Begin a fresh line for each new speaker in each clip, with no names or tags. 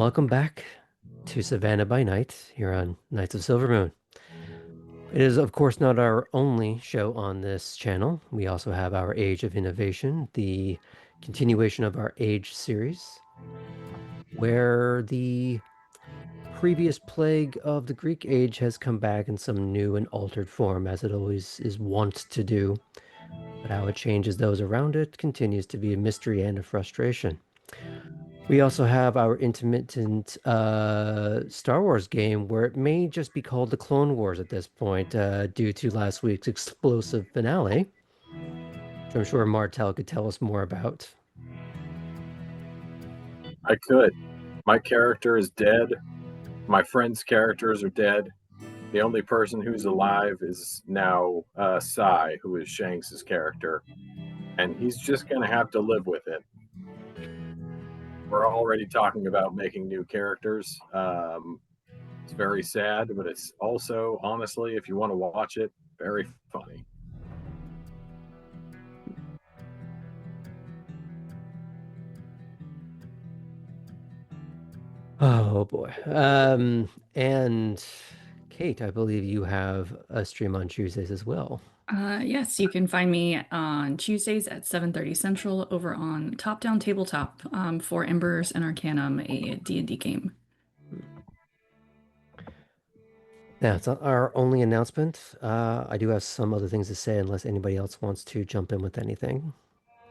Welcome back to Savannah by Night here on Nights of Silver Moon. It is, of course, not our only show on this channel. We also have our Age of Innovation, the continuation of our Age series, where the previous plague of the Greek Age has come back in some new and altered form, as it always is wont to do. But how it changes those around it continues to be a mystery and a frustration. We also have our intermittent Star Wars game where it may just be called the Clone Wars at this point due to last week's explosive finale, which I'm sure Martel could tell us more about.
I could. My character is dead. My friends' characters are dead. The only person who's alive is now Sai, who is Shanks' character. And he's just going to have to live with it. We're already talking about making new characters. It's very sad, but it's also, honestly, if you want to watch it, very funny.
Oh boy. And Kate, I believe you have a stream on Tuesdays as well.
Yes, you can find me on Tuesdays at 7:30 Central over on Top Down Tabletop for Embers and Arcanum, a D&D game.
Yeah, it's not our only announcement. I do have some other things to say unless anybody else wants to jump in with anything.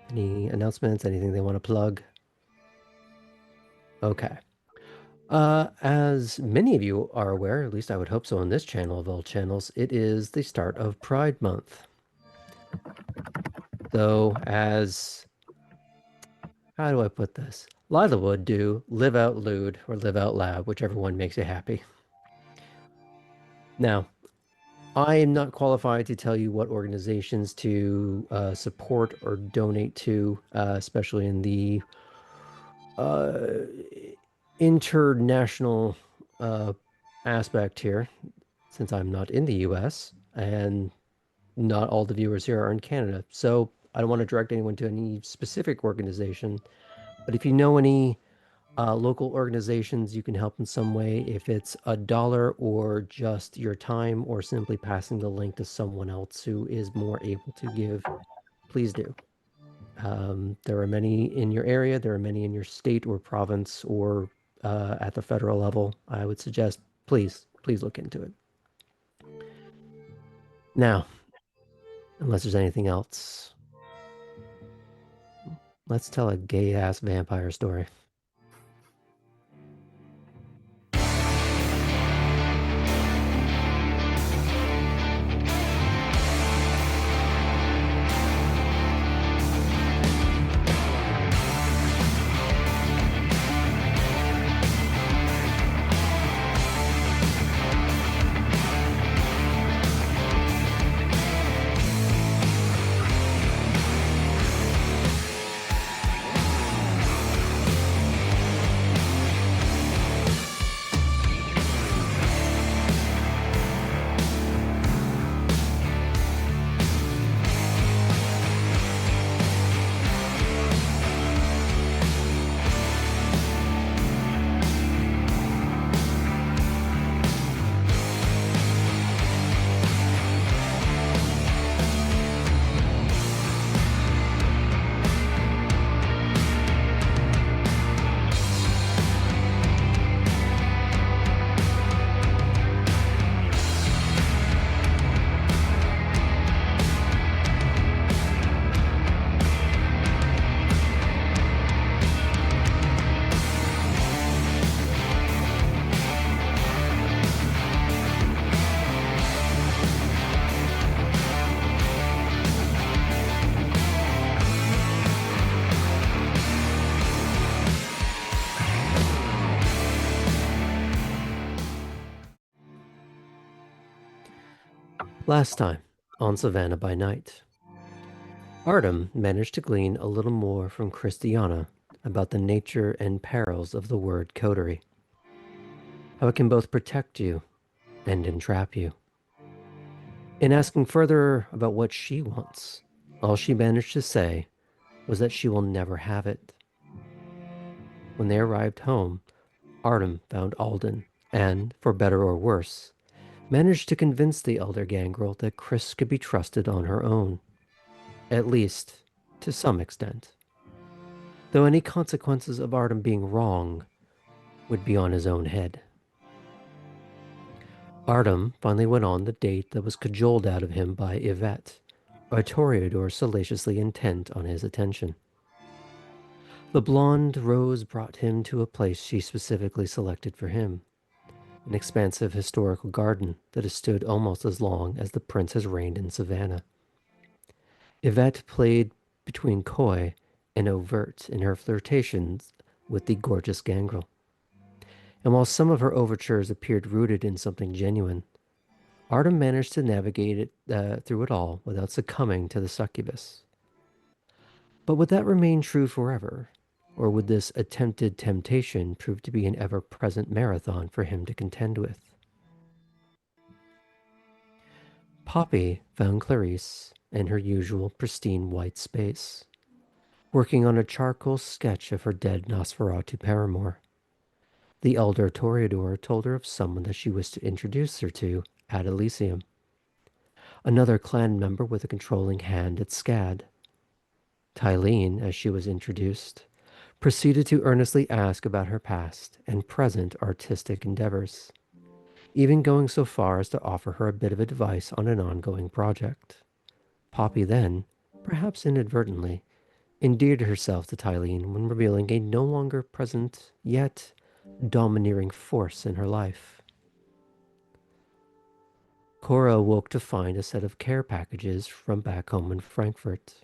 Any announcements, anything they want to plug? Okay. As many of you are aware, at least I would hope so on this channel of all channels, it is the start of Pride Month. So how do I put this? Lila would do live out lewd or live out loud, whichever one makes you happy. Now, I am not qualified to tell you what organizations to support or donate to, especially in the international aspect here, since I'm not in the US and not all the viewers here are in Canada. So I don't want to direct anyone to any specific organization, but if you know any local organizations you can help in some way, if it's $1 or just your time or simply passing the link to someone else who is more able to give, please do. There are many in your area, there are many in your state or province or at the federal level. I would suggest please look into it. Now, unless there's anything else, let's tell a gay-ass vampire story. Last time on Savannah by Night, Artem managed to glean a little more from Christiana about the nature and perils of the word coterie, how it can both protect you and entrap you. In asking further about what she wants, all she managed to say was that she will never have it. When they arrived home, Artem found Alden and, for better or worse, managed to convince the elder gangrel that Chris could be trusted on her own, at least to some extent, though any consequences of Artem being wrong would be on his own head. Artem finally went on the date that was cajoled out of him by Yvette, a toreador salaciously intent on his attention. The blonde rose brought him to a place she specifically selected for him, an expansive historical garden that has stood almost as long as the prince has reigned in Savannah. Yvette played between coy and overt in her flirtations with the gorgeous gangrel. And while some of her overtures appeared rooted in something genuine, Artem managed to navigate through it all without succumbing to the succubus. But would that remain true forever? Or would this attempted temptation prove to be an ever-present marathon for him to contend with? Poppy found Clarice in her usual pristine white space, working on a charcoal sketch of her dead Nosferatu paramour. The elder Toreador told her of someone that she wished to introduce her to at Elysium, another clan member with a controlling hand at SCAD. Tylene, as she was introduced, proceeded to earnestly ask about her past and present artistic endeavors, even going so far as to offer her a bit of advice on an ongoing project. Poppy then, perhaps inadvertently, endeared herself to Tylene when revealing a no longer present yet domineering force in her life. Cora awoke to find a set of care packages from back home in Frankfurt.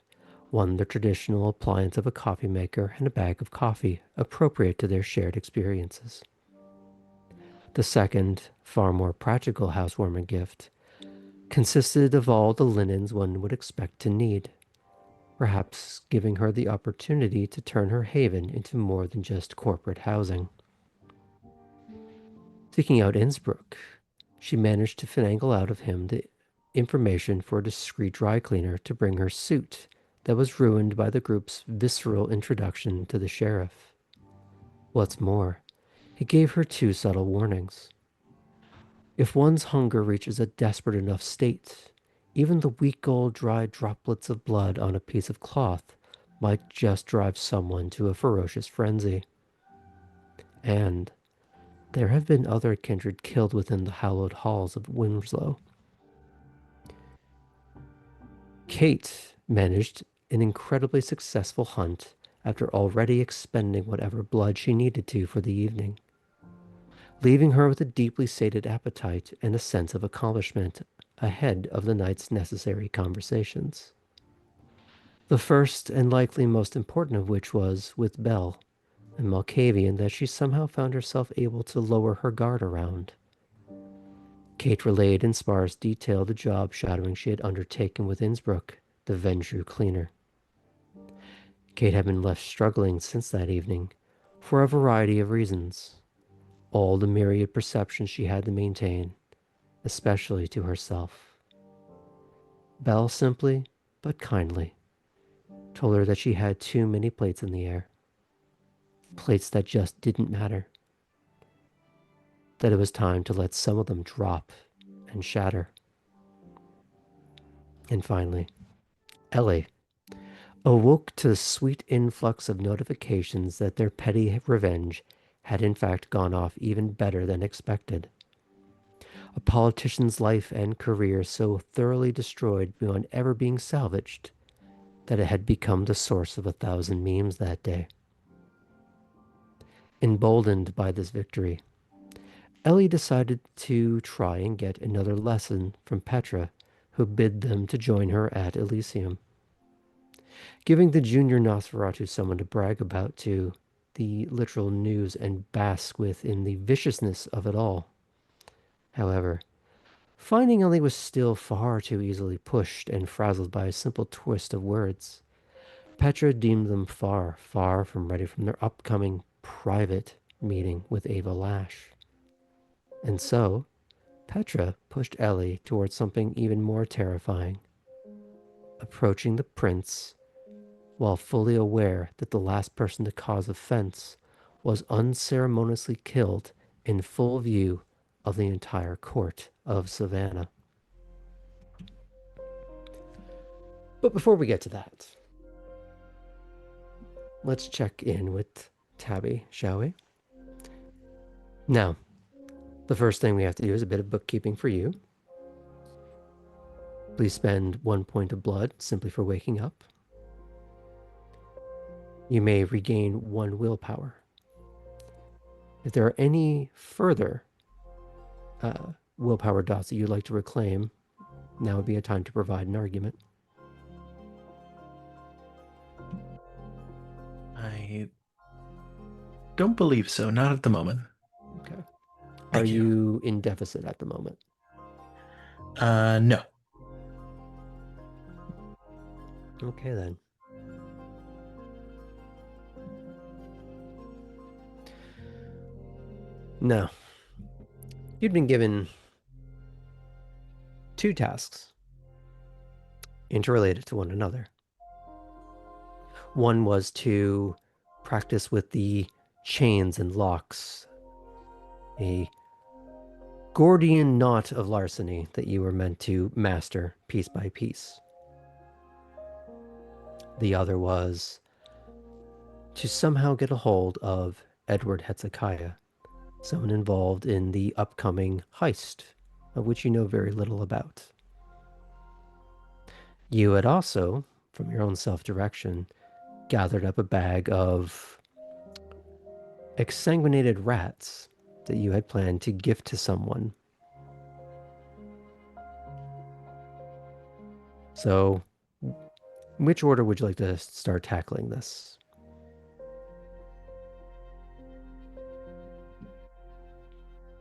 One, the traditional appliance of a coffee maker and a bag of coffee, appropriate to their shared experiences. The second, far more practical housewarming gift, consisted of all the linens one would expect to need, perhaps giving her the opportunity to turn her haven into more than just corporate housing. Seeking out Innsbruck, she managed to finagle out of him the information for a discreet dry cleaner to bring her suit that was ruined by the group's visceral introduction to the sheriff. What's more, he gave her two subtle warnings. If one's hunger reaches a desperate enough state, even the weak old dry droplets of blood on a piece of cloth might just drive someone to a ferocious frenzy. And there have been other kindred killed within the hallowed halls of Winslow. Kate managed an incredibly successful hunt after already expending whatever blood she needed to for the evening, leaving her with a deeply sated appetite and a sense of accomplishment ahead of the night's necessary conversations. The first and likely most important of which was with Belle, a Malkavian that she somehow found herself able to lower her guard around. Kate relayed in sparse detail the job shadowing she had undertaken with Innsbruck, the Ventrue cleaner. Kate had been left struggling since that evening, for a variety of reasons, all the myriad perceptions she had to maintain, especially to herself. Belle simply, but kindly, told her that she had too many plates in the air, plates that just didn't matter, that it was time to let some of them drop and shatter. And finally, Ellie awoke to the sweet influx of notifications that their petty revenge had in fact gone off even better than expected. A politician's life and career so thoroughly destroyed beyond ever being salvaged that it had become the source of 1,000 memes that day. Emboldened by this victory, Ellie decided to try and get another lesson from Petra, who bid them to join her at Elysium. Giving the junior Nosferatu someone to brag about to the literal news and bask with in the viciousness of it all. However, finding Ellie was still far too easily pushed and frazzled by a simple twist of words. Petra deemed them far, far from ready from their upcoming private meeting with Ava Lash. And so, Petra pushed Ellie towards something even more terrifying, approaching the prince while fully aware that the last person to cause offense was unceremoniously killed in full view of the entire court of Savannah. But before we get to that, let's check in with Tabby, shall we? Now, the first thing we have to do is a bit of bookkeeping for you. Please spend 1 point of blood simply for waking up. You may regain 1 willpower. If there are any further willpower dots that you'd like to reclaim, now would be a time to provide an argument.
I don't believe so. Not at the moment.
Okay.
Thank
Are
you.
you in deficit at the moment?
No.
Okay, then. Now, you'd been given 2 tasks interrelated to one another. One was to practice with the chains and locks, a Gordian knot of larceny that you were meant to master piece by piece. The other was to somehow get a hold of Edward Hezekiah, someone involved in the upcoming heist, of which you know very little about. You had also, from your own self-direction, gathered up a bag of exsanguinated rats that you had planned to gift to someone. So, which order would you like to start tackling this?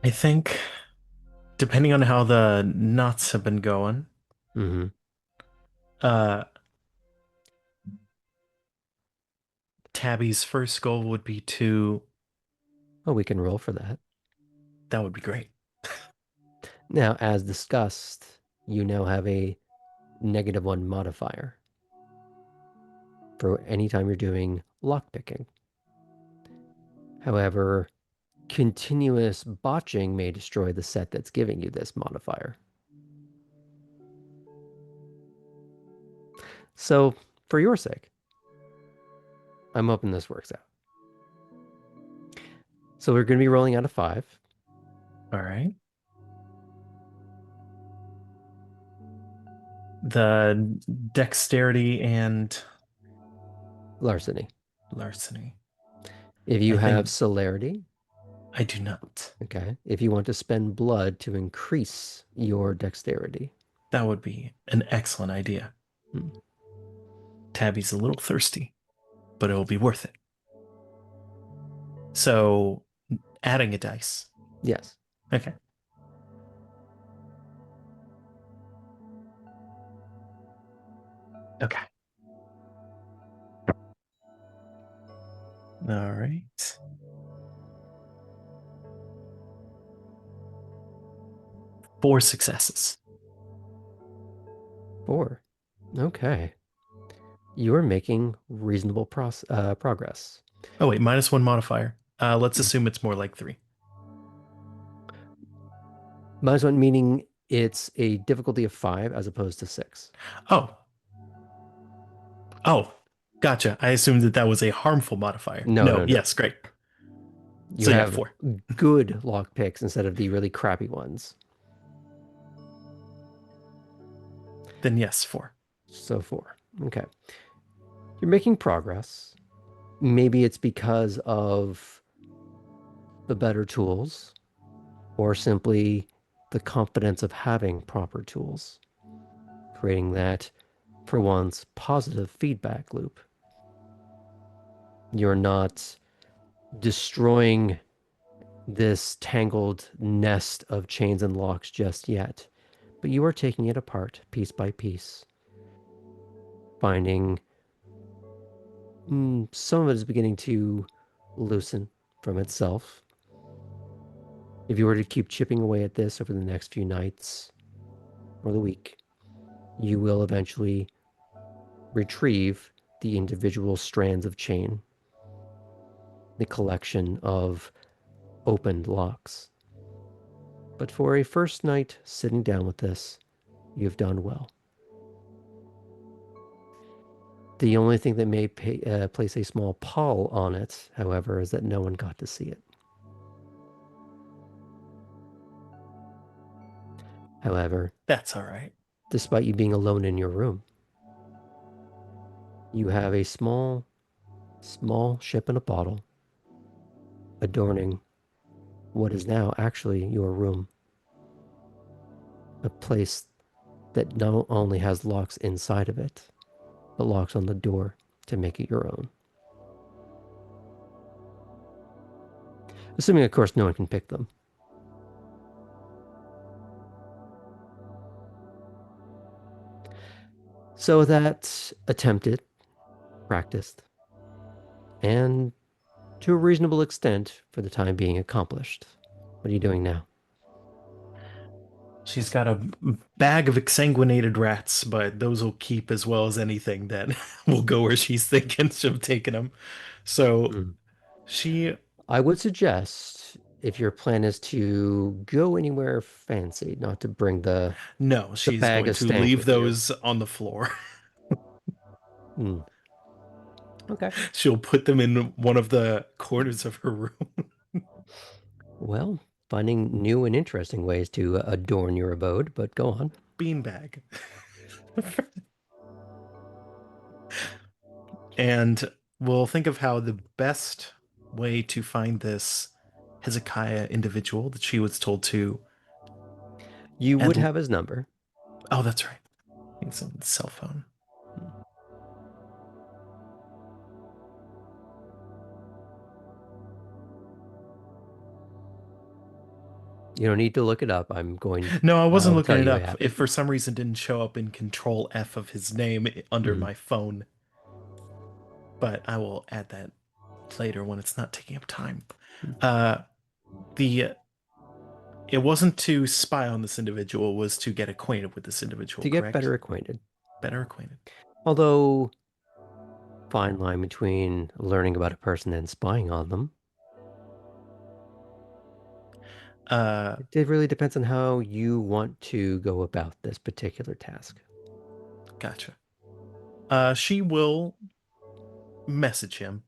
I think, depending on how the knots have been going,
Mm-hmm.
Tabby's first goal would be to.
Oh, we can roll for that.
That would be great.
Now, as discussed, you now have a -1 modifier for any time you're doing lockpicking. However, continuous botching may destroy the set that's giving you this modifier. So, for your sake, I'm hoping this works out. So we're going to be rolling out of 5.
All right. The dexterity and
Larceny.
larceny.
If you
I
have
think-
celerity,
I do not.
okay. If you want to spend blood to increase your dexterity.
That would be an excellent idea.
Hmm.
Tabby's a little thirsty, but it will be worth it. So, adding a dice.
Yes.
Okay. Okay. All right. 4 successes.
4. Okay. You're making reasonable progress.
Oh, wait, -1 modifier. Let's assume it's more like 3.
-1 meaning it's a difficulty of 5 as opposed to 6.
Oh. Oh, gotcha. I assumed that was a harmful modifier.
No.
Yes, great.
You
So yeah,
have
4.
good lock picks instead of the really crappy ones.
Then yes, 4.
So 4. Okay. You're making progress. Maybe it's because of the better tools or simply the confidence of having proper tools, creating that, for once, positive feedback loop. You're not destroying this tangled nest of chains and locks just yet, but you are taking it apart piece by piece, finding some of it is beginning to loosen from itself. If you were to keep chipping away at this over the next few nights or the week, you will eventually retrieve the individual strands of chain. the collection of opened locks. But for a first night sitting down with this, you've done well. The only thing that may place a small pall on it, however, is that no one got to see it. However,
That's all right.
despite you being alone in your room, you have a small ship in a bottle adorning what is now actually your room. A place that not only has locks inside of it, but locks on the door to make it your own. Assuming, of course, no one can pick them. So that's attempted, practiced, and to a reasonable extent for the time being accomplished. What are you doing now?
She's got a bag of exsanguinated rats, but those will keep as well as anything that will go where she's thinking of taking them. So she,
I would suggest if your plan is to go anywhere fancy, not to bring the
no, she's
bag
going
of
to
stank
leave
with you.
those on the floor.
Okay.
She'll put them in one of the corners of her room.
Well, finding new and interesting ways to adorn your abode, but go on.
Beanbag. And we'll think of how the best way to find this Hezekiah individual that she was told to.
You would
And
have his number.
oh, that's right. It's a cell phone.
You don't need to look it up. I'm going.
No, I wasn't
I'll
looking
tell
it
you what
up. If
happened.
for some reason didn't show up in Control F of his name under my phone, but I will add that later when it's not taking up time. The It wasn't to spy on this individual, it was to get acquainted with this individual,
To get
correct?
better acquainted.
Better acquainted.
Although, fine line between learning about a person and spying on them. It really depends on how you want to go about this particular task.
Gotcha. She will message him.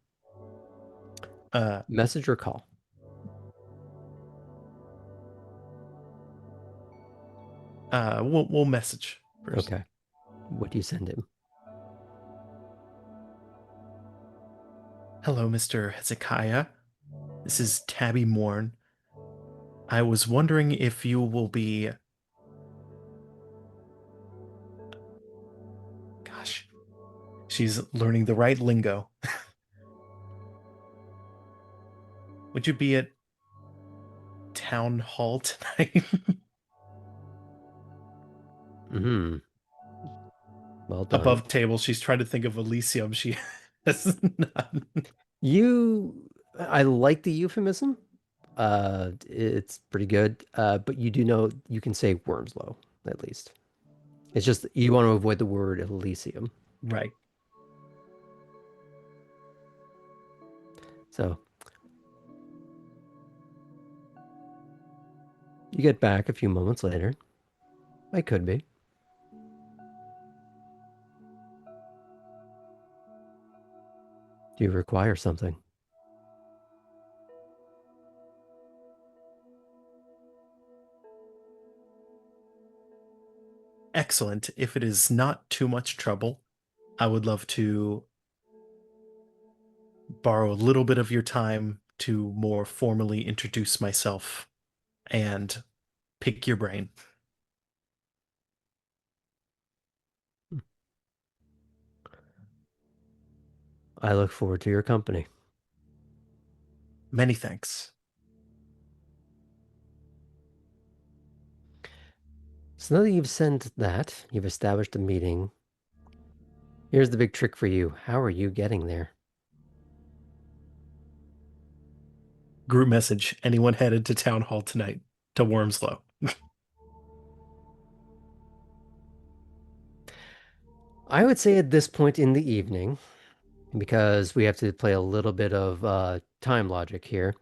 Message or call?
We'll message first.
Okay. What do you send him?
Hello, Mr. Hezekiah. This is Tabby Morn. I was wondering if you will be... Gosh. She's learning the right lingo. Would you be at town hall tonight?
Well done.
Above table, she's trying to think of Elysium. She has none.
I like the euphemism. It's pretty good. But you do know you can say Wormslow, at least. It's just you want to avoid the word Elysium.
Right.
So you get back a few moments later. I could be. Do you require something?
Excellent. If it is not too much trouble, I would love to borrow a little bit of your time to more formally introduce myself and pick your brain.
I look forward to your company.
Many thanks.
So now that you've sent that, you've established a meeting. Here's the big trick for you. How are you getting there?
Group message. Anyone headed to town hall tonight to Wormslow?
I would say at this point in the evening, because we have to play a little bit of time logic here.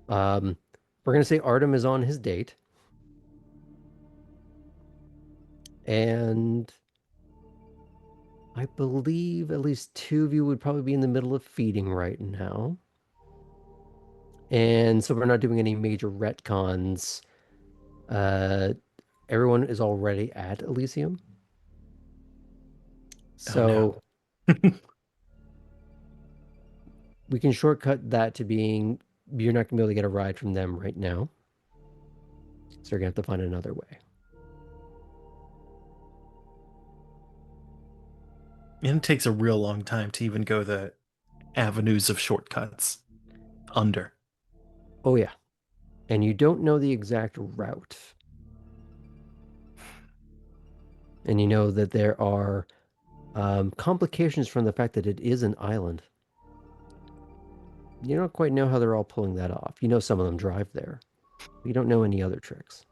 We're gonna say Artem is on his date, and I believe at least two of you would probably be in the middle of feeding right now. And so we're not doing any major retcons. Everyone is already at Elysium. So we can shortcut that to being you're not gonna be able to get a ride from them right now. So you're gonna have to find another way.
And it takes a real long time to even go the avenues of shortcuts under.
Oh yeah. And you don't know the exact route. And you know that there are complications from the fact that it is an island. You don't quite know how they're all pulling that off. You know some of them drive there. You don't know any other tricks.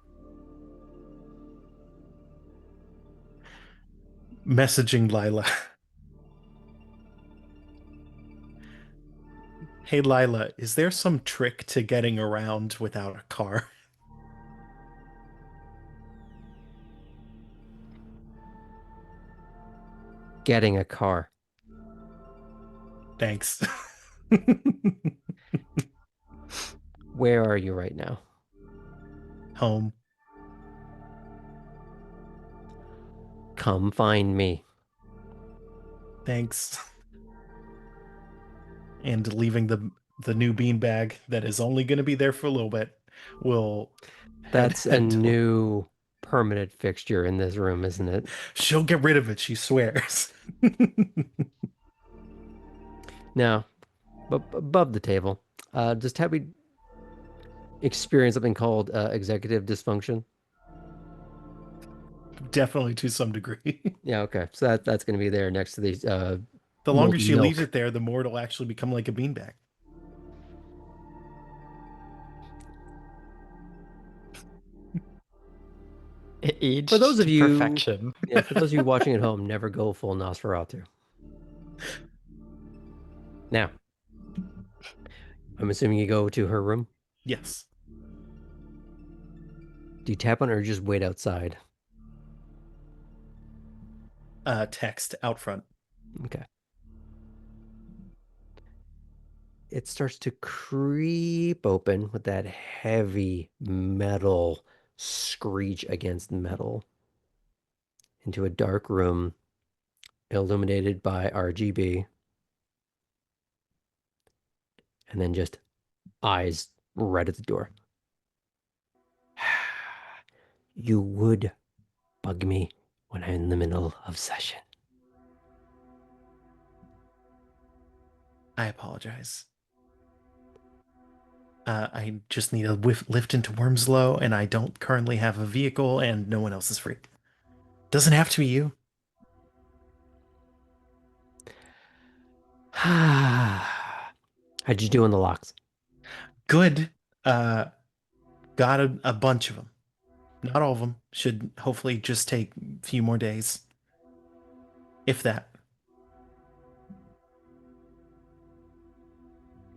Messaging Lila. Hey Lila, is there some trick to getting around without a car?
Getting a car.
Thanks.
Where are you right now?
Home.
Come find me.
Thanks. And leaving the new beanbag that is only going to be there for a little bit will
That's a new permanent fixture in this room, isn't it?
She'll get rid of it, she swears.
Now, above the table, just have we experience something called executive dysfunction?
Definitely to some degree.
Yeah, okay. So that's going to be there next to these
the longer she
milk.
leaves it there, the more it'll actually become like a beanbag.
It aged
for those of
to
you,
perfection.
Yeah, for those of you watching at home, never go full Nosferatu. Now, I'm assuming you go to her room.
Yes.
Do you tap on her or just wait outside?
Text out front.
Okay. It starts to creep open with that heavy metal screech against metal into a dark room illuminated by RGB, and then just eyes right at the door. You would bug me when I'm in the middle of session.
I apologize. I just need a lift into Wormslow, and I don't currently have a vehicle, and no one else is free. Doesn't have to be you.
How'd you do on the locks?
Good. Got a bunch of them. Not all of them. Should hopefully just take a few more days. If that.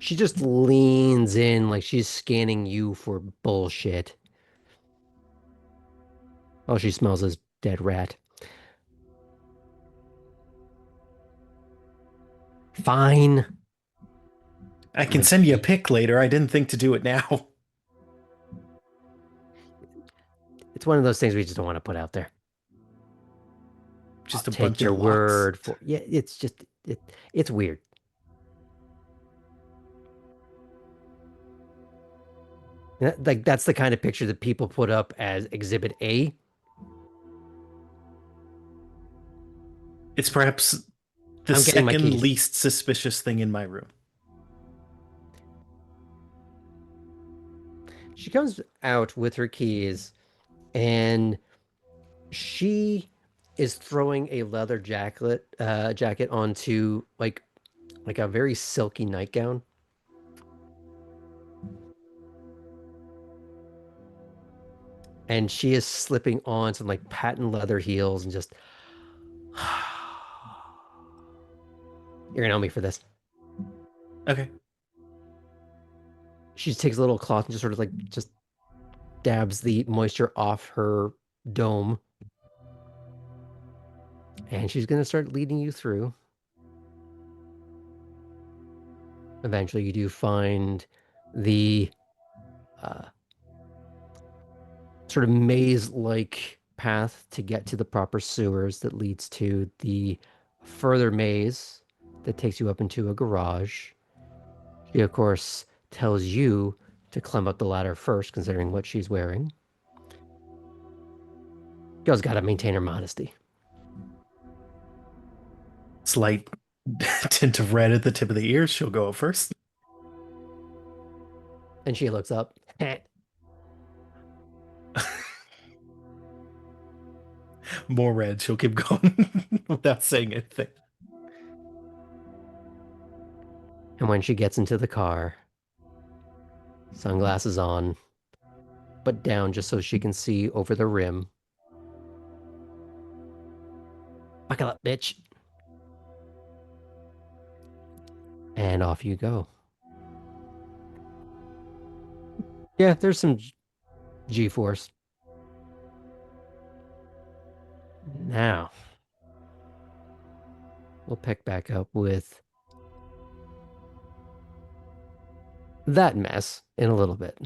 She just leans in like she's scanning you for bullshit. All she smells is dead rat. Fine.
I can send you a pic later. I didn't think to do it now.
It's one of those things we just don't want to put out there.
Just
I'll
a bunch
take your
of
word for yeah. It's just it's weird. Like that's the kind of picture that people put up as Exhibit A.
It's perhaps the second least suspicious thing in my room.
She comes out with her keys, and she is throwing a leather jacket onto like a very silky nightgown. And she is slipping on some like patent leather heels and just you're gonna help me for this.
Okay.
She takes a little cloth and just sort of like just dabs the moisture off her dome. And she's going to start leading you through. Eventually, you do find the sort of maze-like path to get to the proper sewers that leads to the further maze that takes you up into a garage. She, of course, tells you to climb up the ladder first, considering what she's wearing. Girl's got to maintain her modesty.
Slight tint of red at the tip of the ears. She'll go up first.
And she looks up.
More red. She'll keep going without saying anything.
And when she gets into the car, sunglasses on, but down just so she can see over the rim. Buckle up, bitch. And off you go. Yeah, there's some G-force. Now, we'll pick back up with that mess in a little bit.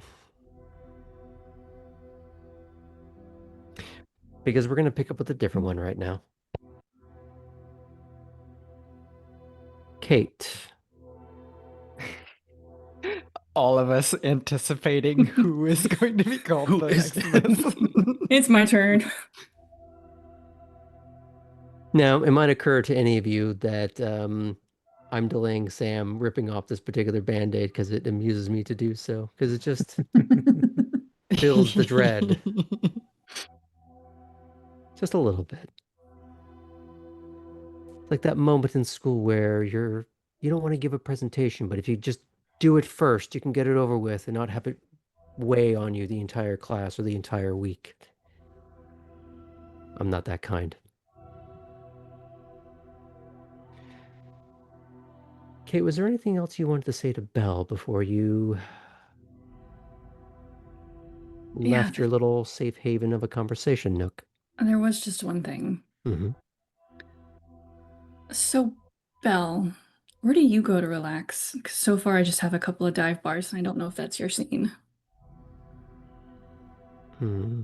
Because we're going to pick up with a different one right now. Kate.
All of us anticipating who is going to be called
Who
the
is
next
that?
miss.
It's my turn.
Now, it might occur to any of you that I'm delaying Sam ripping off this particular Band-Aid because it amuses me to do so. Because it just builds the dread. Just a little bit. It's like that moment in school where you don't want to give a presentation, but if you just do it first, you can get it over with and not have it weigh on you the entire class or the entire week. I'm not that kind. Kate, was there anything else you wanted to say to Belle before you left your little safe haven of a conversation nook?
There was just one thing.
Mm-hmm.
So, Belle, where do you go to relax? 'Cause so far I just have a couple of dive bars and I don't know if that's your scene.
Hmm.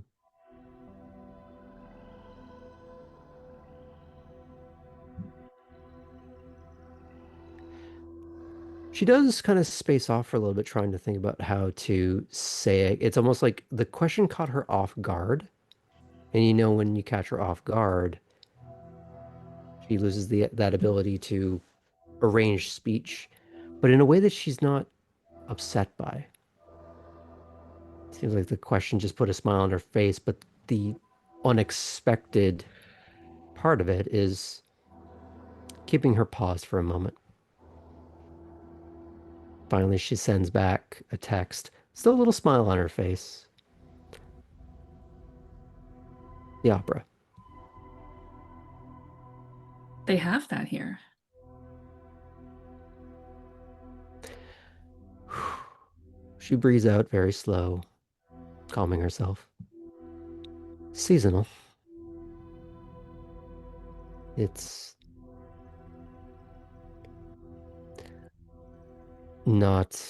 She does kind of space off for a little bit, trying to think about how to say it. It's almost like the question caught her off guard. And you know when you catch her off guard, she loses that ability to arrange speech, but in a way that she's not upset by. Seems like the question just put a smile on her face, but the unexpected part of it is keeping her paused for a moment. Finally, she sends back a text, still a little smile on her face. The opera.
They have that here.
She breathes out very slow, calming herself. Seasonal. It's not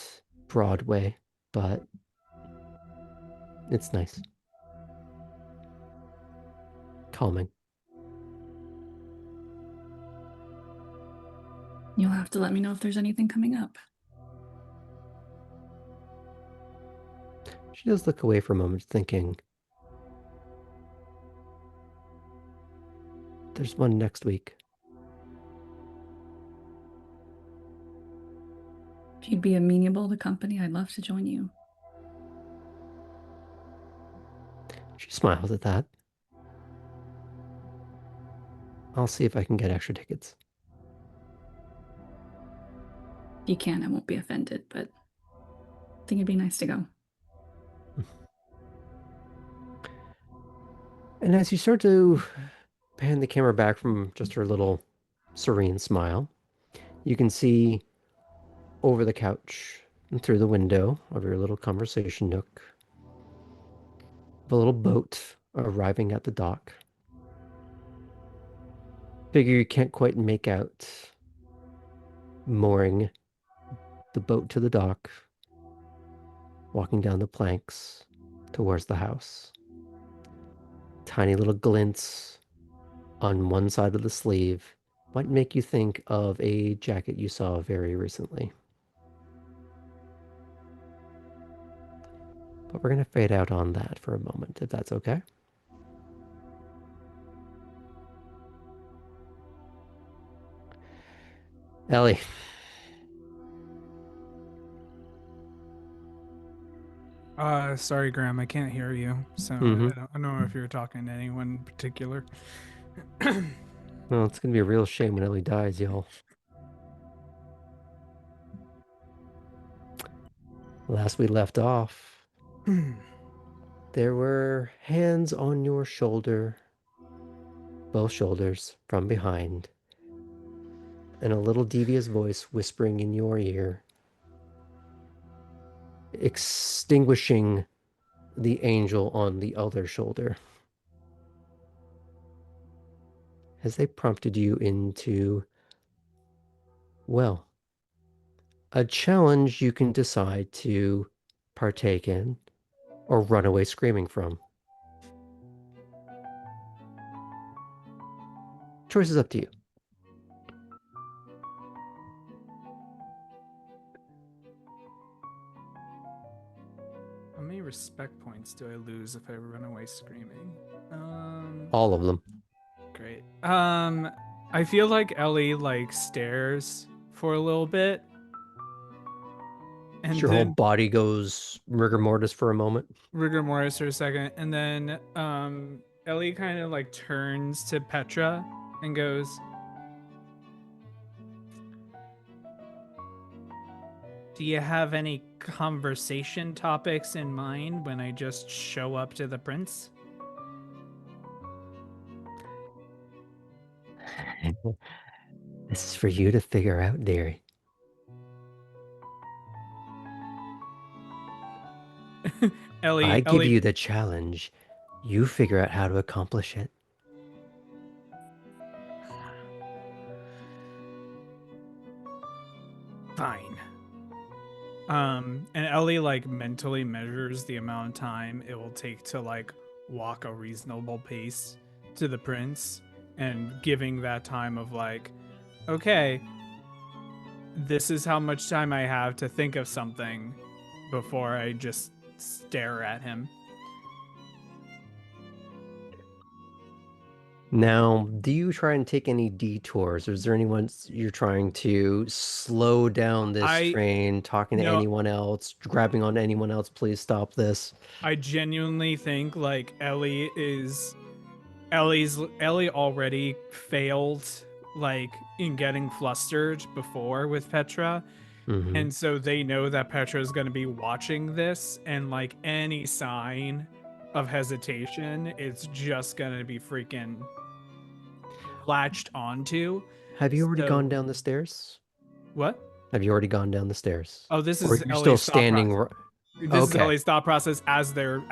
Broadway, but it's nice. Calming.
You'll have to let me know if there's anything coming up.
She does look away for a moment, thinking, there's one next week.
If you'd be amenable to company, I'd love to join you.
She smiles at that. I'll see if I can get extra tickets.
If you can, I won't be offended, but I think it'd be nice to go.
And as you start to pan the camera back from just her little serene smile, you can see over the couch And through the window of your little conversation nook, of a little boat arriving at the dock. Figure you can't quite make out mooring the boat to the dock, walking down the planks towards the house. Tiny little glints on one side of the sleeve might make you think of a jacket you saw very recently. But we're going to fade out on that for a moment, if that's okay. Ellie.
Sorry, Graham, I can't hear you. So I don't know if you're talking to anyone in particular.
Well, it's going to be a real shame when Ellie dies, y'all. Last we left off, there were hands on your shoulder, both shoulders, from behind, and a little devious voice whispering in your ear, extinguishing the angel on the other shoulder. As they prompted you into, well, a challenge you can decide to partake in or run away screaming from. Choice is up to you.
How many respect points do I lose if I run away screaming?
All of them.
Great. I feel like Ellie like stares for a little bit. And
Your whole
then
body goes rigor mortis for a moment.
rigor mortis for a second, and then Ellie kind of like turns to Petra and goes, "Do you have any conversation topics in mind when I just show up to the prince?"
This is for you to figure out, dearie. I give you the challenge. You figure out how to accomplish it.
Fine. And Ellie like mentally measures the amount of time it will take to like walk a reasonable pace to the prince, and giving that time of like, okay, this is how much time I have to think of something before I just stare at him.
Now, do you try and take any detours? Or is there anyone you're trying to slow down this train, talking to anyone else, grabbing on anyone else? Please stop this.
I genuinely think like Ellie already failed like in getting flustered before with Petra. And so they know that Petra is going to be watching this, and like any sign of hesitation, it's just going to be freaking latched onto.
Have you already gone down the stairs?
What?
Have you already gone down the stairs?
Oh, this
Or
is
you're
Ellie's
still
thought
standing.
process. This is Ellie's thought process as they're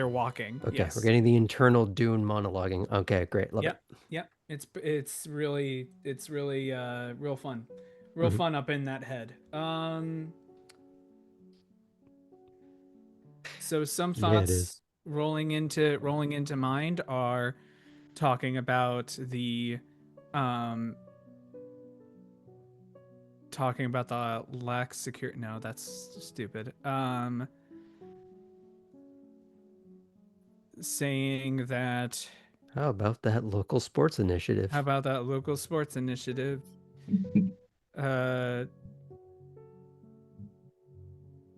walking.
Okay,
yes.
We're getting the internal Dune monologuing. Okay, great, love it.
Yep. It's really real fun, real fun up in that head. So some thoughts rolling into mind are talking about the lack security. No, that's stupid. Saying that.
How about that local sports initiative?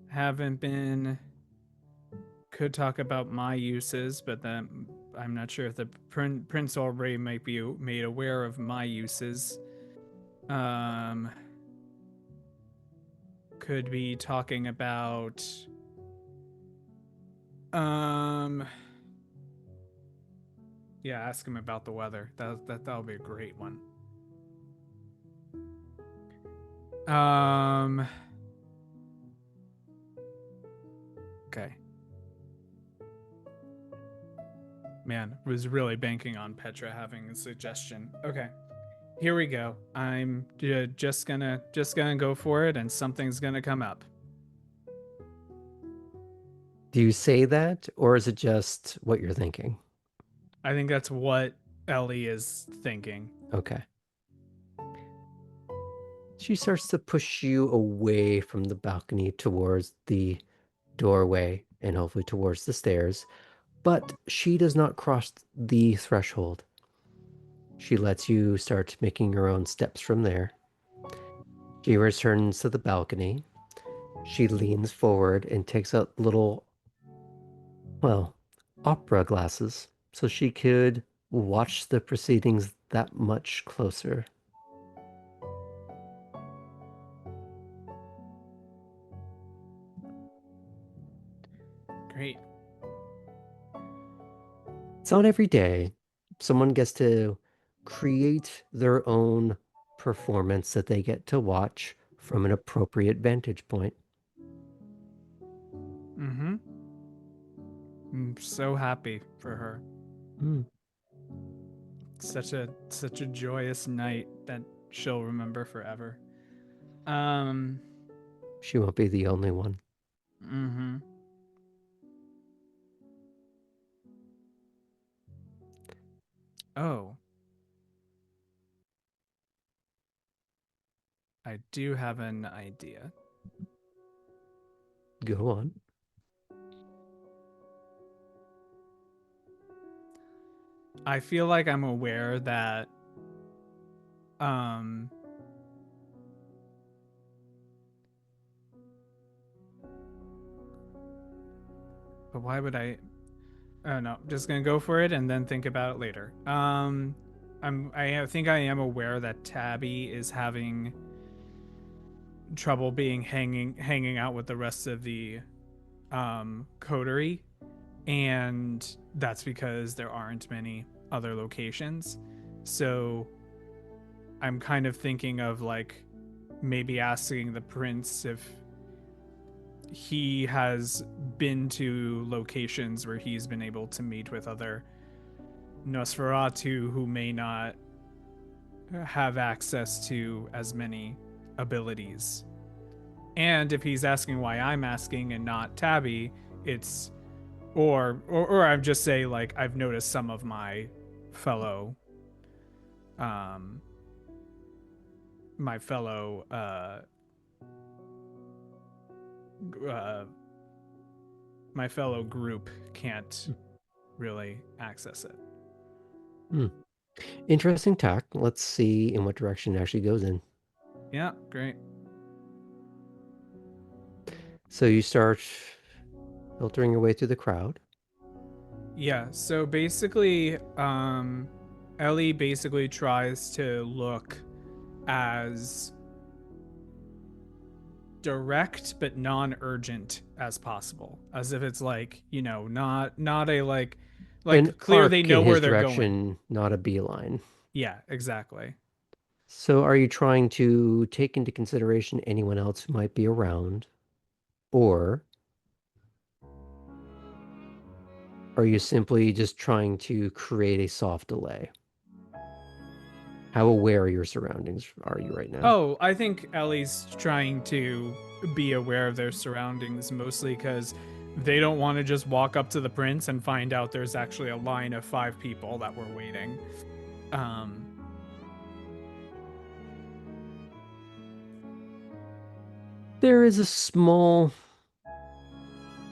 Haven't been. Could talk about my uses, but then I'm not sure if the prince already might be made aware of my uses. Could be talking about. Yeah, ask him about the weather. That'll be a great one. Okay. Man, was really banking on Petra having a suggestion. Okay. Here we go. I'm just gonna go for it, and something's gonna come up.
Do you say that, or is it just what you're thinking?
I think that's what Ellie is thinking.
Okay. She starts to push you away from the balcony towards the doorway and hopefully towards the stairs, but she does not cross the threshold. She lets you start making your own steps from there. She returns to the balcony. She leans forward and takes out little, well, opera glasses so she could watch the proceedings that much closer.
Great.
It's not every day someone gets to create their own performance that they get to watch from an appropriate vantage point.
Mm-hmm. I'm so happy for her.
Mm.
Such a joyous night that she'll remember forever.
She won't be the only one.
Mm-hmm. Oh. I do have an idea.
Go on.
I feel like I'm aware that but why would I oh no, just gonna go for it and then think about it later. I think I am aware that Tabby is having trouble being hanging out with the rest of the coterie, and that's because there aren't many other locations. So I'm kind of thinking of like maybe asking the prince if he has been to locations where he's been able to meet with other Nosferatu who may not have access to as many abilities. And if he's asking why I'm asking and not Tabby, it's or I'm just say like I've noticed some of my fellow my fellow my fellow group can't really access it.
Interesting tack. Let's see in what direction it actually goes in.
Yeah, great.
So you start filtering your way through the crowd.
Yeah, so basically Ellie basically tries to look as direct but non-urgent as possible, as if it's like, you know, not a like
An
clear
arc
they
in
know where
his
they're going.
direction, not a beeline.
Yeah, exactly.
So are you trying to take into consideration anyone else who might be around? Or are you simply just trying to create a soft delay? How aware of your surroundings are you right now?
Oh, I think Ellie's trying to be aware of their surroundings mostly because they don't want to just walk up to the prince and find out there's actually a line of 5 people that were waiting.
There is a small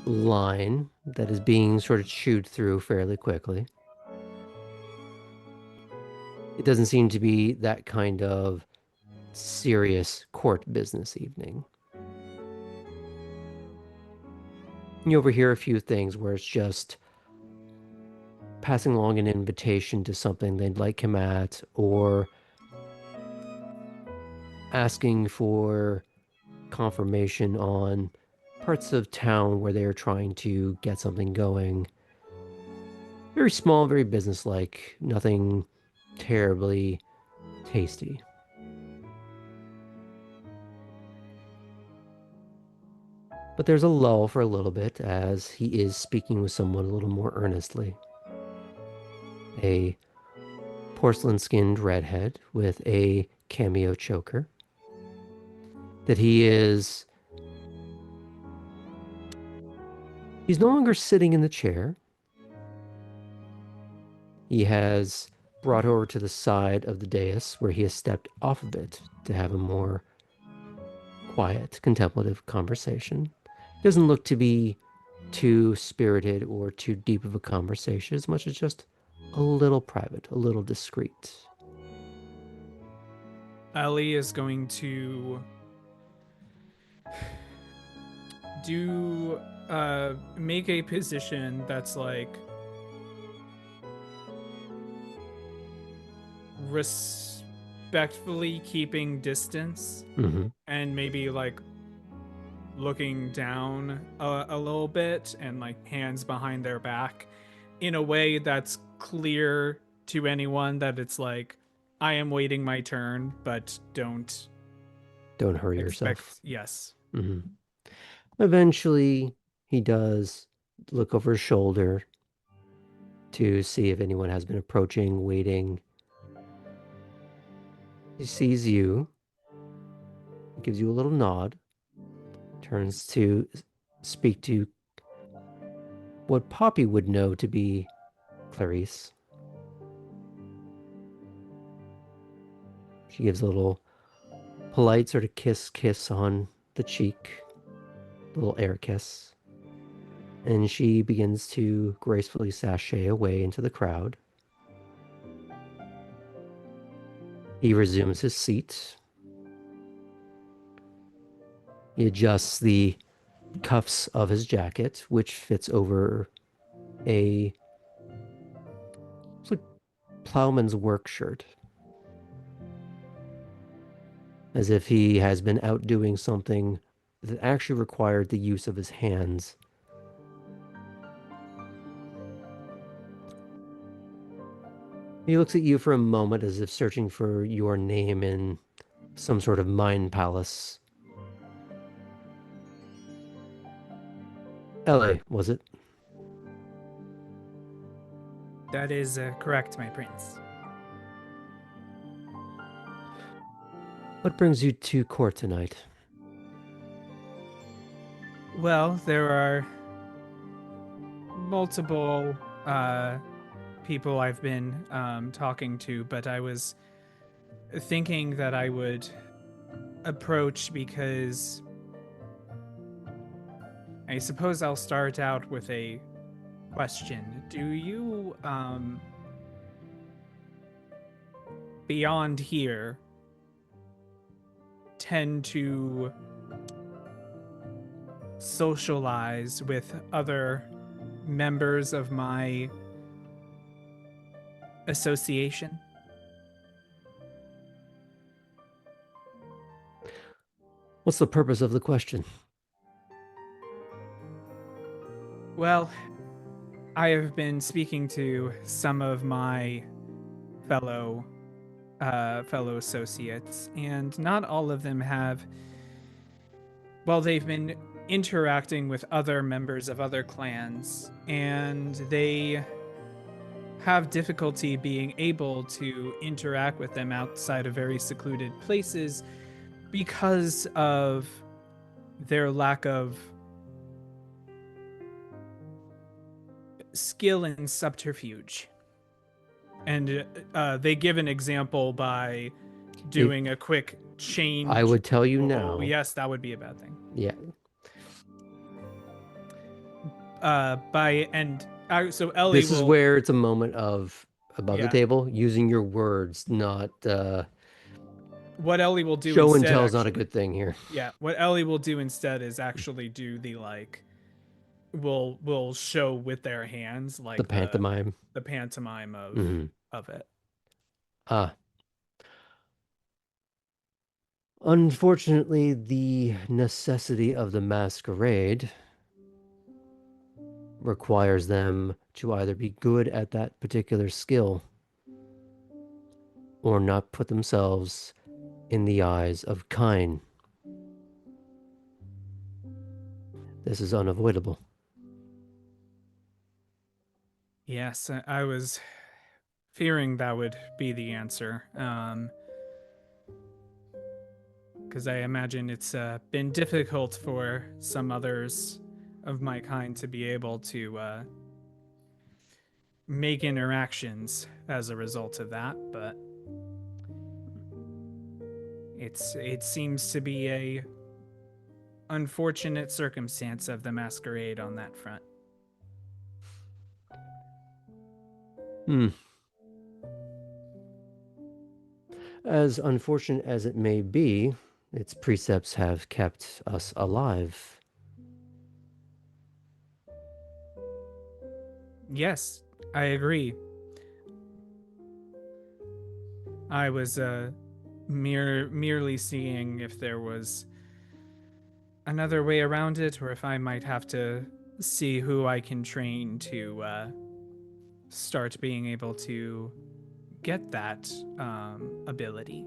line that is being sort of chewed through fairly quickly. It doesn't seem to be that kind of serious court business evening. You overhear a few things where it's just passing along an invitation to something they'd like him at, or asking for confirmation on parts of town where they're trying to get something going. Very small, very businesslike, nothing terribly tasty. But there's a lull for a little bit as he is speaking with someone a little more earnestly. A porcelain-skinned redhead with a cameo choker. That he's no longer sitting in the chair. He has brought over to the side of the dais where he has stepped off of it to have a more quiet, contemplative conversation. Doesn't look to be too spirited or too deep of a conversation, as much as just a little private, a little discreet.
Ellie is going to make a position that's like respectfully keeping distance
Mm-hmm.
and maybe like looking down a little bit and like hands behind their back in a way that's clear to anyone that it's like I am waiting my turn, but don't
hurry
expect
yourself.
yes.
Mm-hmm. Eventually, he does look over his shoulder to see if anyone has been approaching, waiting. He sees you, gives you a little nod, turns to speak to what Poppy would know to be Clarice. She gives a little polite sort of kiss on the cheek, a little air kiss. And she begins to gracefully sashay away into the crowd. He resumes his seat. He adjusts the cuffs of his jacket, which fits over a it's like plowman's work shirt. As if he has been out doing something that actually required the use of his hands. He looks at you for a moment as if searching for your name in some sort of mind palace. L.A., was it?
That is correct, my prince.
What brings you to court tonight?
Well, there are multiple people I've been talking to, but I was thinking that I would approach because I suppose I'll start out with a question. Do you, beyond here, tend to socialize with other members of my association?
What's the purpose of the question?
Well, I have been speaking to some of my fellow associates, and not all of them have. Well, they've been interacting with other members of other clans, and they have difficulty being able to interact with them outside of very secluded places because of their lack of skill in subterfuge. And they give an example by doing a quick change.
I would tell you now.
Oh, yes, that would be a bad thing.
Yeah.
So Ellie
This is where it's a moment of above the
Yeah.
table, using your words, not
what Ellie will do
show and
instead,
tell is not a
actually.
good thing here.
Yeah, what Ellie will do instead is actually do the will show with their hands like
The pantomime.
the pantomime of
Mhm.
of it.
Unfortunately, the necessity of the masquerade requires them to either be good at that particular skill or not put themselves in the eyes of kine. this is unavoidable.
Yes, I was fearing that would be the answer. Because I imagine it's been difficult for some others of my kind to be able to make interactions as a result of that, but it seems to be a unfortunate circumstance of the masquerade on that front.
As unfortunate as it may be, its precepts have kept us alive.
Yes, I agree. I was merely seeing if there was another way around it, or if I might have to see who I can train to start being able to get that ability.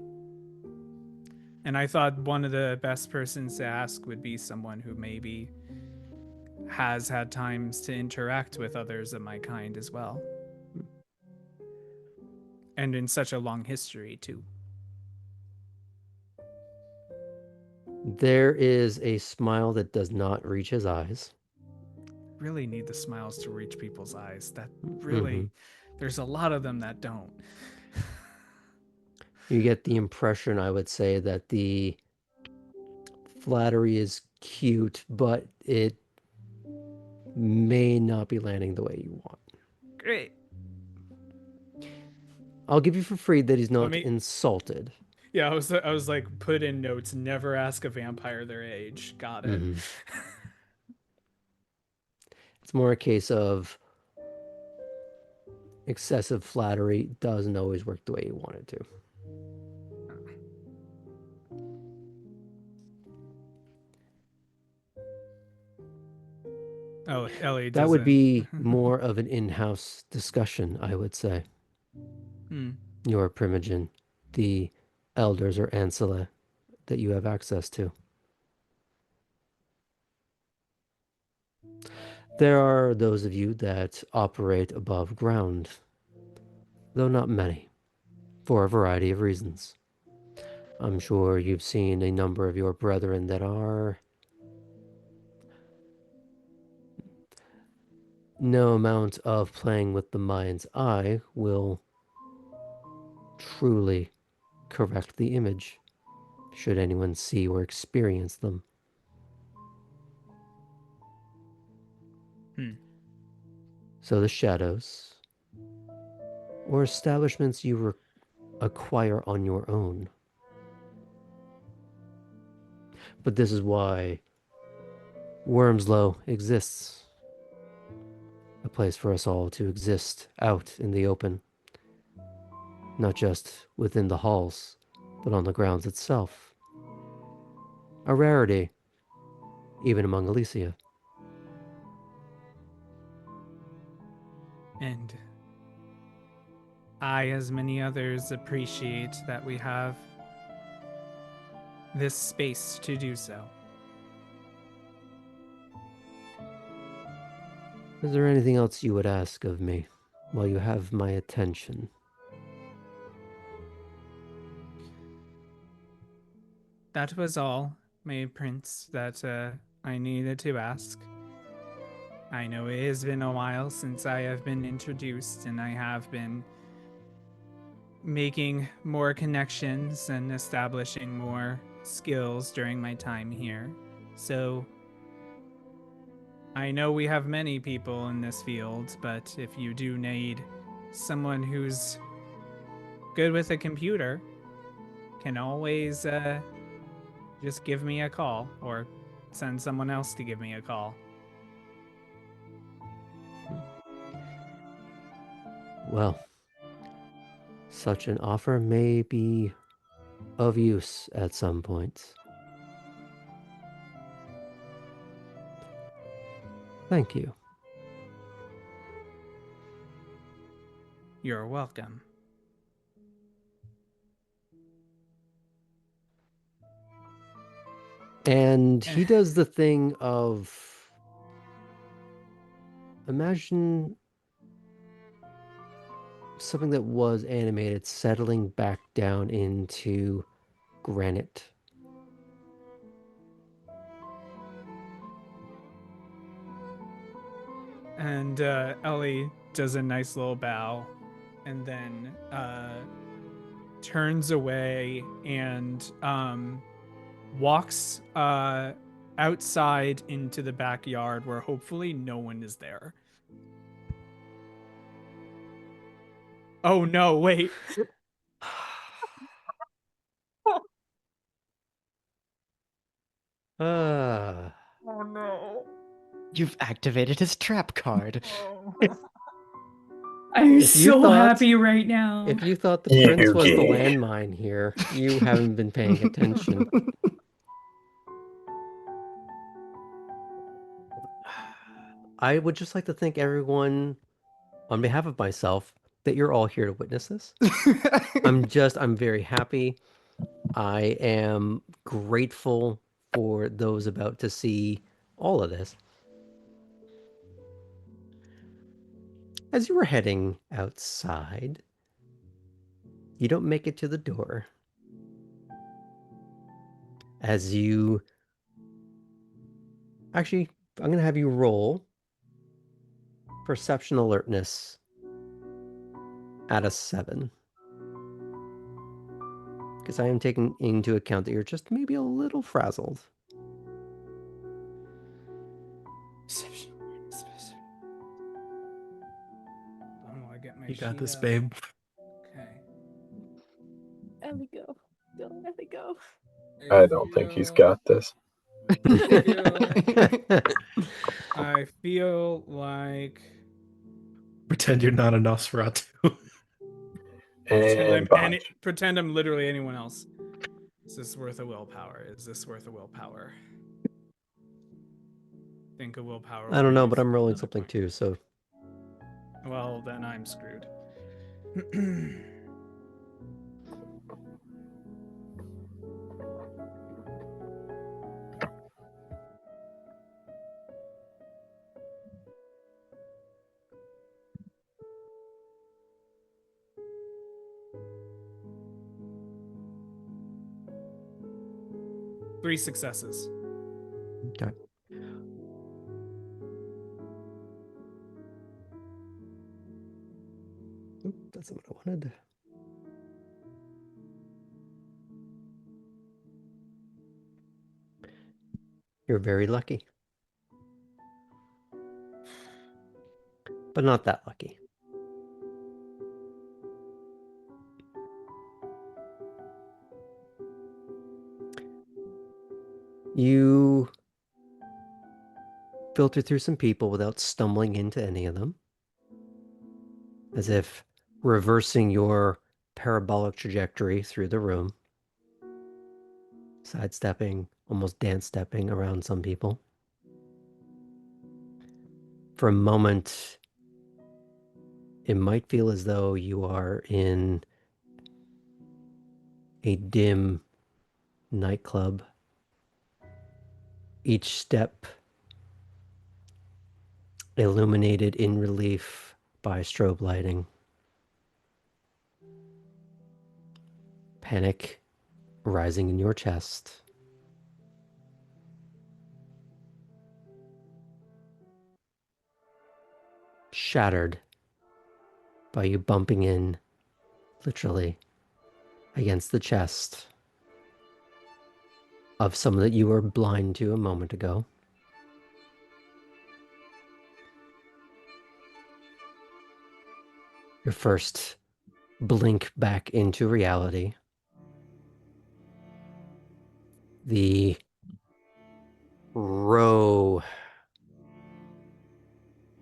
And I thought one of the best persons to ask would be someone who maybe has had times to interact with others of my kind as well. And in such a long history, too.
There is a smile that does not reach his eyes.
Really need the smiles to reach people's eyes. That really, there's a lot of them that don't.
You get the impression, I would say, that the flattery is cute, but it may not be landing the way you want.
Great.
I'll give you for free that he's not
me-
insulted.
Yeah, I was like, put in notes, never ask a vampire their age. Got it.
It's more a case of excessive flattery doesn't always work the way you want it to.
Oh, Ellie,
That would be more of an in-house discussion, I would say. Your Primogen, the elders or ancilla that you have access to. There are those of you that operate above ground, though not many, for a variety of reasons. I'm sure you've seen a number of your brethren that are no amount of playing with the mind's eye will truly correct the image, should anyone see or experience them. So the shadows, or establishments you acquire on your own. But this is why Wormslow exists. A place for us all to exist out in the open. Not just within the halls, but on the grounds itself. A rarity, even among Elysia.
And I, as many others, appreciate that we have this space to do so.
Is there anything else you would ask of me while you have my attention?
That was all, my prince, that I needed to ask. I know it has been a while since I have been introduced, and I have been making more connections and establishing more skills during my time here. So I know we have many people in this field, but if you do need someone who's good with a computer, can always just give me a call or send someone else to give me a call.
Well, such an offer may be of use at some point. Thank you.
You're welcome.
And he does the thing of imagine something that was animated settling back down into granite.
And Ellie does a nice little bow and then turns away and walks outside into the backyard where hopefully no one is there. Oh no, wait.
Ah.
Oh no.
You've activated his trap card.
I'm
If you
so
thought-
happy right now.
If you thought the prince was the landmine here, you haven't been paying attention. I would just like to thank everyone, on behalf of myself, that you're all here to witness this. I'm very happy. I am grateful for those about to see all of this. As you were heading outside, you don't make it to the door. As you... Actually, I'm going to have you roll perception alertness at a 7. Because I am taking into account that you're just maybe a little frazzled.
While I get my
You got
sheet
this,
up.
babe.
Okay.
Ellie, go. Don't let it go.
I don't think he's got this.
I feel like
Pretend you're not a Nosferatu.
And botch.
pretend I'm literally anyone else. Is this worth a willpower? Is this worth a willpower? Think a willpower.
I don't know,
will
but
use
I'm rolling
another
something
point.
too, so...
Well, then I'm screwed. 3 successes.
Okay. Oop, that's not what I wanted. You're very lucky. But not that lucky. You filter through some people without stumbling into any of them. As if reversing your parabolic trajectory through the room. Sidestepping, almost dance-stepping around some people. For a moment, it might feel as though you are in a dim nightclub. Each step illuminated in relief by strobe lighting. Panic rising in your chest. Shattered by you bumping in, literally, against the chest of someone that you were blind to a moment ago. Your first blink back into reality. The row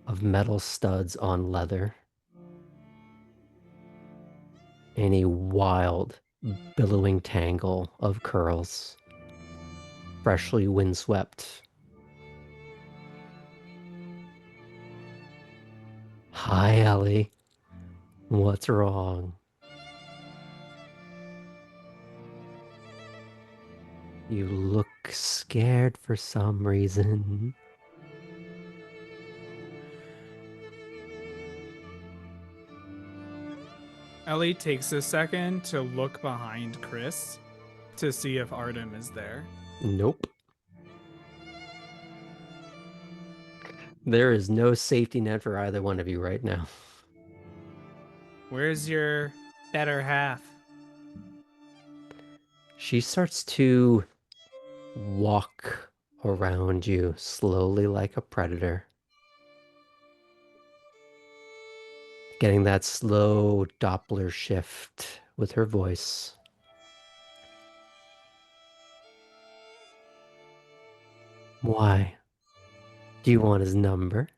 of metal studs on leather. And a wild, billowing tangle of curls. Freshly windswept. Hi, Ellie. What's wrong? You look scared for some reason.
Ellie takes a second to look behind Chris to see if Artem is there.
Nope. There is no safety net for either one of you right now.
Where's your better half?
She starts to walk around you slowly like a predator. Getting that slow Doppler shift with her voice. Why? Do you want his number?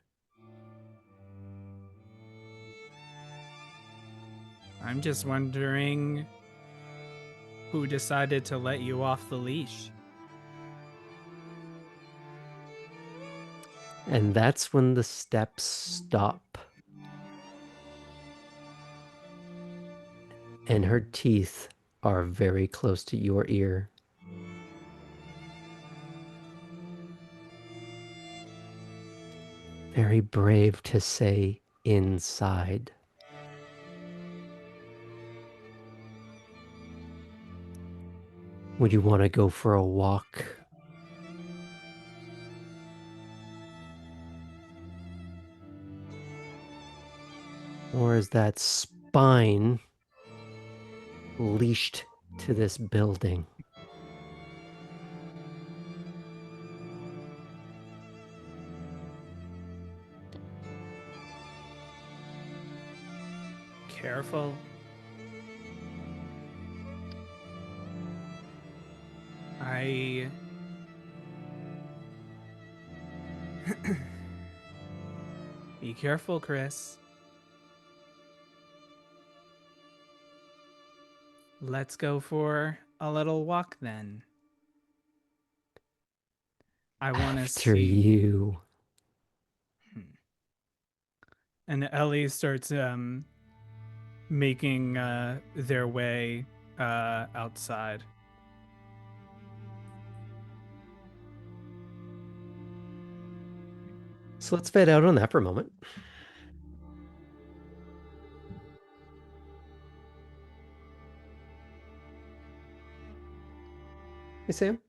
I'm just wondering who decided to let you off the leash.
And that's when the steps stop. And her teeth are very close to your ear. Very brave to say inside. Would you want to go for a walk? Or is that spine leashed to this building?
Careful. Be careful, Chris. Let's go for a little walk then. I want to
After
see.
you.
And Ellie starts making their way outside.
So let's fade out on that for a moment. Hey, Sam.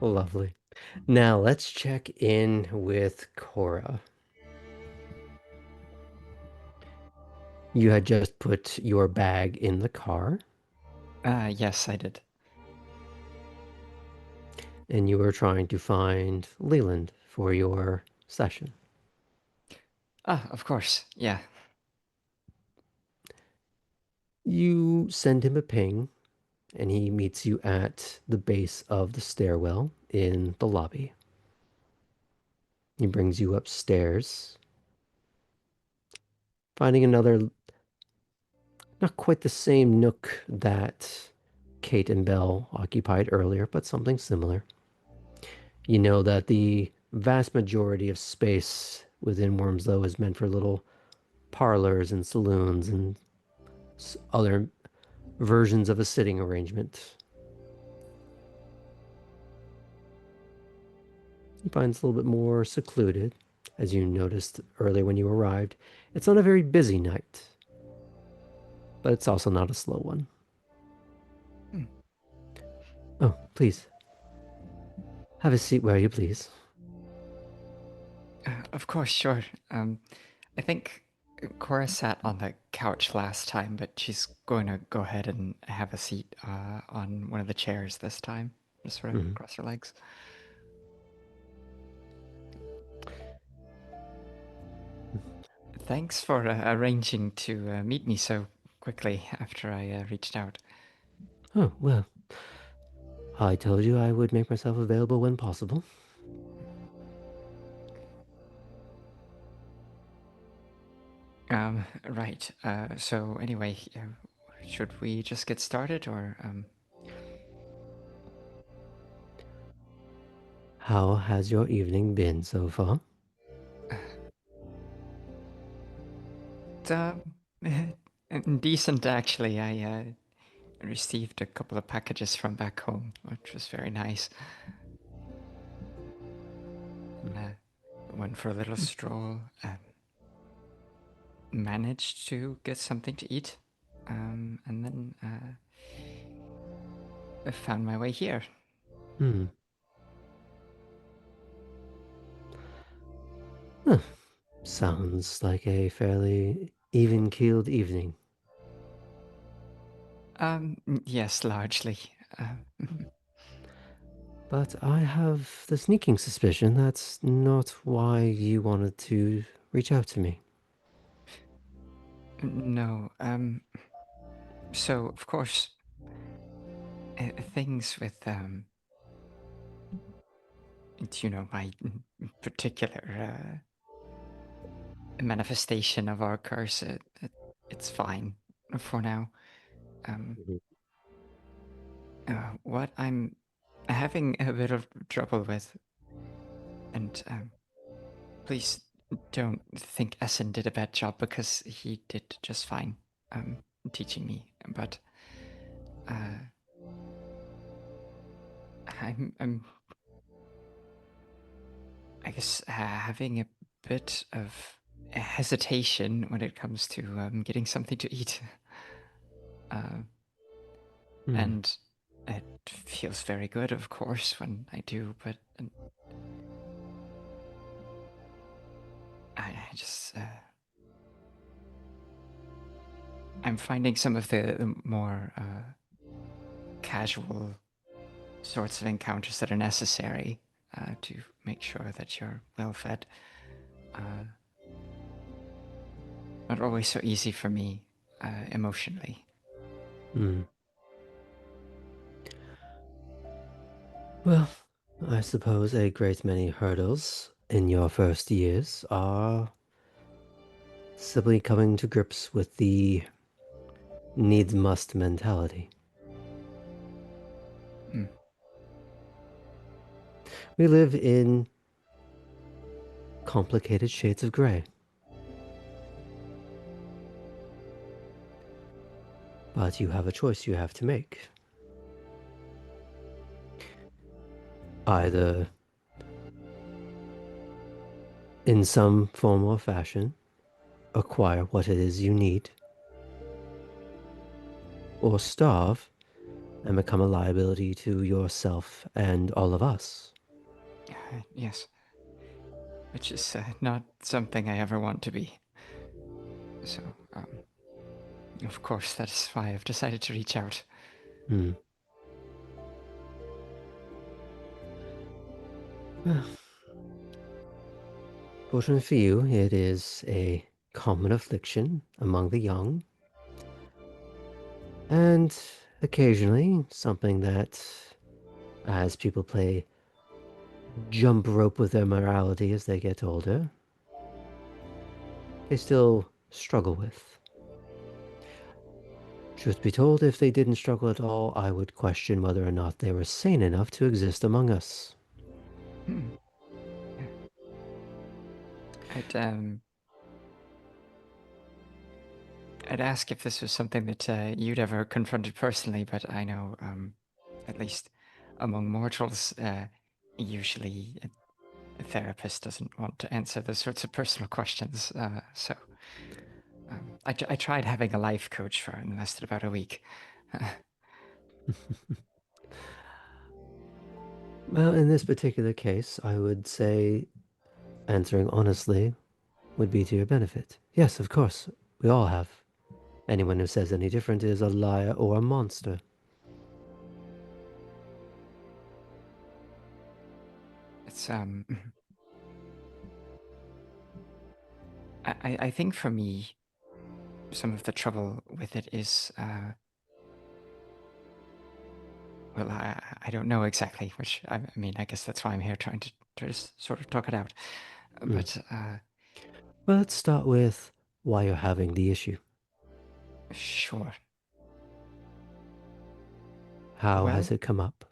Lovely. Now let's check in with Cora. You had just put your bag in the car,
Yes, I did.
and you were trying to find Leland for your session.
Ah, of course. Yeah.
You send him a ping, and he meets you at the base of the stairwell in the lobby. He brings you upstairs, finding another, not quite the same nook that Kate and Belle occupied earlier, but something similar. You know that the vast majority of space within Wormslow is meant for little parlors and saloons and other versions of a sitting arrangement. He finds a little bit more secluded, as you noticed earlier when you arrived. It's not a very busy night, but it's also not a slow one. Oh, please. Have a seat where you please.
Of course, sure. I think Cora sat on the couch last time, but she's going to go ahead and have a seat on one of the chairs this time. Just sort of cross her legs. Thanks for arranging to meet me so quickly after I reached out.
Oh, well. I told you I would make myself available when possible.
Right. So anyway, should we just get started, or
How has your evening been so far?
uh, decent actually. I received a couple of packages from back home, which was very nice. went for a little stroll, managed to get something to eat, and then I found my way here.
Hmm. Huh. Sounds like a fairly even-keeled evening.
Yes, largely.
But I have the sneaking suspicion that's not why you wanted to reach out to me.
No, so of course, things with, my particular manifestation of our curse, it's fine for now.
Mhm.
What I'm having a bit of trouble with, and please don't think Essen did a bad job, because he did just fine teaching me, but I'm I guess having a bit of a hesitation when it comes to getting something to eat.
Hmm.
And it feels very good, of course, when I do, but I just I'm finding some of the more casual sorts of encounters that are necessary to make sure that you're well fed. Not always so easy for me emotionally.
Hmm. Well, I suppose a great many hurdles in your first years are simply coming to grips with the needs must mentality.
Mm.
We live in complicated shades of gray. But you have a choice you have to make. Either in some form or fashion, acquire what it is you need, or starve and become a liability to yourself and all of us.
Yes. Which is not something I ever want to be. So, of course, that's why I've decided to reach out.
Hmm. Well, fortunately for you, it is a common affliction among the young, and occasionally something that, as people play jump rope with their morality as they get older, they still struggle with. Truth be told, if they didn't struggle at all, I would question whether or not they were sane enough to exist among us.
Hmm. Yeah. I'd ask if this was something that you'd ever confronted personally, but I know, at least among mortals, usually a therapist doesn't want to answer those sorts of personal questions. So I tried having a life coach for it and lasted about a week.
Well, in this particular case, I would say answering honestly would be to your benefit. Yes, of course, we all have. Anyone who says any different is a liar or a monster.
It's I think for me, some of the trouble with it is, well, I don't know exactly, which I mean, I guess that's why I'm here trying to just sort of talk it out. But
Well, let's start with why you're having the issue.
sure.
How has
Well,
it come up?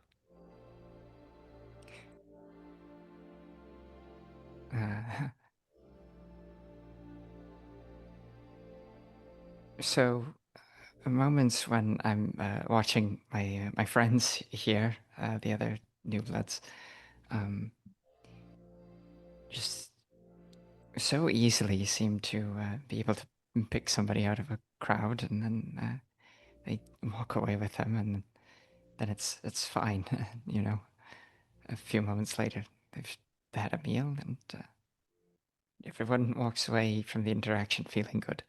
so moments when I'm watching my friends here, the other new bloods, just so easily seem to be able to pick somebody out of a crowd, and then they walk away with them, and then it's fine. You know, a few moments later, they've had a meal, and everyone walks away from the interaction feeling good.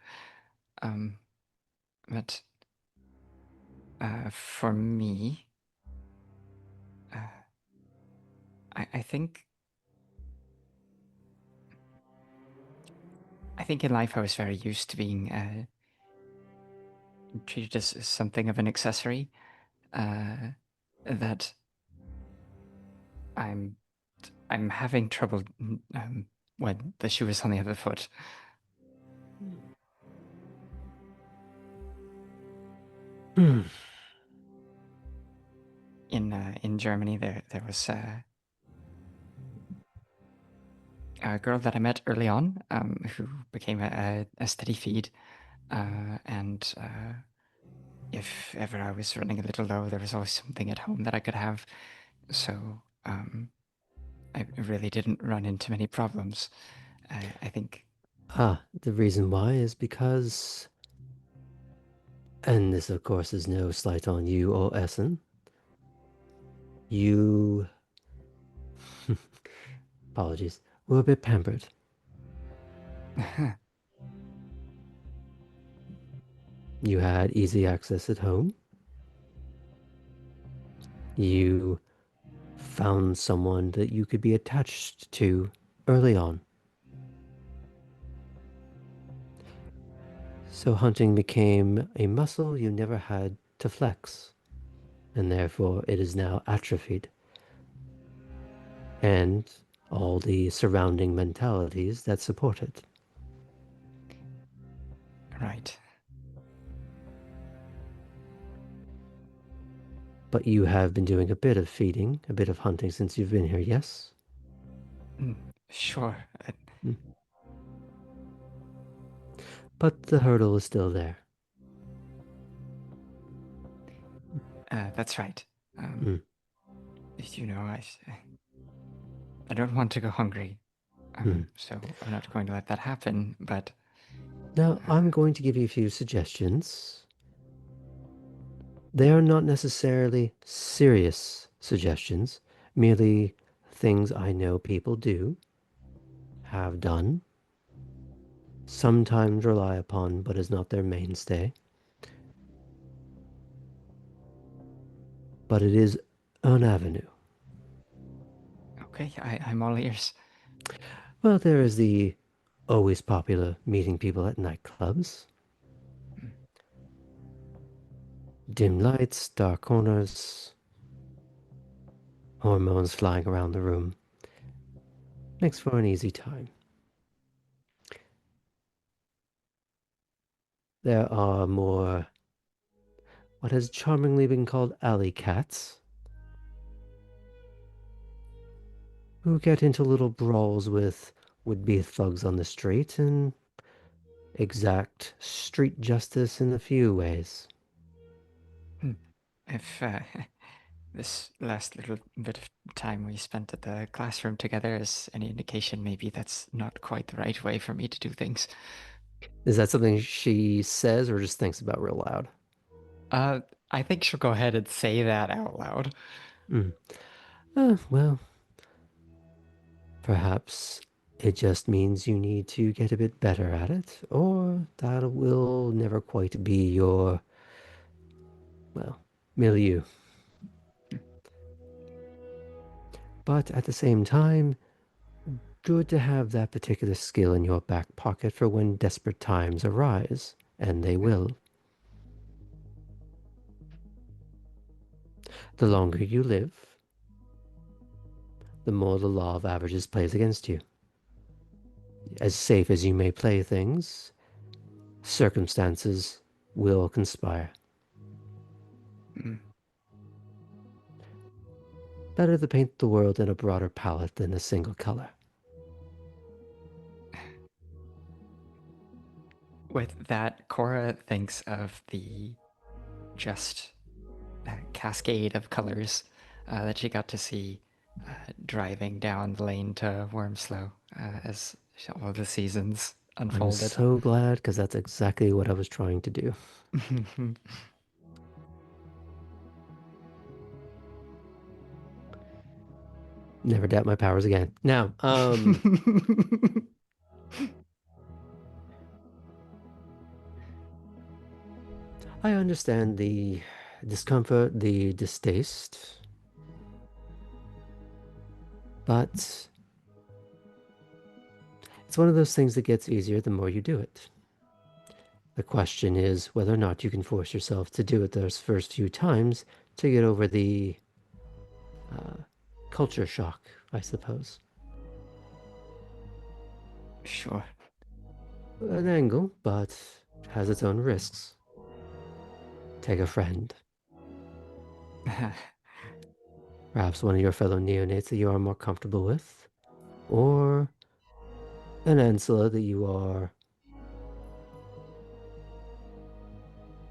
But for me, I think in life I was very used to being treated as something of an accessory. That I'm having trouble when the shoe is on the other foot. In Germany, there was a girl that I met early on, who became a steady feed, and if ever I was running a little low, there was always something at home that I could have. So I really didn't run into many problems. I think.
The reason why is because, and this of course is no slight on you or Essen, you, apologies, were a bit pampered. You had easy access at home. You found someone that you could be attached to early on. So hunting became a muscle you never had to flex, and therefore it is now atrophied. And all the surrounding mentalities that support it.
Right.
But you have been doing a bit of feeding, a bit of hunting since you've been here, yes?
Sure.
But the hurdle is still there.
That's right. You know, I don't want to go hungry, so I'm not going to let that happen. But
now I'm going to give you a few suggestions. They are not necessarily serious suggestions, merely things I know people do, have done, sometimes rely upon, but is not their mainstay. But it is an avenue.
Okay, I'm all ears.
Well, there is the always popular meeting people at nightclubs. Dim lights, dark corners, hormones flying around the room. Makes for an easy time. There are more what has charmingly been called alley cats, who get into little brawls with would-be thugs on the street and exact street justice in a few ways.
If this last little bit of time we spent at the classroom together is any indication, maybe that's not quite the right way for me to do things.
Is that something she says or just thinks about real loud?
I think she'll go ahead and say that out loud.
Well, perhaps it just means you need to get a bit better at it, or that will never quite be your, well, milieu. But at the same time, good to have that particular skill in your back pocket for when desperate times arise, and they will. The longer you live, the more the law of averages plays against you. As safe as you may play things, circumstances will conspire. Better to paint the world in a broader palette than a single color.
With that, Cora thinks of the just cascade of colors that she got to see driving down the lane to Wormslow as All the seasons
I'm
unfolded.
so glad because that's exactly what I was trying to do. Never doubt my powers again. Now, I understand the discomfort, the distaste, but it's one of those things that gets easier the more you do it. The question is whether or not you can force yourself to do it those first few times to get over the culture shock, I suppose.
Sure.
An angle, but has its own risks. Take a friend. Perhaps one of your fellow neonates that you are more comfortable with, or an ancilla that you are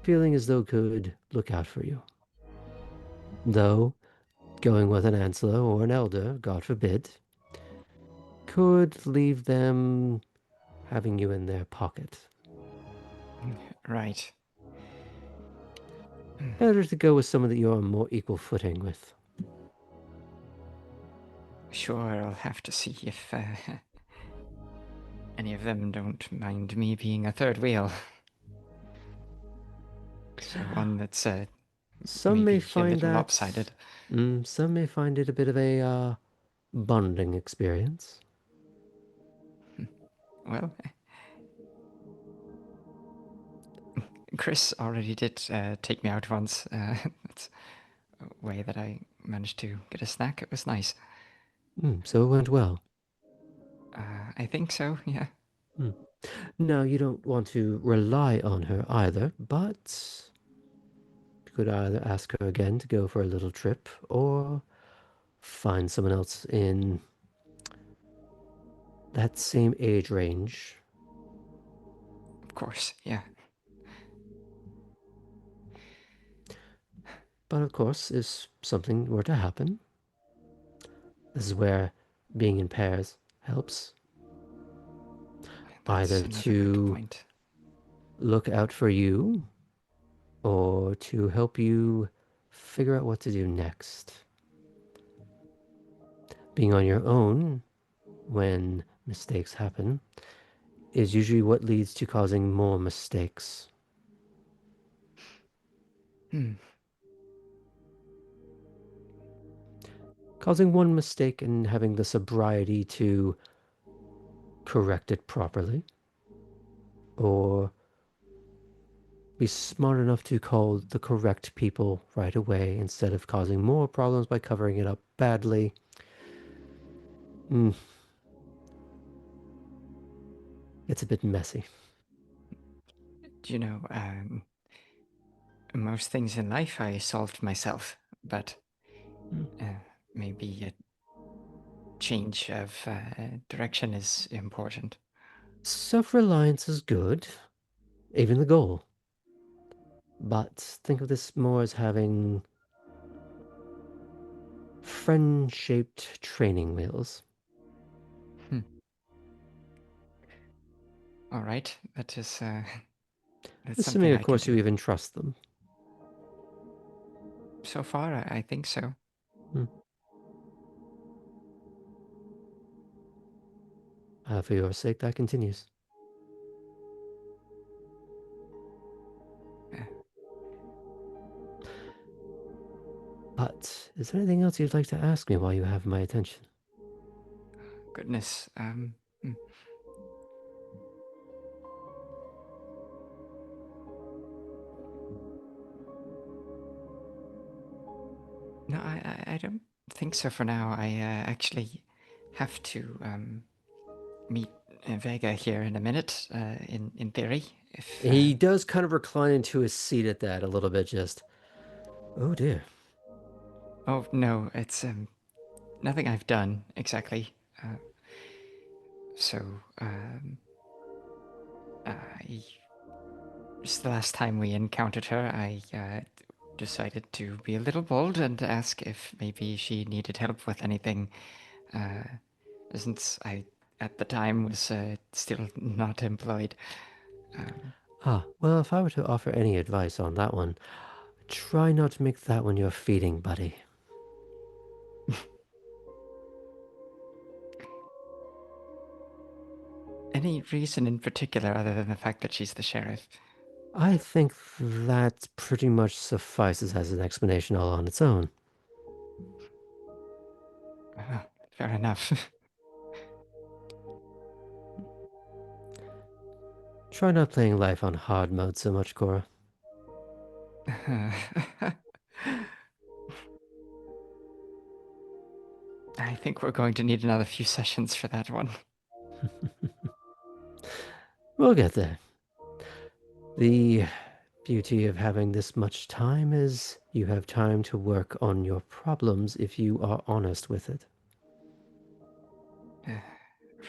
feeling as though could look out for you. Though, going with an ancilla or an elder, God forbid, could leave them having you in their pocket.
Right.
Better to go with someone that you're on more equal footing with.
Sure, I'll have to see if any of them don't mind me being a third wheel. So one that's
Some may
maybe a
find
little
that
lopsided.
Some may find it a bit of a bonding experience.
Well, Chris already did take me out once. That's a way that I managed to get a snack. It was nice.
So it went well.
I think so, yeah.
Now, you don't want to rely on her either, but you could either ask her again to go for a little trip or find someone else in that same age range.
Of course, yeah.
But of course, if something were to happen, this is where being in pairs helps.
That's
Either
another good
to
point.
look out for you or to help you figure out what to do next. Being on your own when mistakes happen is usually what leads to causing more mistakes. Causing one mistake and having the sobriety to correct it properly, or be smart enough to call the correct people right away instead of causing more problems by covering it up badly. It's a bit messy.
You know, most things in life I solved myself, but maybe a change of direction is important.
Self-reliance is good, even the goal. But think of this more as having friend-shaped training wheels.
All right, that is that's
Assuming,
something
of
I can
course, you
do.
even trust them.
So far, I think so.
For your sake, that continues. But is there anything else you'd like to ask me while you have my attention?
Goodness. No, I don't think so for now. I actually have to meet Vega here in a minute. In theory, if
He does kind of recline into his seat at that a little bit, just, oh dear.
oh no, it's nothing I've done exactly. So I just the last time we encountered her, I decided to be a little bold and ask if maybe she needed help with anything. Since I at the time was still not employed.
Well, if I were to offer any advice on that one, try not to make that one your feeding buddy.
Any reason in particular other than the fact that she's the sheriff?
I think that pretty much suffices as an explanation all on its own.
Fair enough.
Try not playing life on hard mode so much, Cora.
I think we're going to need another few sessions for that one.
We'll get there. The beauty of having this much time is you have time to work on your problems if you are honest with it.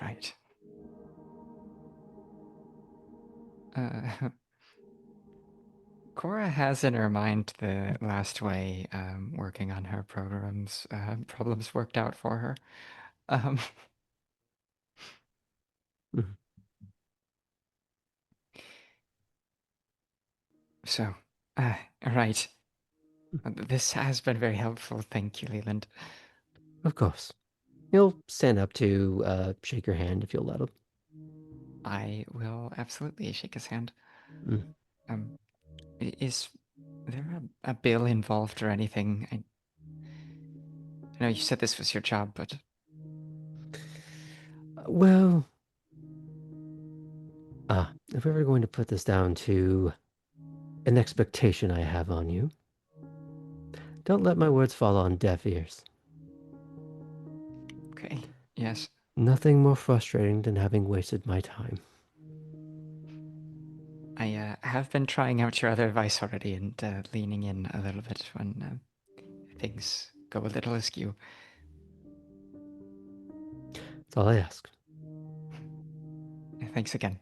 Right. Cora has in her mind the last way working on her problems worked out for her.
Mhm.
So, right. This has been very helpful. Thank you, Leland.
Of course. He'll stand up to shake your hand if you'll let him.
I will absolutely shake his hand.
Mm.
Is there a bill involved or anything? I know you said this was your job, but
Well, if we're ever going to put this down to an expectation I have on you, don't let my words fall on deaf ears.
okay. Yes.
Nothing more frustrating than having wasted my time.
I have been trying out your other advice already and leaning in a little bit when things go a little askew.
That's all I ask.
Thanks again.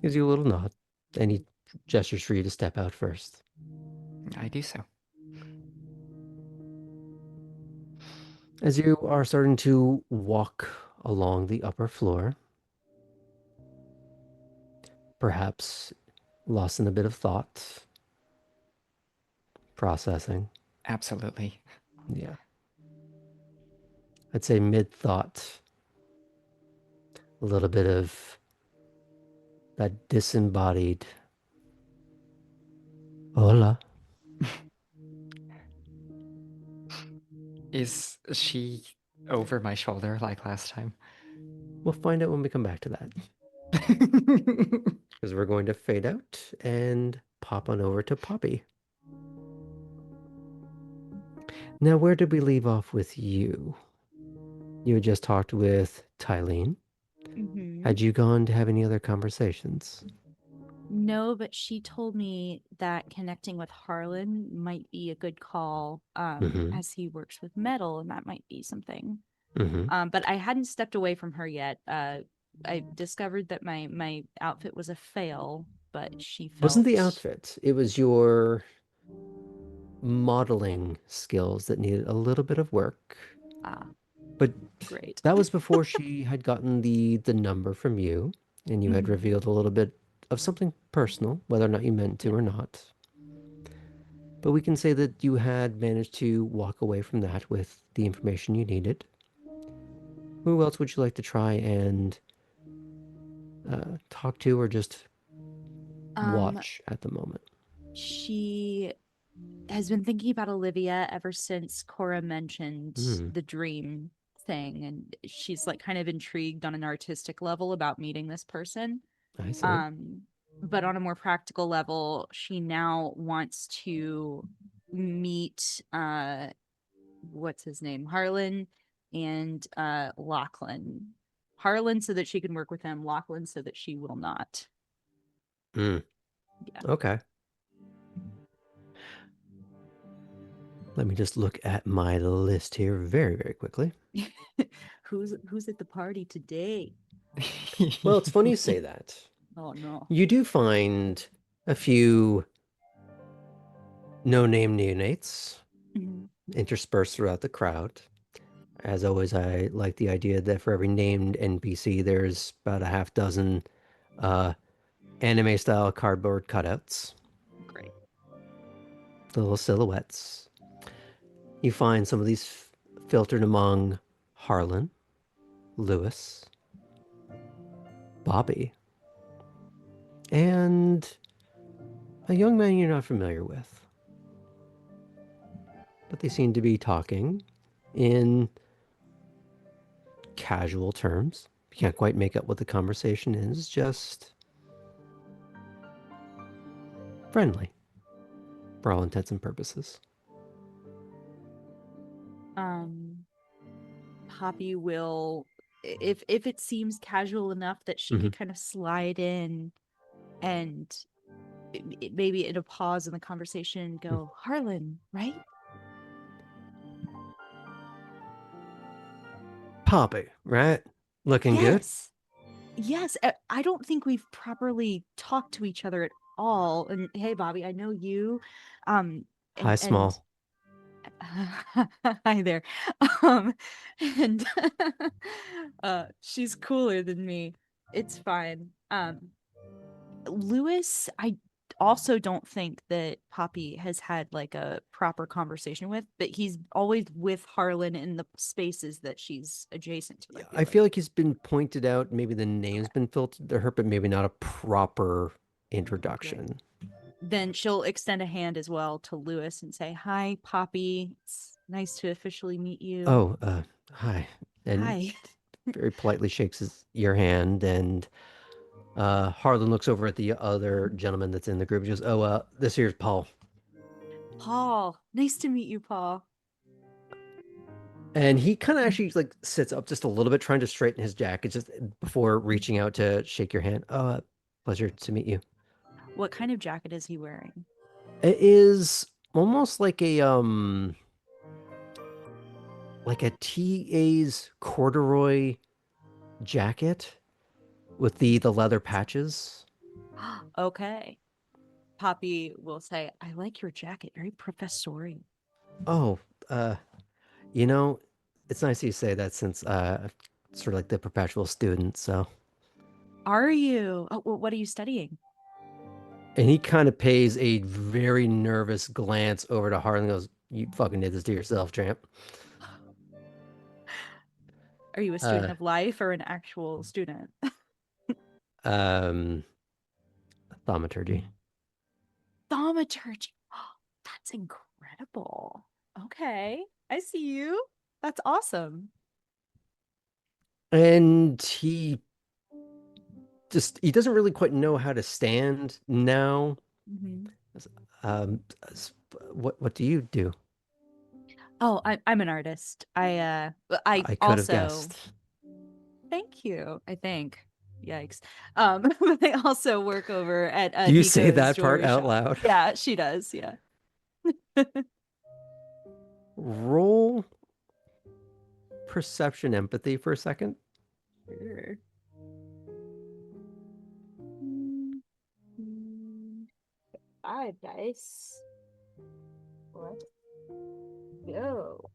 Gives you a little nod, and he gestures for you to step out first.
I do so.
As you are starting to walk along the upper floor, perhaps lost in a bit of thought, processing.
Absolutely.
Yeah. I'd say mid-thought, a little bit of that disembodied hola.
Is she over my shoulder like last time?
We'll find out when we come back to that. Because we're going to fade out and pop on over to Poppy. Now, where did we leave off with you? You had just talked with Tylene. Had you gone to have any other conversations?
No, but she told me that connecting with Harlan might be a good call, as he works with metal, and that might be something. But I hadn't stepped away from her yet. I discovered that my outfit was a fail, but she felt...
Wasn't the outfit. It was your modeling skills that needed a little bit of work. But
great.
that was before she had gotten the number from you, and you had revealed a little bit of something personal, whether or not you meant to or not. But we can say that you had managed to walk away from that with the information you needed. Who else would you like to try and talk to or just watch at the moment?
She has been thinking about Olivia ever since Cora mentioned the dream thing, and she's like kind of intrigued on an artistic level about meeting this person.
I see.
But on a more practical level, she now wants to meet what's his name? Harlan and Lachlan. Harlan so that she can work with him, Lachlan so that she will not.
Yeah. Okay. Let me just look at my list here very, very quickly.
Who's at the party today?
Well, it's funny you say that.
Oh no.
You do find a few no-name neonates interspersed throughout the crowd. as always, I like the idea that for every named NPC, there's about a half dozen anime-style cardboard cutouts.
Great.
Little silhouettes. You find some of these filtered among Harlan, Lewis, Bobby, and a young man you're not familiar with. But they seem to be talking in casual terms. You can't quite make out what the conversation is, just friendly for all intents and purposes.
Poppy will, if it seems casual enough that she can kind of slide in and maybe in a pause in the conversation go, Harlan, right?
Poppy, right? Looking good?
Yes. I don't think we've properly talked to each other at all. And hey, Bobby, I know you.
Hi, Small.
Hi there. And she's cooler than me. It's fine. Lewis, I also don't think that Poppy has had like a proper conversation with, but he's always with Harlan in the spaces that she's adjacent to.
I feel like he's been pointed out. Maybe the name's been filtered to her, but maybe not a proper introduction.
Then she'll extend a hand as well to Lewis and say, "Hi, Poppy. It's nice to officially meet you."
Oh, hi. And
hi.
Very politely shakes your hand, and Harlan looks over at the other gentleman that's in the group. He goes, "Oh, this here's Paul."
Paul, nice to meet you, Paul.
And he kind of actually like sits up just a little bit, trying to straighten his jacket just before reaching out to shake your hand. Oh, pleasure to meet you.
What kind of jacket is he wearing?
It is almost like a TA's corduroy jacket with the leather patches.
Okay. Poppy will say, "I like your jacket, very professorial."
Oh, you know, it's nice you say that since sort of like the perpetual student, so.
Are you? Oh, well, what are you studying?
And he kind of pays a very nervous glance over to Harlan and goes, "You fucking did this to yourself, tramp."
Are you a student of life or an actual student?
Thaumaturgy.
Thaumaturgy. That's incredible. Okay. I see you. That's awesome.
And he doesn't really quite know how to stand now. What do you do?
Oh, I'm an artist. I
could have guessed.
Thank you. I think. Yikes. But I also work over at
Do you
Nico's
say that part
jewelry
out
shop.
loud?
Yeah, she does. Yeah.
Roll perception empathy for a second.
Sure. 5 dice. What? Go.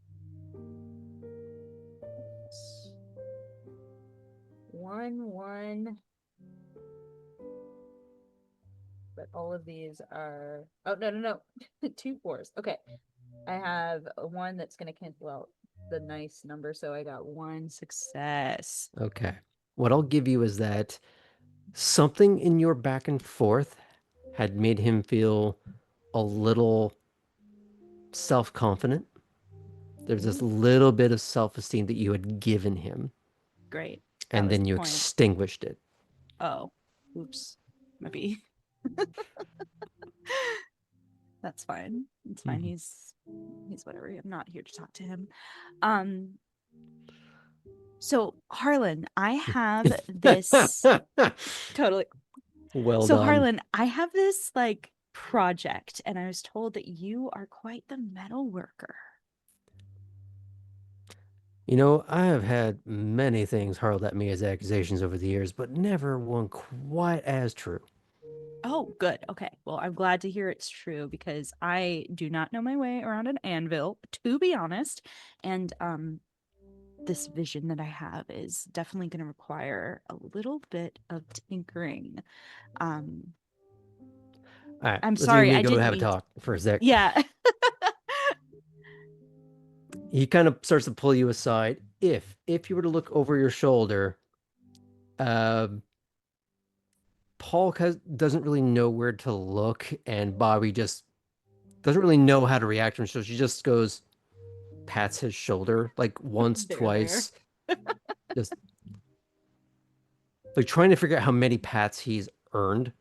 1, 1. But all of these are. Oh, no. 2 4s. Okay. I have a 1 that's going to cancel out the nice number. So I got 1 success.
Okay. What I'll give you is that something in your back and forth had made him feel a little self-confident. There's this little bit of self-esteem that you had given him.
Great.
And then you extinguished it.
Oh, oops. Maybe. That's fine. It's fine. He's whatever. I'm not here to talk to him. So Harlan, I have this totally.
Well
so
done.
Harlan, I have this like project, and I was told that you are quite the metal worker.
You know, I have had many things hurled at me as accusations over the years, but never one quite as true.
Oh, good. Okay. Well, I'm glad to hear it's true because I do not know my way around an anvil, to be honest. And this vision that I have is definitely going to require a little bit of tinkering.
All right,
I'm
let's
sorry,
you
I
go
didn't
have a
mean
talk for a sec.
Yeah.
He kind of starts to pull you aside. If you were to look over your shoulder, Paul doesn't really know where to look, and Bobby just doesn't really know how to react to him. So she just goes, pats his shoulder like once,
There.
twice, just like trying to figure out how many pats he's earned,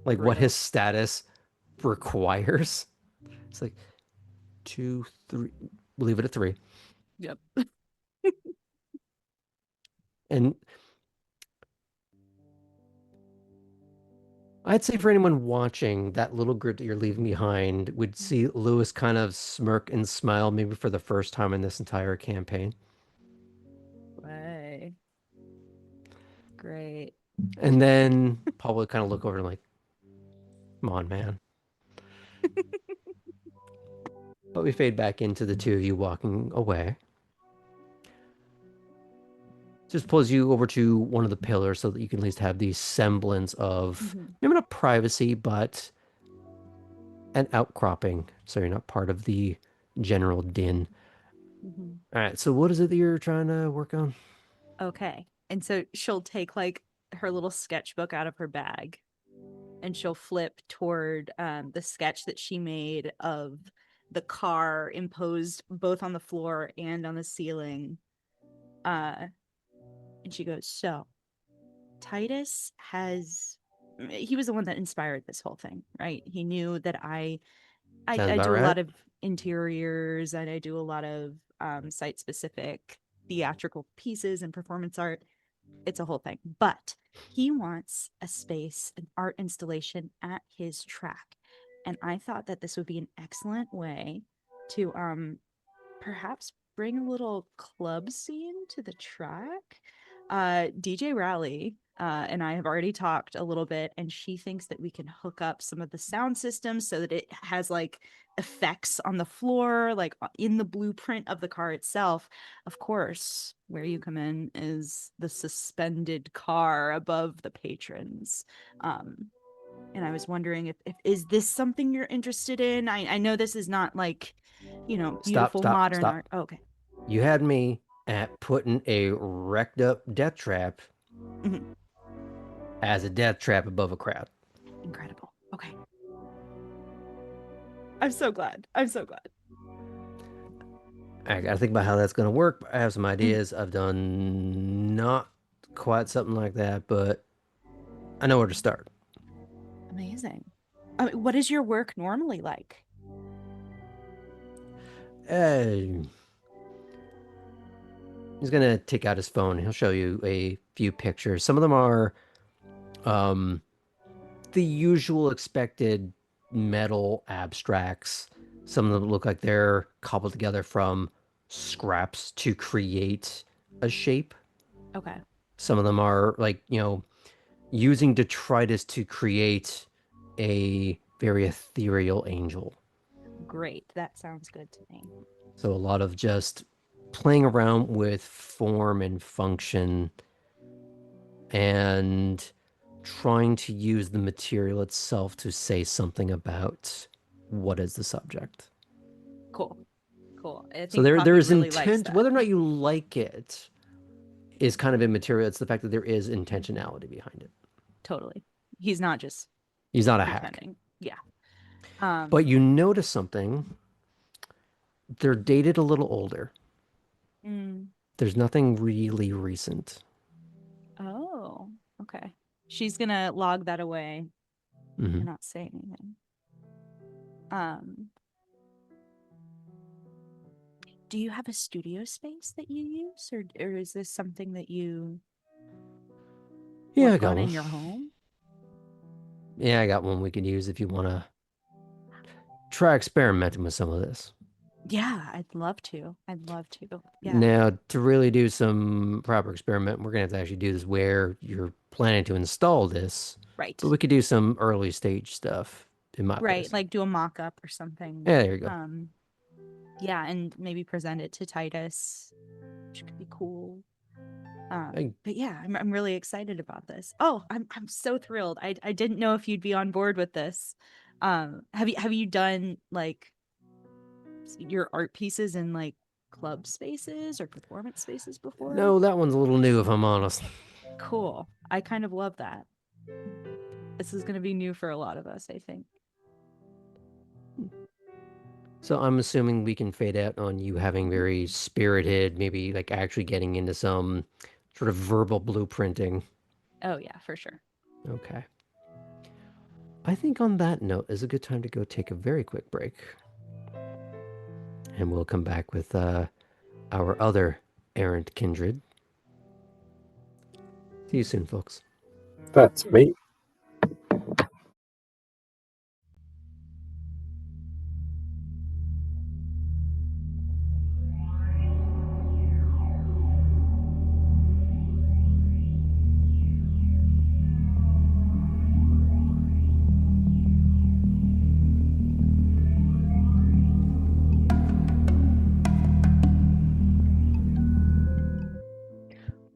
like what his status requires. It's like 2, 3. We'll leave it at 3.
Yep.
And I'd say for anyone watching, that little group that you're leaving behind would see Lewis kind of smirk and smile, maybe for the first time in this entire campaign.
Right. Great.
And then Paul would kind of look over and like, come on, man. But we fade back into the two of you walking away. Just pulls you over to one of the pillars so that you can at least have the semblance of, maybe not privacy, but an outcropping. So you're not part of the general din. All right. So what is it that you're trying to work on?
Okay. And so she'll take like her little sketchbook out of her bag and she'll flip toward the sketch that she made of the car imposed both on the floor and on the ceiling. And she goes, so Titus he was the one that inspired this whole thing, right? He knew that I do a lot of interiors and I do a lot of site specific theatrical pieces and performance art. It's a whole thing, but he wants a space, an art installation at his track. And I thought that this would be an excellent way to perhaps bring a little club scene to the track. DJ Rally and I have already talked a little bit, and she thinks that we can hook up some of the sound systems so that it has like effects on the floor, like in the blueprint of the car itself. Of course, where you come in is the suspended car above the patrons. And I was wondering if is this something you're interested in? I know this is not like, beautiful modern art. Oh, okay.
You had me at putting a wrecked up death trap as a death trap above a crowd.
Incredible. Okay. I'm so glad. I
gotta think about how that's gonna work. I have some ideas. I've done not quite something like that, but I know where to start.
Amazing. What is your work normally like?
He's gonna take out his phone. He'll show you a few pictures. Some of them are the usual expected metal abstracts. Some of them look like they're cobbled together from scraps to create a shape.
Okay.
Some of them are like, using detritus to create a very ethereal angel.
Great. That sounds good to me.
So a lot of just playing around with form and function and trying to use the material itself to say something about what is the subject.
Cool. I think
so there is
really
intent. Whether or not you like it is kind of immaterial. It's the fact that there is intentionality behind it.
Totally. He's not
a hack.
Yeah.
But you notice something. They're dated a little older. There's nothing really recent.
Oh, okay. She's gonna log that away and not say anything. Do you have a studio space that you use, or is this something that you work on in your home?
Yeah, I got one we could use if you want to try experimenting with some of this.
Yeah, I'd love to. Yeah.
Now, to really do some proper experiment, we're going to have to actually do this where you're planning to install this.
Right.
But we could do some early stage stuff in my place.
Like do a mock-up or something.
Yeah, there you go.
Yeah, and maybe present it to Titus, which could be cool. But yeah, I'm really excited about this. Oh, I'm so thrilled. I didn't know if you'd be on board with this. Have you done like your art pieces in like club spaces or performance spaces before?
No, that one's a little new, if I'm honest.
Cool. I kind of love that. This is going to be new for a lot of us, I think.
So I'm assuming we can fade out on you having very spirited, maybe like actually getting into some sort of verbal blueprinting.
Oh yeah, for sure.
Okay. I think on that note is a good time to go take a very quick break. And we'll come back with our other errant kindred. See you soon, folks.
That's me.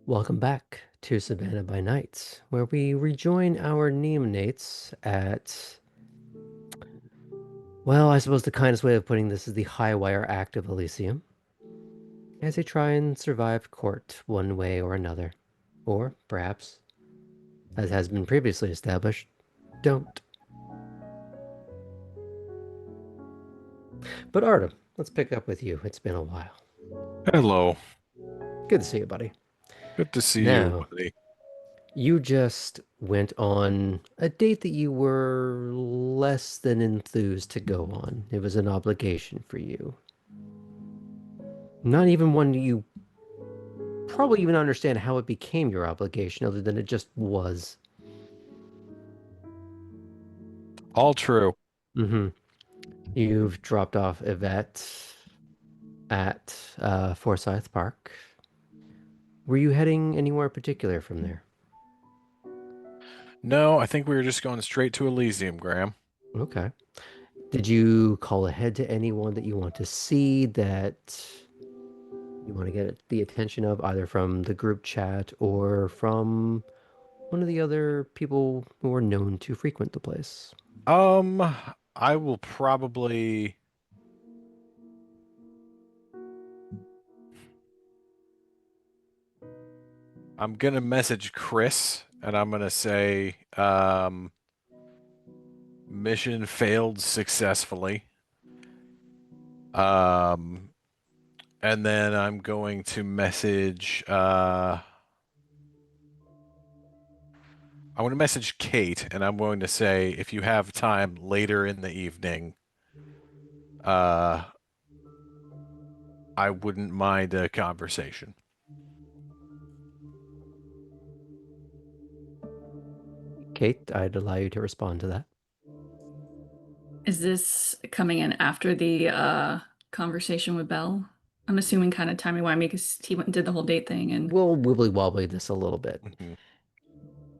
Welcome back to Savannah by Night, where we rejoin our Neonates at, well, I suppose the kindest way of putting this is the high wire act of Elysium, as they try and survive court one way or another. Or, perhaps, as has been previously established, don't. But Artem, let's pick up with you. It's been a while.
Hello.
Good to see you, buddy.
Good to see
Now,
you, buddy.
You just went on a date that you were less than enthused to go on. It was an obligation for you. Not even one you probably even understand how it became your obligation, other than it just was.
All true.
Mm-hmm. You've dropped off Yvette at Forsyth Park. Were you heading anywhere particular from there?
No, I think we were just going straight to Elysium, Graham.
Okay. Did you call ahead to anyone that you want to see, that you want to get the attention of, either from the group chat or from one of the other people who are known to frequent the place?
I will probably... I'm gonna message Chris, and I'm gonna say, mission failed successfully. And then I'm going to message, I want to message Kate, and I'm going to say, if you have time later in the evening, I wouldn't mind a conversation.
Kate, I'd allow you to respond to that.
Is this coming in after the conversation with Belle? I'm assuming kind of timey-wimey because he went and did the whole date thing, and
We'll wibbly-wobbly this a little bit.
Mhm.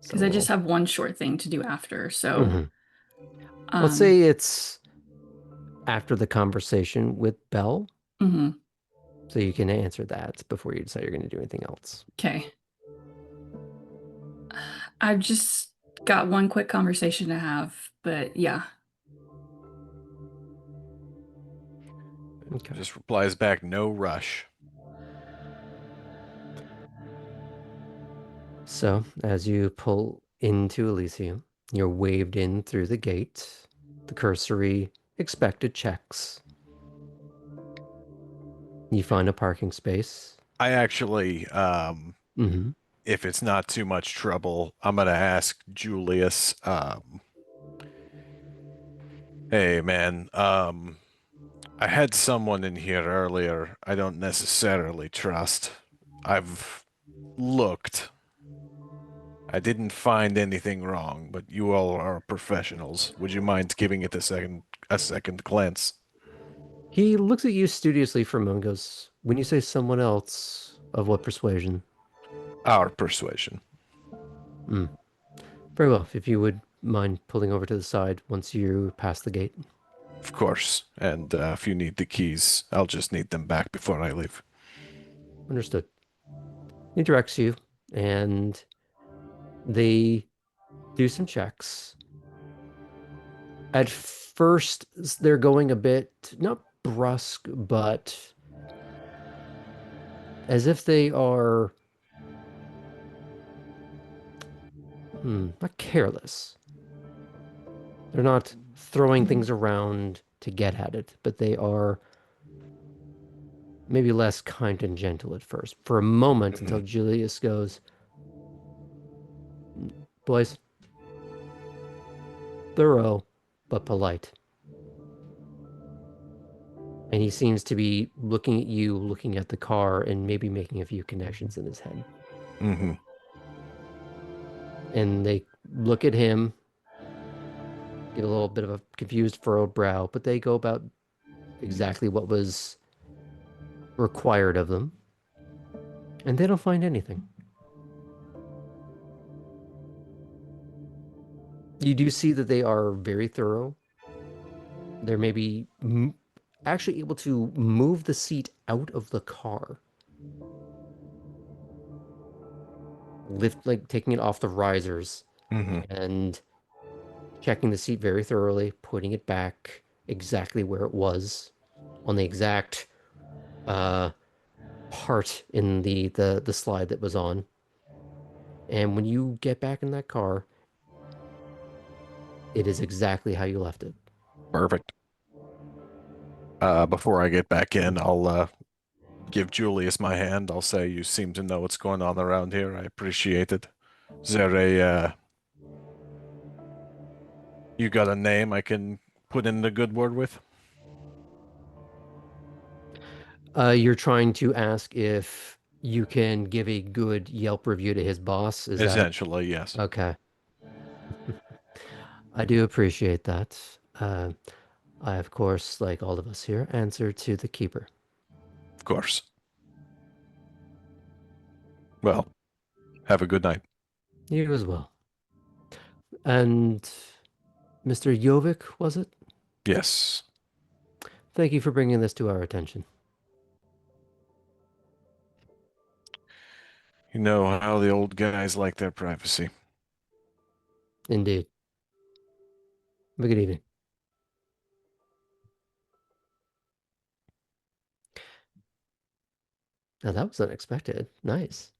because I just have one short thing to do after. So
Mhm. Let's say it's after the conversation with Belle,
mhm.
so you can answer that before you decide you're going to do anything else.
Okay. I've just got one quick conversation to have, but yeah.
Okay.
Just replies back, no rush.
So, as you pull into Elysium, you're waved in through the gate. The cursory expected checks. You find a parking space.
I actually,
Mm-hmm.
if it's not too much trouble, I'm gonna ask Julius, hey man, I had someone in here earlier I don't necessarily trust. I've looked. I didn't find anything wrong, but you all are professionals. Would you mind giving it a second glance?
He looks at you studiously for a moment and goes, when you say someone else, of what persuasion?
Our persuasion.
Very well. If you would mind pulling over to the side once you pass the gate.
Of course. And if you need the keys, I'll just need them back before I leave.
Understood. He directs you, and they do some checks. At first, they're going a bit, not brusque, but as if they are not careless. They're not throwing things around to get at it, but they are maybe less kind and gentle at first. For a moment, until Julius goes, boys, thorough but polite. And he seems to be looking at you, looking at the car, and maybe making a few connections in his head.
Mm-hmm.
And they look at him, get a little bit of a confused, furrowed brow, but they go about exactly what was required of them. And they don't find anything. You do see that they are very thorough. They're maybe actually able to move the seat out of the car. Taking it off the risers and checking the seat very thoroughly, putting it back exactly where it was on the exact part in the slide that was on. And when you get back in that car, it is exactly how you left it.
Perfect. Before I get back in, I'll give Julius my hand. I'll say, you seem to know what's going on around here. I appreciate it. Is there you got a name I can put in the good word with?
You're trying to ask if you can give a good Yelp review to his boss? Is that
Essentially, yes.
okay? I do appreciate that. I, of course, like all of us here, answer to the keeper.
Of course. Well, have a good night.
You as well. And Mr. Jovic, was it?
Yes.
Thank you for bringing this to our attention.
You know how the old guys like their privacy.
Indeed. Have a good evening. Now that was unexpected. Nice.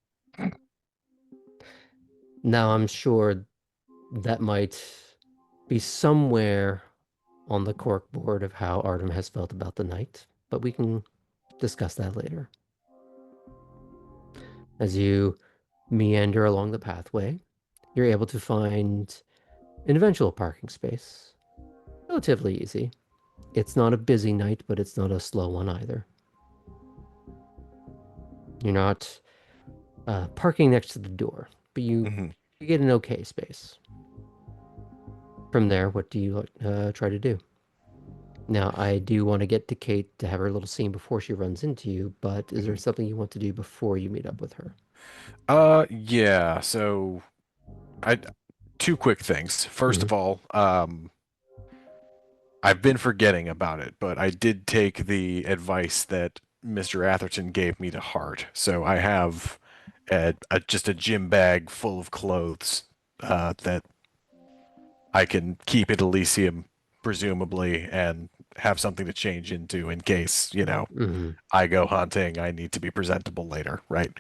Now I'm sure that might be somewhere on the cork board of how Artem has felt about the night, but we can discuss that later. As you meander along the pathway, you're able to find an eventual parking space. Relatively easy. It's not a busy night, but it's not a slow one either. You're not parking next to the door, but you get an okay space. From there, what do you try to do? Now, I do want to get to Kate to have her little scene before she runs into you, but is there something you want to do before you meet up with her?
Yeah, so two quick things. First of all, I've been forgetting about it, but I did take the advice that Mr. Atherton gave me to heart. So I have just a gym bag full of clothes that I can keep at Elysium, presumably, and have something to change into in case, I go hunting, I need to be presentable later, right?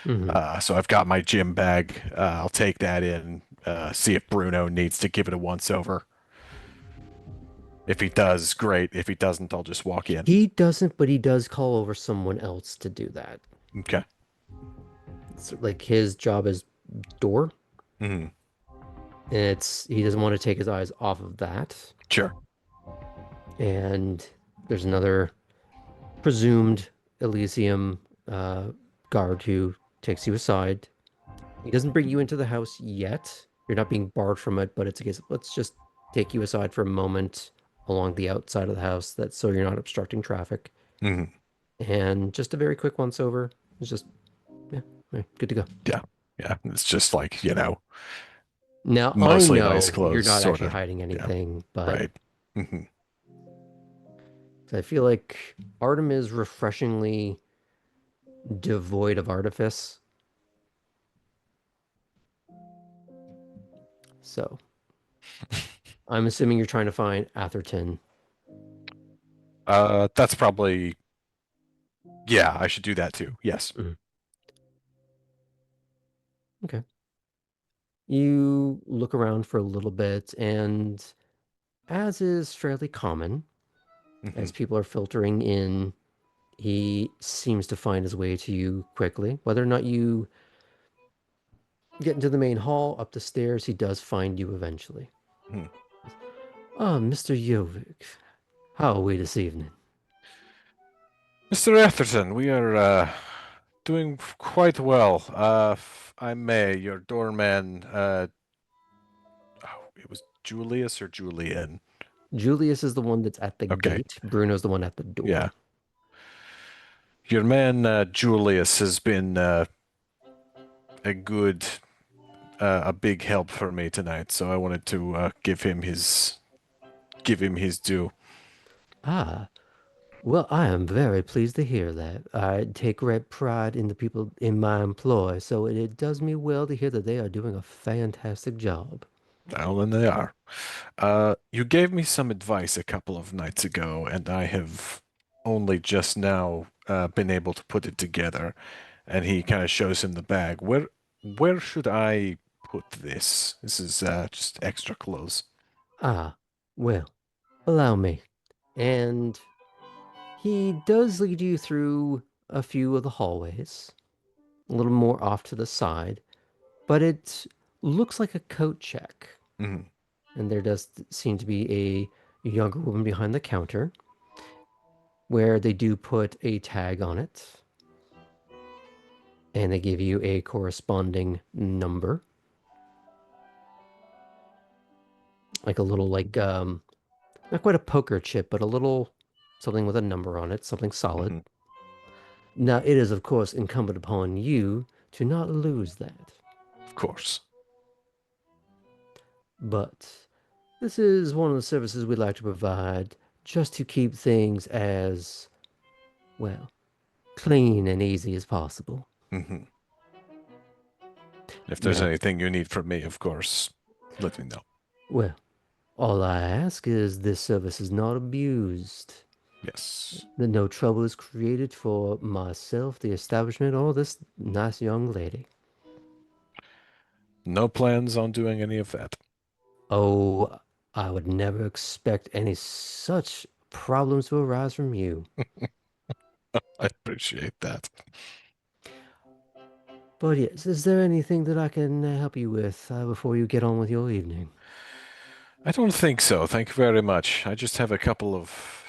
So I've got my gym bag. I'll take that in, see if Bruno needs to give it a once-over. If he does, great. If he doesn't, I'll just walk in.
He doesn't, but he does call over someone else to do that.
Okay.
It's like his job is door.
And
He doesn't want to take his eyes off of that.
Sure.
And there's another presumed Elysium guard who takes you aside. He doesn't bring you into the house yet. You're not being barred from it, but it's a case of let's just take you aside for a moment along the outside of the house, so you're not obstructing traffic. And just a very quick once over. It's just, good to go.
Yeah. It's just like,
Now,
mostly
I know
nice clothes,
you're not
sort
actually
of.
hiding anything, but
Right.
I feel like Artem is refreshingly devoid of artifice. So I'm assuming you're trying to find Atherton.
That's probably, yeah, I should do that too. Yes.
Okay. You look around for a little bit, and as is fairly common, as people are filtering in, he seems to find his way to you quickly. Whether or not you get into the main hall, up the stairs, he does find you eventually. Ah, Mr. Yovik, how are we this evening?
Mr. Atherton, we are doing quite well. If I may, your doorman, it was Julius or Julian?
Julius is the one that's at the
Okay.
gate. Bruno's the one at the door.
Yeah. Your man, Julius, has been a big help for me tonight, so I wanted to give him his due.
Ah, well, I am very pleased to hear that. I take great pride in the people in my employ, so it does me well to hear that they are doing a fantastic job.
Well, and they are. You gave me some advice a couple of nights ago, and I have only just now been able to put it together. And he kind of shows him the bag. Where should I put this? This is just extra clothes.
Ah, well, allow me. And he does lead you through a few of the hallways, a little more off to the side, but it looks like a coat check.
Mhm.
And there does seem to be a younger woman behind the counter where they do put a tag on it. And they give you a corresponding number. Like a little, not quite a poker chip, but a little something with a number on it, something solid.
Mhm.
Now, it is, of course, incumbent upon you to not lose that.
Of course.
But this is one of the services we like to provide just to keep things as, well, clean and easy as possible.
Mhm. If there's
Now,
anything you need from me, of course, let me know.
well, all I ask is this service is not abused.
Yes.
That no trouble is created for myself, the establishment, or this nice young lady.
No plans on doing any of that.
Oh, I would never expect any such problems to arise from you.
I appreciate that.
But yes, is there anything that I can help you with before you get on with your evening?
I don't think so. Thank you very much. I just have a couple of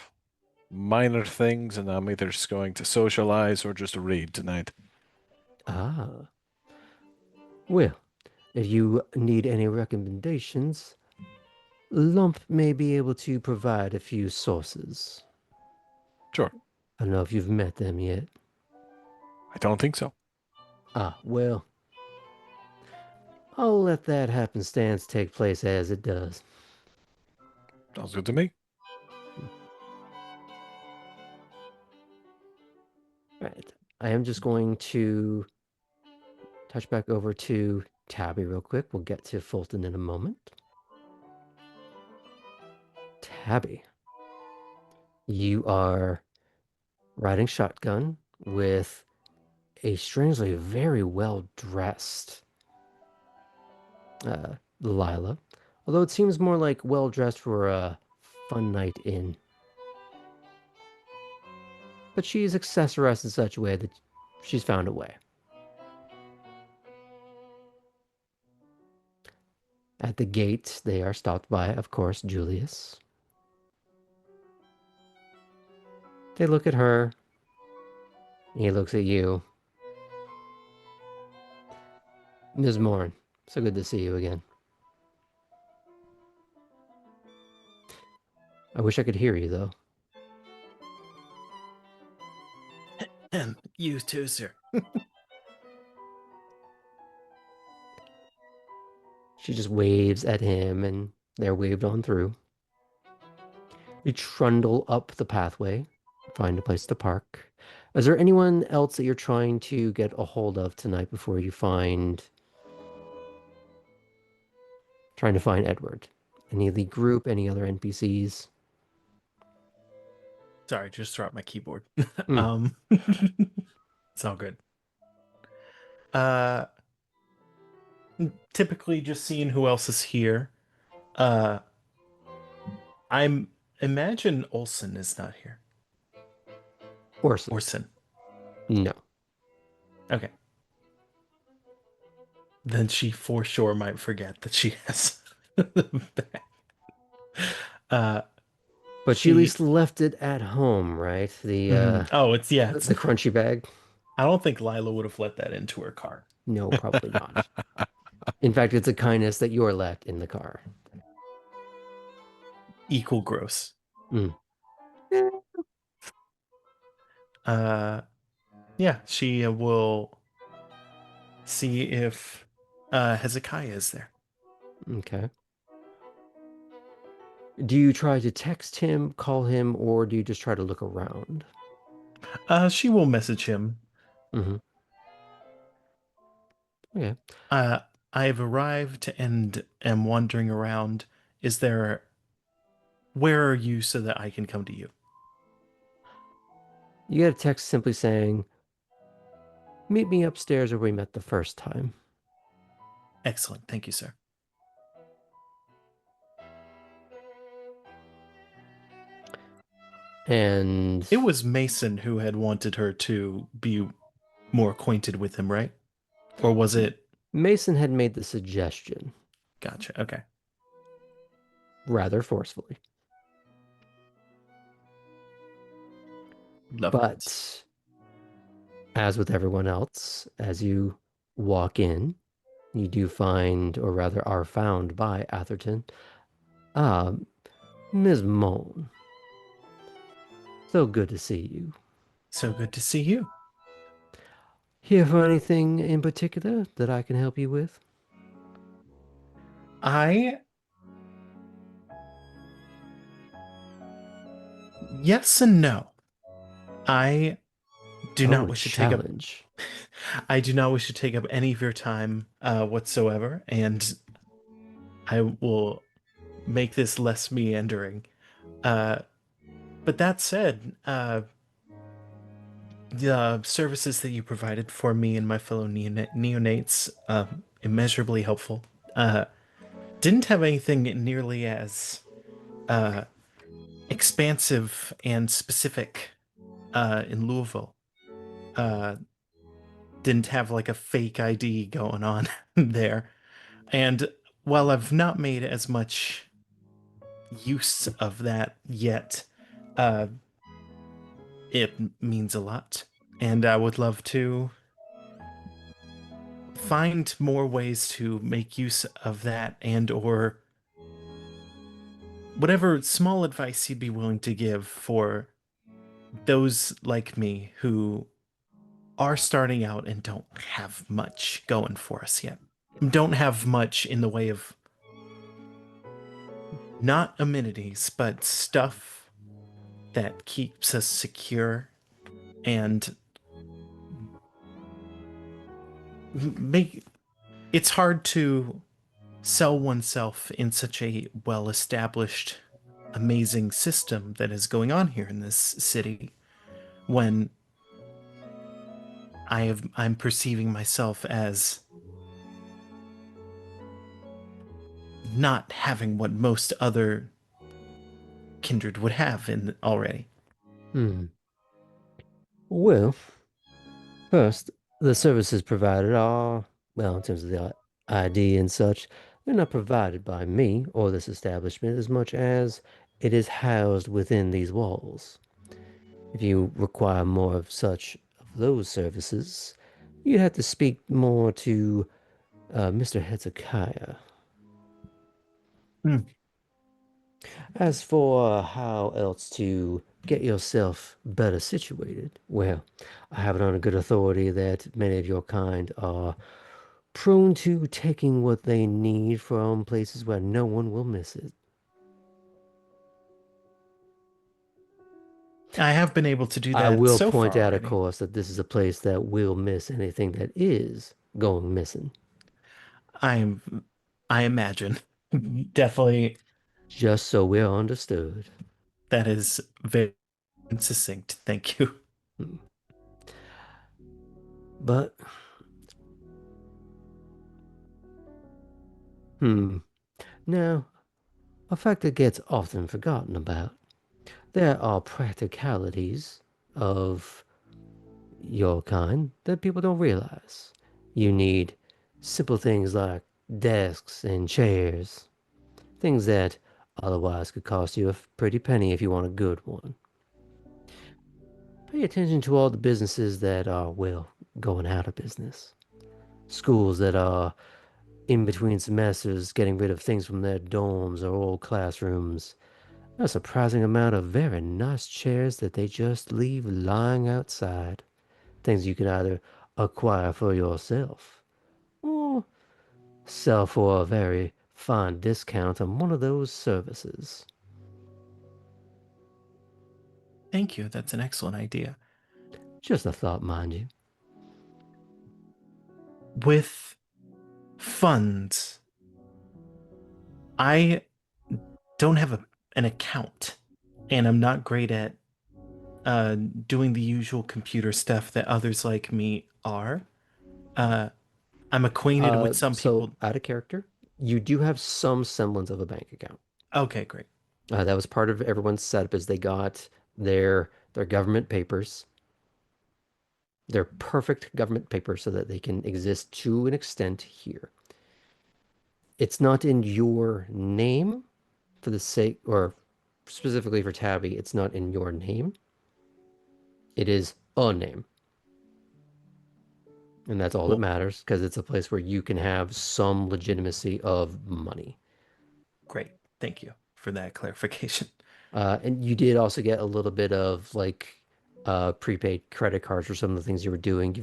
minor things, and I'm either just going to socialize or just read tonight.
Ah. Well, if you need any recommendations, Lump may be able to provide a few sources.
Sure.
I don't know if you've met them yet.
I don't think so.
Ah, well, I'll let that happenstance take place as it does.
Sounds good to me.
Right. I am just going to touch back over to Tabby real quick. We'll get to Fulton in a moment. Tabby, you are riding shotgun with a strangely very well dressed Lila. Although it seems more like well dressed for a fun night in. But she's accessorized in such a way that she's found a way. At the gate, they are stopped by, of course, Julius. They look at her. He looks at you. Ms. Morn, so good to see you again. I wish I could hear you, though.
And you too, sir.
She just waves at him, and they're waved on through. You trundle up the pathway, find a place to park. Is there anyone else that you're trying to get a hold of tonight before you trying to find Edward? Any of the group, any other NPCs?
Sorry, just dropped my keyboard.
Mm.
It's all good. Typically just seeing who else is here. I'm imagine Olsen is not here. Orson.
No.
Okay. Then she for sure might forget that she has
but she at least left it at home, right? The
it's
the crunchy bag.
I don't think Lila would have let that into her car.
No, probably not. In fact, it's a kindness that you're left in the car.
Equal gross.
Mm.
Yeah, she will see if Hezekiah is there.
Okay. Do you try to text him, call him, or do you just try to look around?
She will message him.
Mm-hmm. Okay.
I've arrived and am wandering around. Where are you so that I can come to you?
You get a text simply saying, meet me upstairs where we met the first time.
Excellent. Thank you, sir.
And
it was Mason who had wanted her to be more acquainted with him, right? Or was it?
Mason had made the suggestion.
Gotcha. Okay.
Rather forcefully. But as with everyone else, as you walk in, you do find, or rather are found by Atherton, Ms. Moan. So good to see you.
So good to see you.
Here for anything in particular that I can help you with?
Yes and no. I do not wish to take up. I do not wish to take up any of your time whatsoever, and I will make this less meandering. But that said, the services that you provided for me and my fellow neonates, immeasurably helpful. Didn't have anything nearly as expansive and specific in Louisville. Didn't have like a fake ID going on there. And while I've not made as much use of that yet, it means a lot. And I would love to find more ways to make use of that, and or whatever small advice you'd be willing to give for those like me who are starting out and don't have much going for us yet. Don't have much in the way of not amenities, but stuff that keeps us secure and it's hard to sell oneself in such a well-established, amazing system that is going on here in this city when I'm perceiving myself as not having what most other kindred would have in already.
Well, first, the services provided are, well, in terms of the ID and such, they're not provided by me or this establishment as much as it is housed within these walls. If you require more of those services, you'd have to speak more to Mr. Hezekiah. As for how else to get yourself better situated, well, I have it on a good authority that many of your kind are prone to taking what they need from places where no one will miss it.
I have been able to do
I
that
will
so
point
far
out, of
already.
course, that this is a place that will miss anything that is going missing.
I imagine. Definitely,
Just so we're understood.
that is very succinct. Thank you.
Hmm. But, now, a fact that gets often forgotten about. There are practicalities of your kind that people don't realize. You need simple things like desks and chairs, things that otherwise could cost you a pretty penny if you want a good one. Pay attention to all the businesses that are, well, going out of business. Schools that are in between semesters getting rid of things from their dorms or old classrooms. A surprising amount of very nice chairs that they just leave lying outside. Things you can either acquire for yourself or sell for a very fine discount on one of those services.
Thank you. That's an excellent idea.
Just a thought, mind you.
With funds, I don't have an account, and I'm not great at doing the usual computer stuff that others like me are. Uh, I'm acquainted with some
So
people.
out of character, you do have some semblance of a bank account.
Okay, great.
That was part of everyone's setup is they got their government papers, their perfect government papers so that they can exist to an extent here. It's not in your name for the sake, or specifically for Tabby, it's not in your name. It is a name. And that's all that
Cool.
matters because it's a place where you can have some legitimacy of money.
Great. Thank you for that clarification.
And you did also get a little bit of like prepaid credit cards for some of the things you were doing.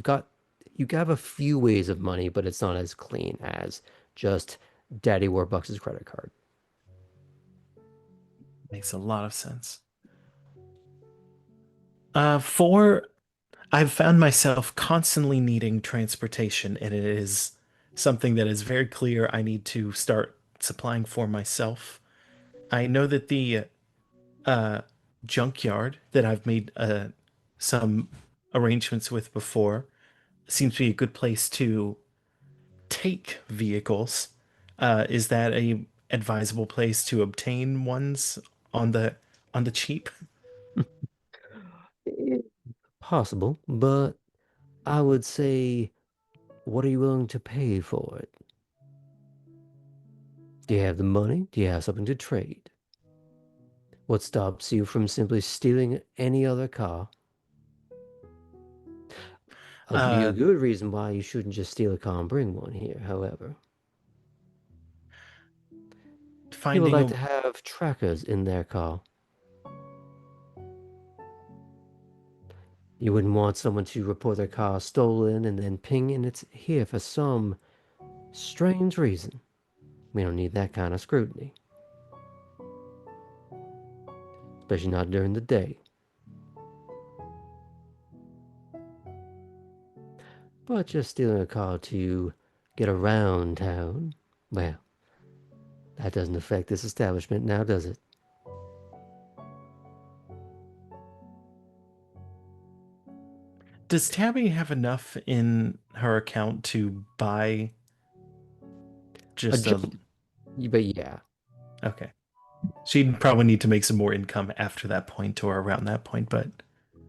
You have a few ways of money, but it's not as clean as just Daddy Warbucks' credit card.
Makes a lot of sense. For I've found myself constantly needing transportation, and it is something that is very clear I need to start supplying for myself. I know that the uh, junkyard that I've made some arrangements with before seems to be a good place to take vehicles. Is that a advisable place to obtain ones on the cheap?
Eh, Possible, but I would say, what are you willing to pay for it? Do you have the money? Do you have something to trade? What stops you from simply stealing any other car? I'll give you a
Uh,
good reason why you shouldn't just steal a car and bring one here, however. People
finding
like
a
to have trackers in their car. You wouldn't want someone to report their car stolen and then ping and it's here for some strange reason. We don't need that kind of scrutiny. Especially not during the day. But just stealing a car to get around town, well, that doesn't affect this establishment now, does it?
Does Tabby have enough in her account to buy just a
But yeah,
okay. She'd probably need to make some more income after that point or around that point, but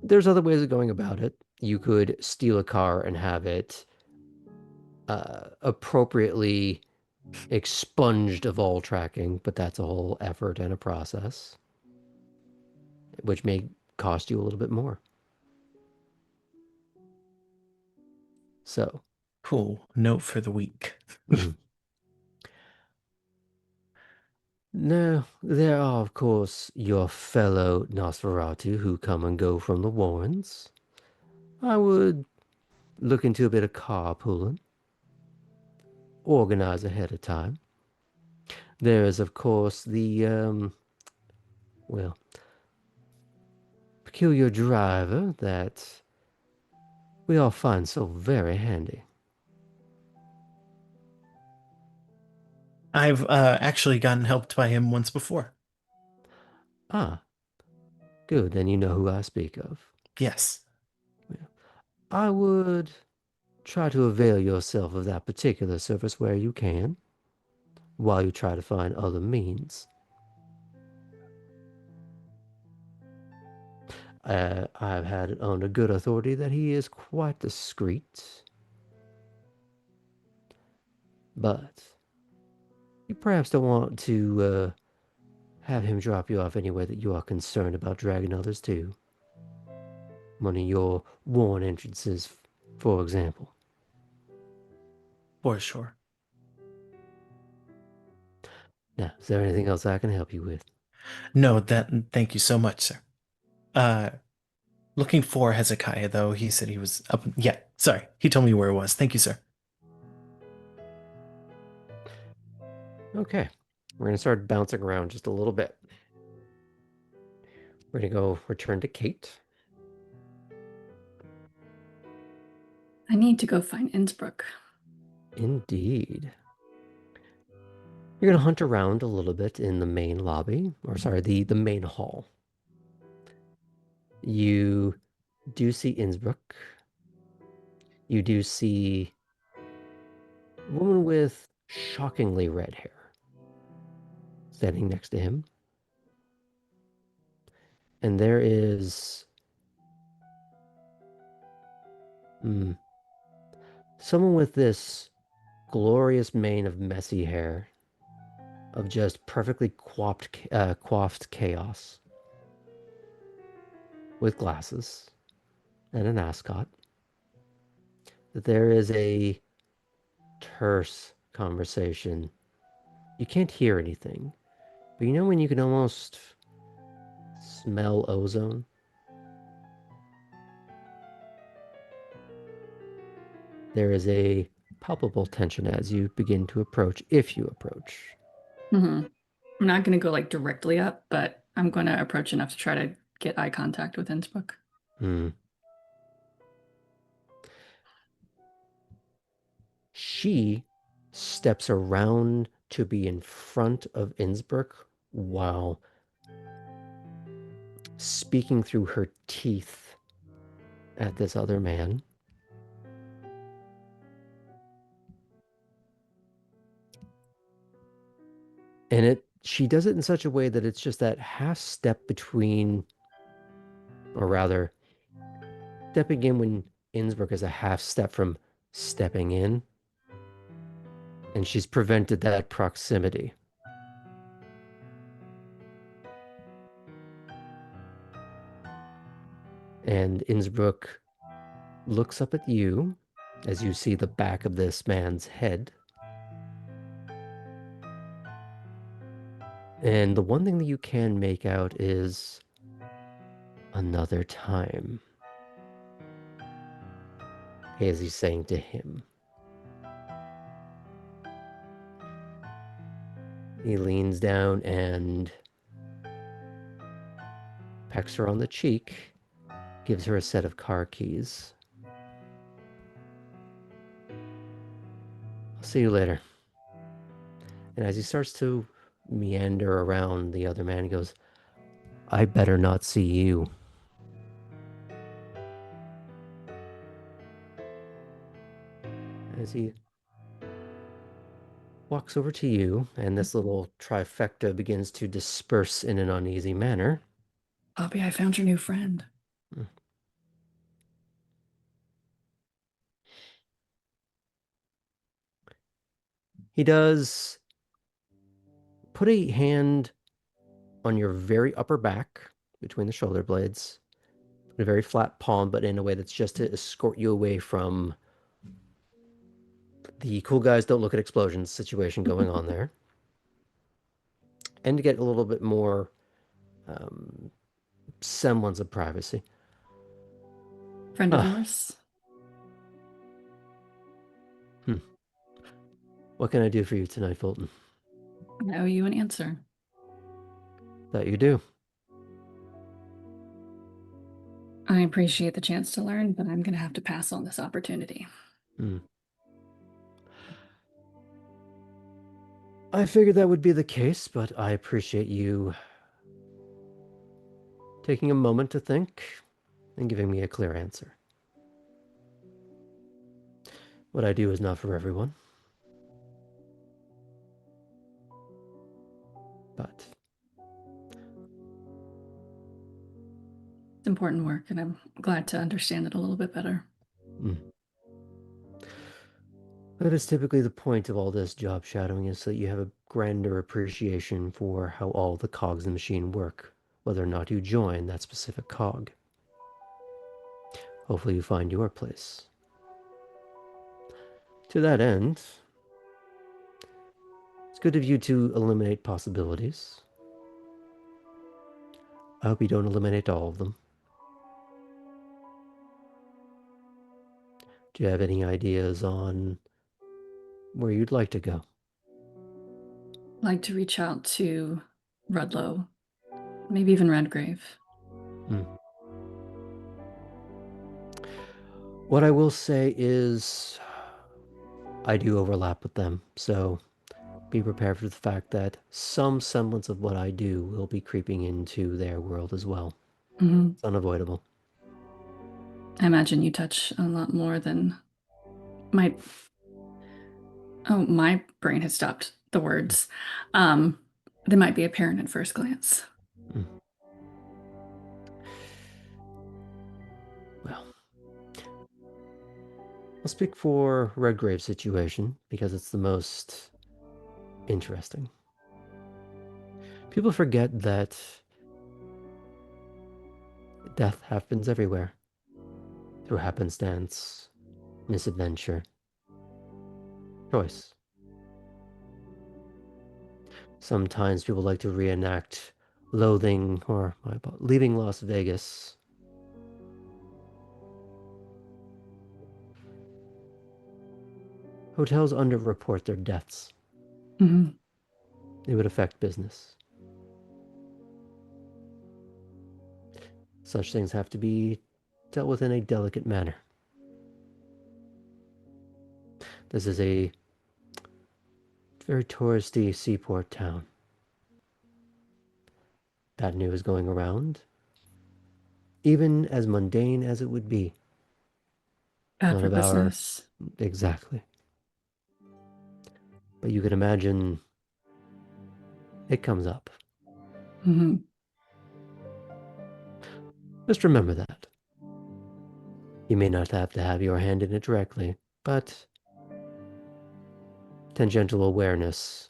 there's other ways of going about it. You could steal a car and have it appropriately expunged of all tracking, but that's a whole effort and a process, which may cost you a little bit more. So,
cool. Note for the week.
now, there are, of course, your fellow Nosferatu who come and go from the Warrens. I would look into a bit of carpooling, organize ahead of time. There is, of course, the, well, peculiar driver that we all find so very handy.
I've actually gotten helped by him once before.
Ah, good. Then you know who I speak of.
Yes.
I would try to avail yourself of that particular service where you can, while you try to find other means. I've had it under good authority that he is quite discreet. But you perhaps don't want to have him drop you off anywhere that you are concerned about dragging others to. One of your worn entrances, for example.
For sure.
Now, is there anything else I can help you with?
No, thank you so much, sir. Looking for Hezekiah, though. He said he was up. Yeah, sorry. He told me where it was. Thank you, sir.
Okay. We're going to start bouncing around just a little bit. We're going to go return to Kate.
I need to go find Innsbruck.
Indeed. You're going to hunt around a little bit in the main lobby, or sorry, the main hall. You do see Innsbruck. You do see a woman with shockingly red hair standing next to him. And there is someone with this glorious mane of messy hair, of just perfectly coiffed chaos, with glasses and an ascot. That there is a terse conversation. You can't hear anything, but you know when you can almost smell ozone? There is a palpable tension as you begin to approach, if you approach.
Mm-hmm. I'm not going to go like directly up, but I'm going to approach enough to try to get eye contact with Innsbruck.
She steps around to be in front of Innsbruck while speaking through her teeth at this other man. And she does it in such a way that it's just that half step between, or rather, stepping in when Innsbruck is a half step from stepping in. And she's prevented that proximity. And Innsbruck looks up at you as you see the back of this man's head. And the one thing that you can make out is another time, as he's saying to him. He leans down and pecks her on the cheek, gives her a set of car keys. I'll see you later. And as he starts to meander around the other man, he goes, I better not see you. As he walks over to you, and this little trifecta begins to disperse in an uneasy manner.
Poppy, I found your new friend.
He does put a hand on your very upper back, between the shoulder blades, a very flat palm, but in a way that's just to escort you away from the cool guys don't look at explosions situation going on there. And to get a little bit more semblance of privacy.
Friend of yours?
What can I do for you tonight, Fulton?
I owe you an answer.
That you do.
I appreciate the chance to learn, but I'm going to have to pass on this opportunity.
I figured that would be the case, but I appreciate you taking a moment to think and giving me a clear answer. What I do is not for everyone. But
it's important work, and I'm glad to understand it a little bit better.
That is typically the point of all this job shadowing, is so that you have a grander appreciation for how all the cogs in the machine work, whether or not you join that specific cog. Hopefully you find your place. To that end, it's good of you to eliminate possibilities. I hope you don't eliminate all of them. Do you have any ideas on where you'd like to go?
I'd like to reach out to Rudlow, maybe even Redgrave.
What I will say is I do overlap with them, so be prepared for the fact that some semblance of what I do will be creeping into their world as well. It's unavoidable.
I imagine you touch a lot more than my... Oh, my brain has stopped the words. They might be apparent at first glance.
Well, I'll speak for Redgrave's situation because it's the most interesting. People forget that death happens everywhere, through happenstance, misadventure, choice. Sometimes people like to reenact loathing or leaving Las Vegas. Hotels underreport their deaths. It would affect business. Such things have to be dealt with in a delicate manner. This is a very touristy seaport town. Bad news going around, even as mundane as it would be.
Bad for business.
Exactly. But you can imagine it comes up. Just remember that. You may not have to have your hand in it directly, but tangential awareness,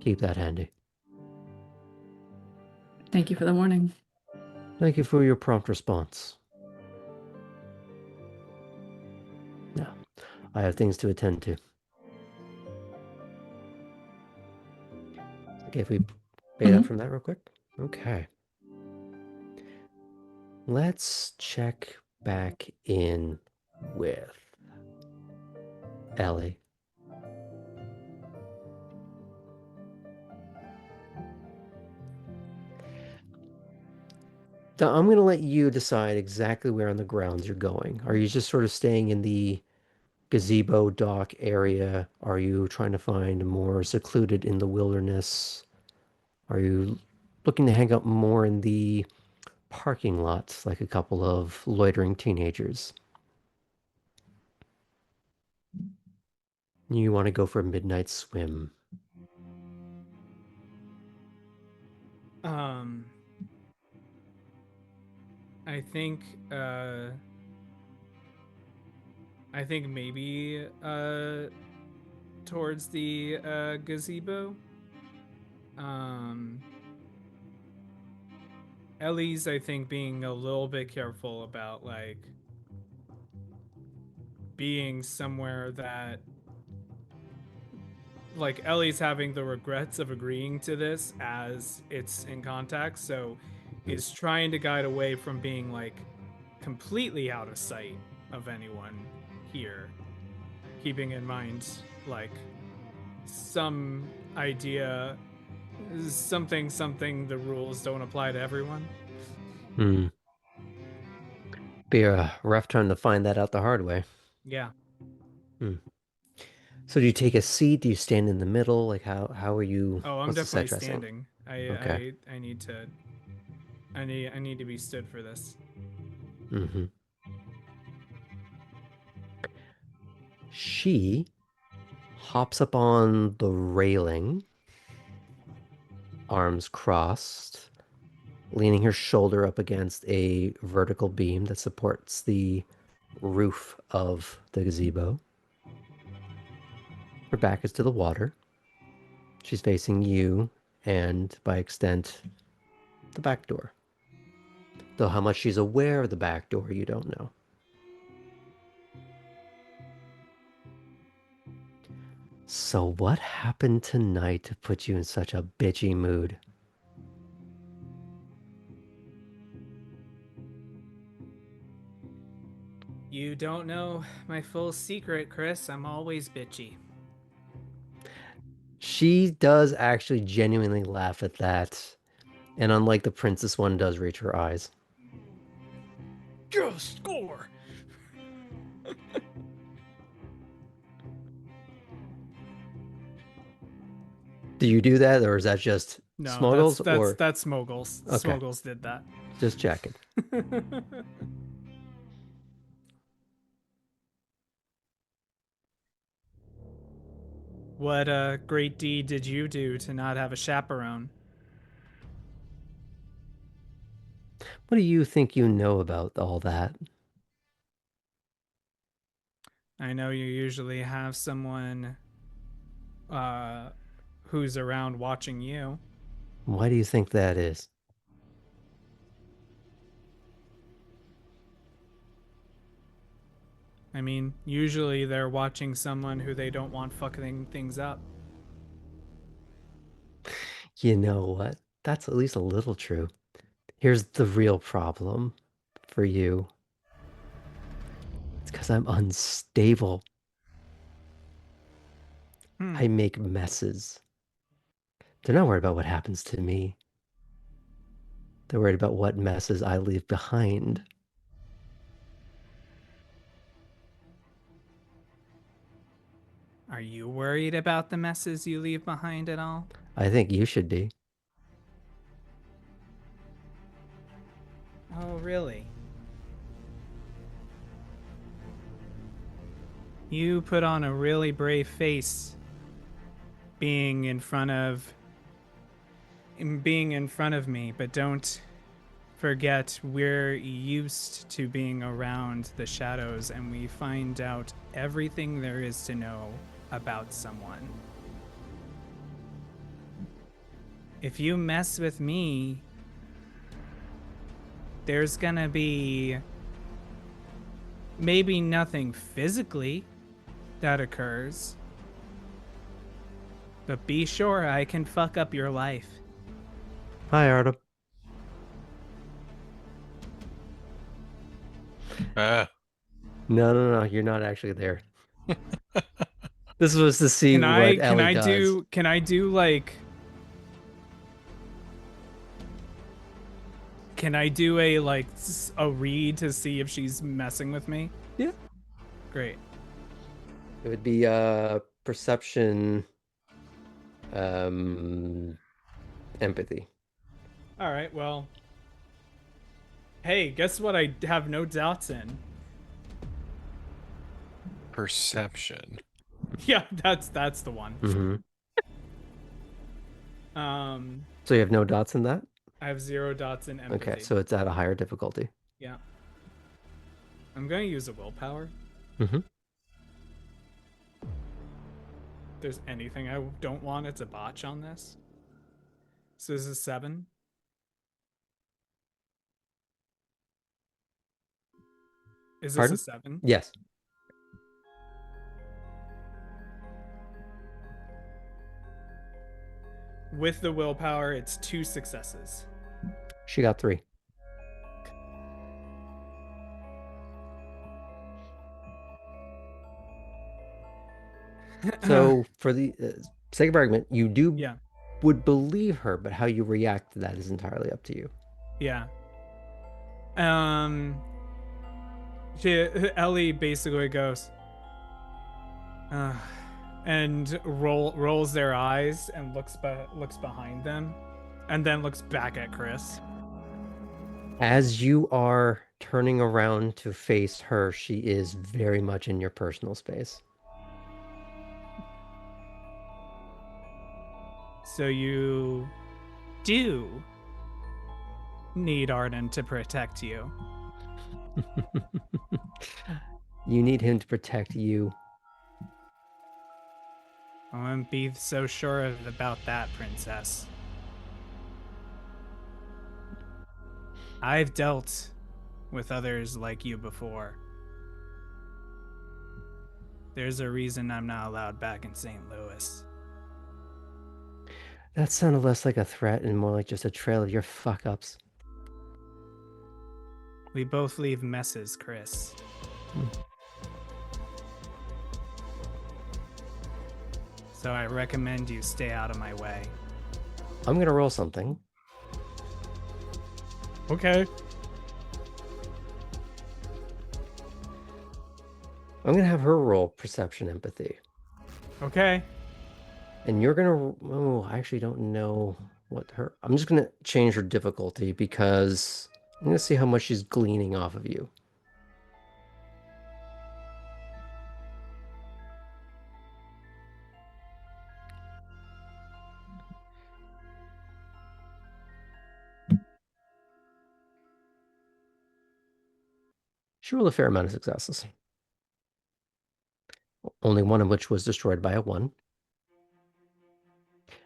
keep that handy.
Thank you for the warning.
Thank you for your prompt response. Now, I have things to attend to. Okay, if we fade out from that real quick. Okay. Let's check back in with Ellie. Now, I'm going to let you decide exactly where on the grounds you're going. Are you just sort of staying in the gazebo dock area? Are you trying to find more secluded in the wilderness? Are you looking to hang out more in the parking lots like a couple of loitering teenagers? You want to go for a midnight swim?
I think maybe towards the gazebo. Ellie's, I think, being a little bit careful about like being somewhere that like Ellie's having the regrets of agreeing to this as it's in contact, so is trying to guide away from being like completely out of sight of anyone here, keeping in mind like some idea, something the rules don't apply to everyone.
Be a rough time to find that out the hard way.
Yeah.
So do you take a seat? Do you stand in the middle? Like how are you?
Oh, I'm
What's the set
definitely
dressing?
standing.
Okay.
I need to be stood for this.
Mm-hmm. She hops up on the railing, arms crossed, leaning her shoulder up against a vertical beam that supports the roof of the gazebo. Her back is to the water. She's facing you and, by extent, the back door. Though how much she's aware of the back door, you don't know. So what happened tonight to put you in such a bitchy mood?
You don't know my full secret, Chris. I'm always bitchy.
She does actually genuinely laugh at that. And unlike the princess one, does reach her eyes.
Just score!
Do you do that, or is that just
No,
Smuggles?
that's Smuggles.
Okay.
Smuggles did that.
Just checking.
What great deed did you do to not have a chaperone?
What do you think you know about all that?
I know you usually have someone who's around watching you.
Why do you think that is?
I mean, usually they're watching someone who they don't want fucking things up.
You know what? That's at least a little true. Here's the real problem for you. It's because I'm unstable. I make messes. They're not worried about what happens to me. They're worried about what messes I leave behind.
Are you worried about the messes you leave behind at all?
I think you should be.
Oh, really? You put on a really brave face being in front of me, but don't forget we're used to being around the shadows and we find out everything there is to know about someone. If you mess with me, there's gonna be maybe nothing physically that occurs, but be sure I can fuck up your life.
Hi, Artem. No, you're not actually there. This was to see what Ellie does.
Can I do like... Can I do a read to see if she's messing with me?
Yeah.
Great.
It would be perception, empathy.
All right, well. Hey, guess what I have no doubts in?
Perception.
Yeah, that's the one.
Mm-hmm. So you have no dots in that?
I have 0 dots in empathy.
Okay, so it's at a higher difficulty.
Yeah. I'm going to use a willpower.
Mm-hmm.
If there's anything I don't want, it's a botch on this. So this is 7. Is this
Pardon?
a 7?
Yes.
With the willpower, it's 2 successes.
She got 3. So for the sake of argument, you would believe her, but how you react to that is entirely up to you.
Yeah. Ellie basically goes, and rolls their eyes and looks behind them, and then looks back at Chris.
As you are turning around to face her, she is very much in your personal space.
So you do need Arden to protect you.
You need him to protect you.
I wouldn't be so sure about that, Princess. I've dealt with others like you before. There's a reason I'm not allowed back in St. Louis.
That sounded less like a threat and more like just a trail of your fuck-ups.
We both leave messes, Chris. So I recommend you stay out of my way.
I'm going to roll something.
Okay.
I'm going to have her roll perception empathy.
Okay.
And you're going to... Oh, I actually don't know what her... I'm just going to change her difficulty because I'm going to see how much she's gleaning off of you. She rolled a fair amount of successes. Only one of which was destroyed by a 1.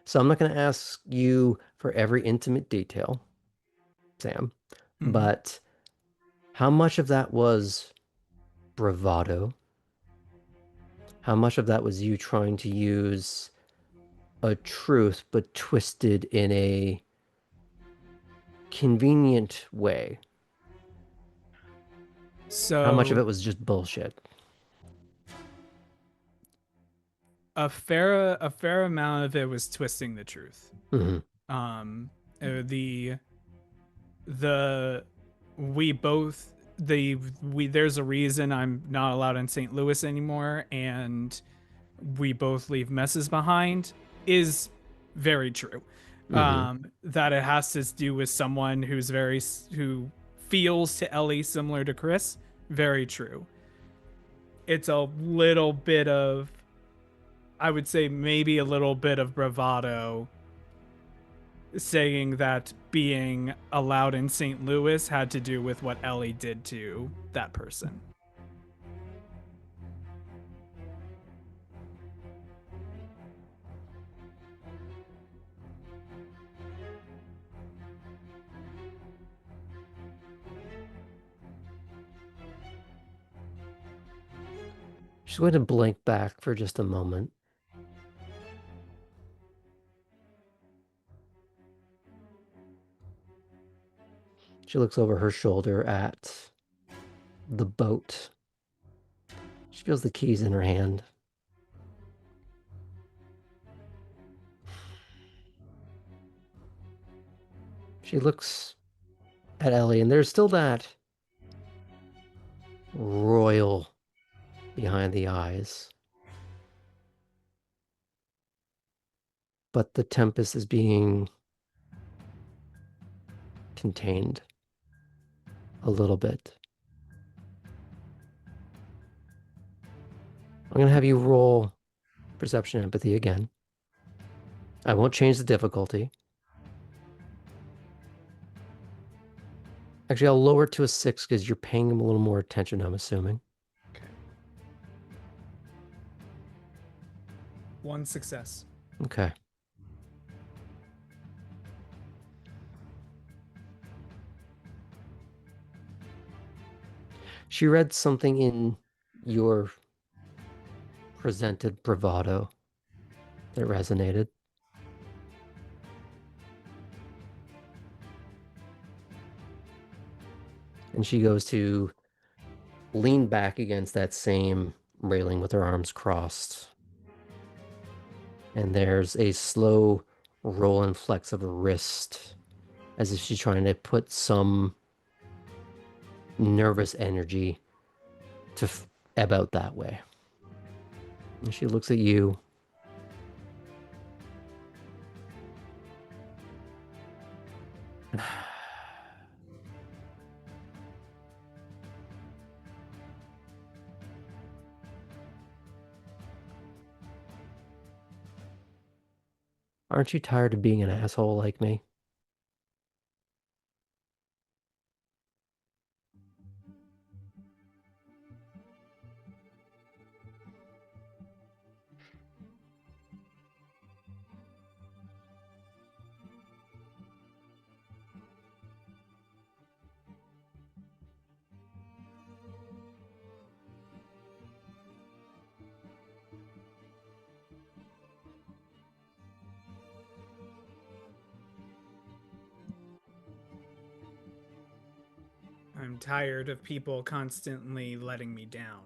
So I'm not going to ask you for every intimate detail, Sam, but how much of that was bravado? How much of that was you trying to use a truth but twisted in a convenient way?
So
how much of it was just bullshit?
A fair amount of it was twisting the truth. There's a reason I'm not allowed in St. Louis anymore, and we both leave messes behind is very true. That it has to do with someone who feels to Ellie similar to Chris, very true. It's a little bit of, I would say maybe a little bit of bravado saying that being allowed in St. Louis had to do with what Ellie did to that person.
She's going to blink back for just a moment. She looks over her shoulder at the boat. She feels the keys in her hand. She looks at Ellie, and there's still that royal behind the eyes. But the tempest is being contained a little bit. I'm going to have you roll perception empathy again. I won't change the difficulty. Actually, I'll lower it to a 6 because you're paying him a little more attention, I'm assuming.
Okay. 1 success.
Okay. She read something in your presented bravado that resonated. And she goes to lean back against that same railing with her arms crossed. And there's a slow roll and flex of her wrist as if she's trying to put some nervous energy to ebb out that way. And she looks at you. Aren't you tired of being an asshole like me?
I'm tired of people constantly letting me down.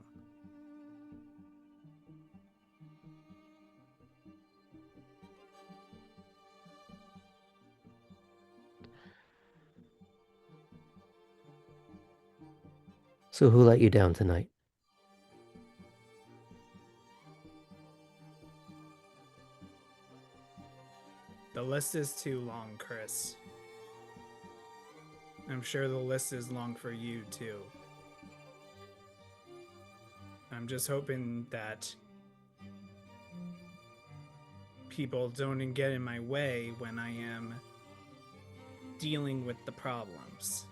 So who let you down tonight?
The list is too long, Chris. I'm sure the list is long for you, too. I'm just hoping that people don't get in my way when I am dealing with the problems.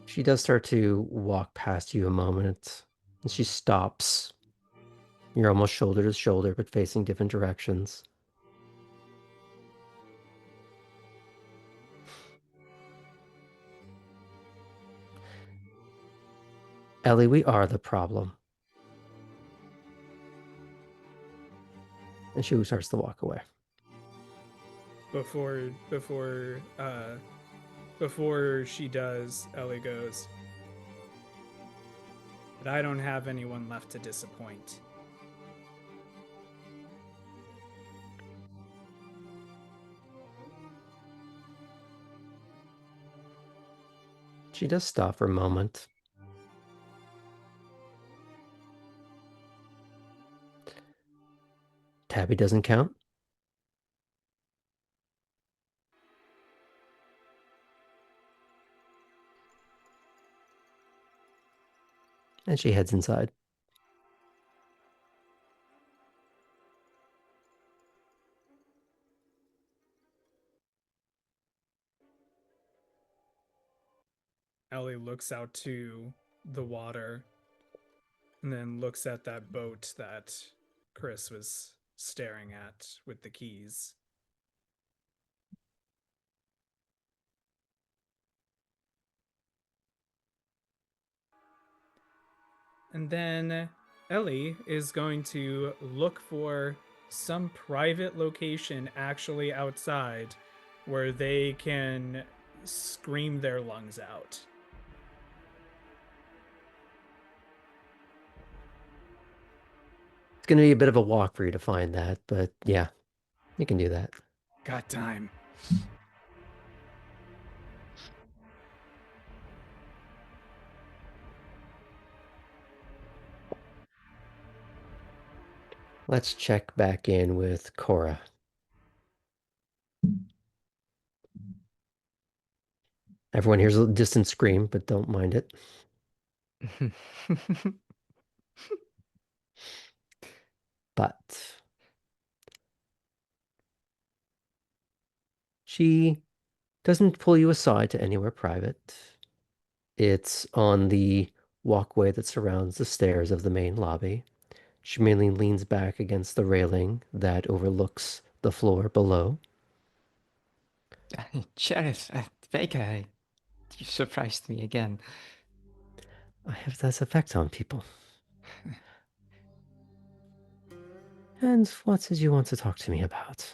She does start to walk past you a moment, and she stops. You're almost shoulder to shoulder, but facing different directions. Ellie, we are the problem. And she starts to walk away.
Before she does, Ellie goes, "But I don't have anyone left to disappoint."
She does stop for a moment. Tabby doesn't count. And she heads inside.
Ellie looks out to the water and then looks at that boat that Chris was staring at with the keys. And then Ellie is going to look for some private location actually outside where they can scream their lungs out.
It's going to be a bit of a walk for you to find that, but yeah, you can do that.
Got time.
Let's check back in with Cora. Everyone hears a distant scream, but don't mind it. But she doesn't pull you aside to anywhere private. It's on the walkway that surrounds the stairs of the main lobby. She mainly leans back against the railing that overlooks the floor below.
Sheriff, Baker, you surprised me again.
I have that effect on people. And what did you want to talk to me about?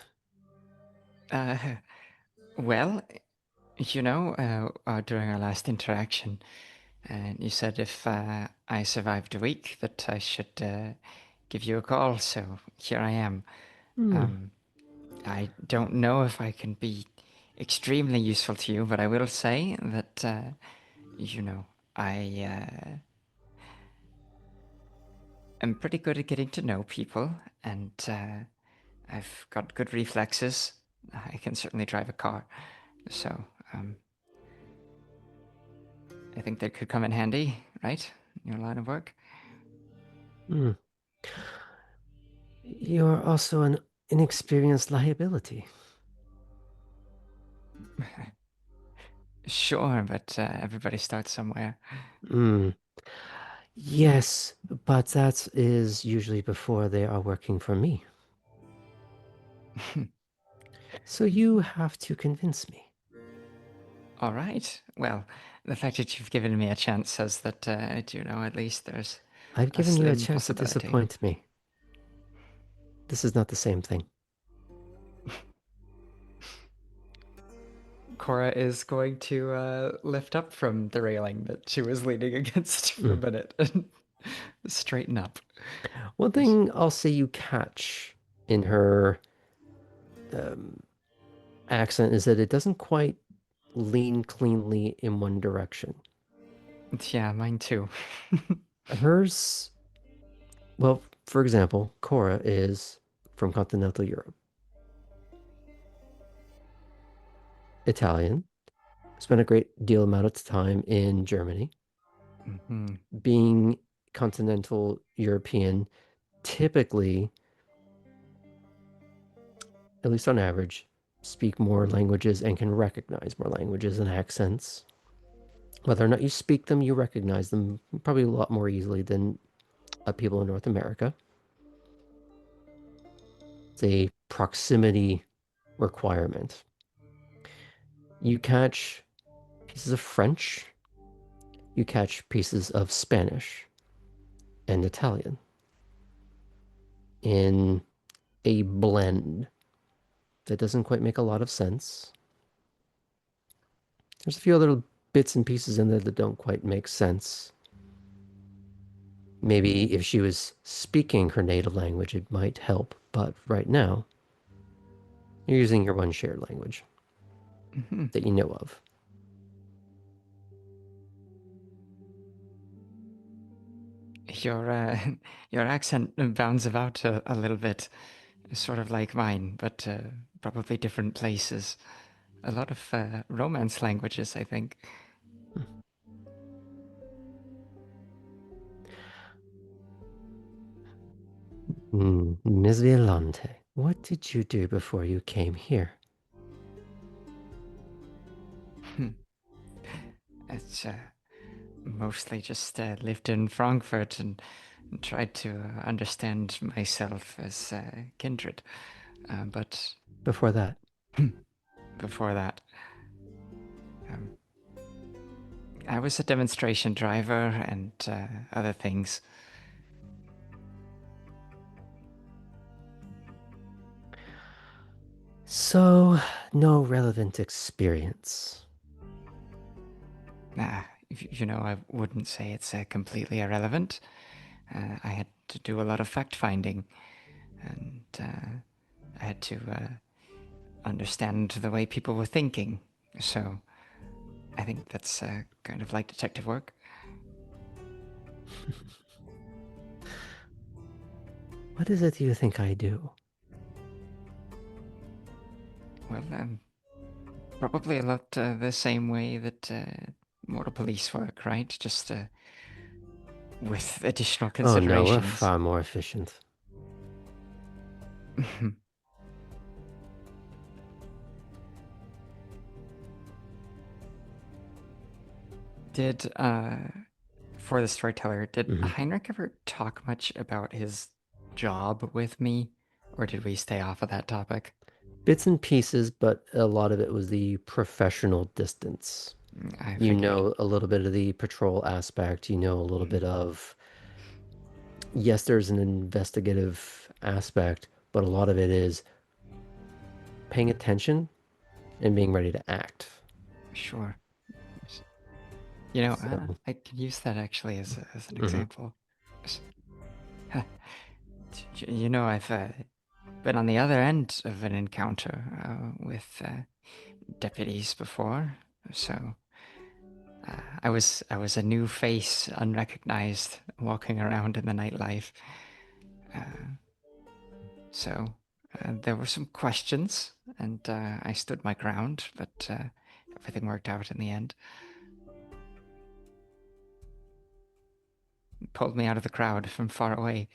Well, you know, during our last interaction, you said if I survived a week that I should give you a call, so here I am.
Hmm.
I don't know if I can be extremely useful to you, but I will say that, I am pretty good at getting to know people, and I've got good reflexes. I can certainly drive a car, so I think that could come in handy, right? In your line of work.
Hmm. You're also an inexperienced liability.
Sure, but everybody starts somewhere.
Hmm. Yes, but that is usually before they are working for me. So you have to convince me.
All right. Well, the fact that you've given me a chance says that I do know at least there's
I've given you a
slim
chance to
possibility.
disappoint me. This is not the same thing.
Cora is going to lift up from the railing that she was leaning against for a minute and straighten up.
One thing I'll say you catch in her accent is that it doesn't quite lean cleanly in one direction.
Yeah, mine too.
Hers, well, for example, Cora is from continental Europe. Italian, spent a great deal amount of time in Germany.
Mm-hmm.
Being continental European, typically, at least on average, speak more languages and can recognize more languages and accents. Whether or not you speak them, you recognize them probably a lot more easily than people in North America. It's a proximity requirement. You catch pieces of French, you catch pieces of Spanish and Italian in a blend that doesn't quite make a lot of sense. There's a few other bits and pieces in there that don't quite make sense. Maybe if she was speaking her native language, it might help. But right now, you're using your one shared language that you know of.
Your accent bounds about a little bit, sort of like mine, but probably different places. A lot of Romance languages, I think.
Ms. Violante, what did you do before you came here?
It's mostly just lived in Frankfurt and tried to understand myself as kindred. But
Before that?
before that, I was a demonstration driver and other things.
So, no relevant experience.
I wouldn't say it's completely irrelevant. I had to do a lot of fact finding, and I had to understand the way people were thinking. So I think that's kind of like detective work.
What is it you think I do?
Well, probably a lot the same way that mortal police work, right? Just with additional
Oh no, we're
considerations.
far more efficient.
Did for the storyteller, did Heinrich ever talk much about his job with me, or did we stay off of that topic?
Bits and pieces, but a lot of it was the professional distance. You know a little bit of the patrol aspect, you know a little bit of, yes, there's an investigative aspect, but a lot of it is paying attention and being ready to act.
Sure. I can use that actually as an example. You know, I've been on the other end of an encounter with deputies before, so I was a new face, unrecognized, walking around in the nightlife. So there were some questions, and I stood my ground, but everything worked out in the end. Pulled me out of the crowd from far away.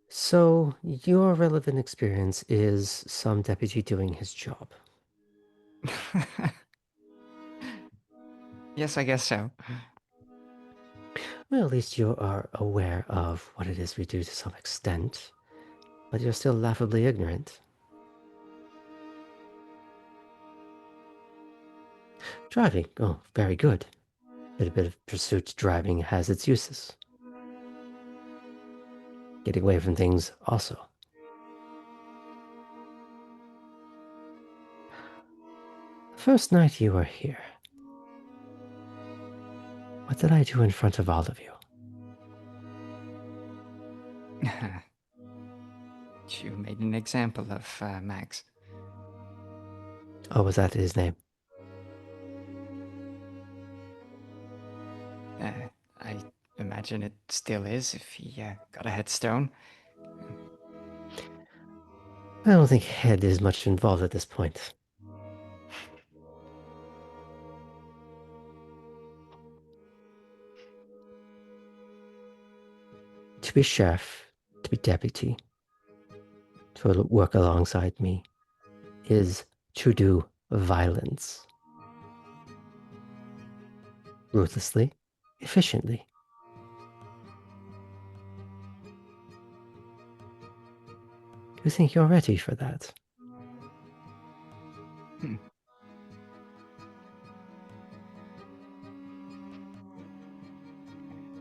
So, your relevant experience is some deputy doing his job.
Yes, I guess so.
Well, at least you are aware of what it is we do to some extent, but you're still laughably ignorant. Driving, oh, very good. A bit of pursuit driving has its uses. Getting away from things also. The first night you were here, what did I do in front of all of you?
You made an example of Max.
Oh, was that his name?
I imagine it still is if he got a headstone.
I don't think Head is much involved at this point. To be sheriff, to be deputy, to work alongside me, is to do violence. Ruthlessly, efficiently. Do you think you're ready for that?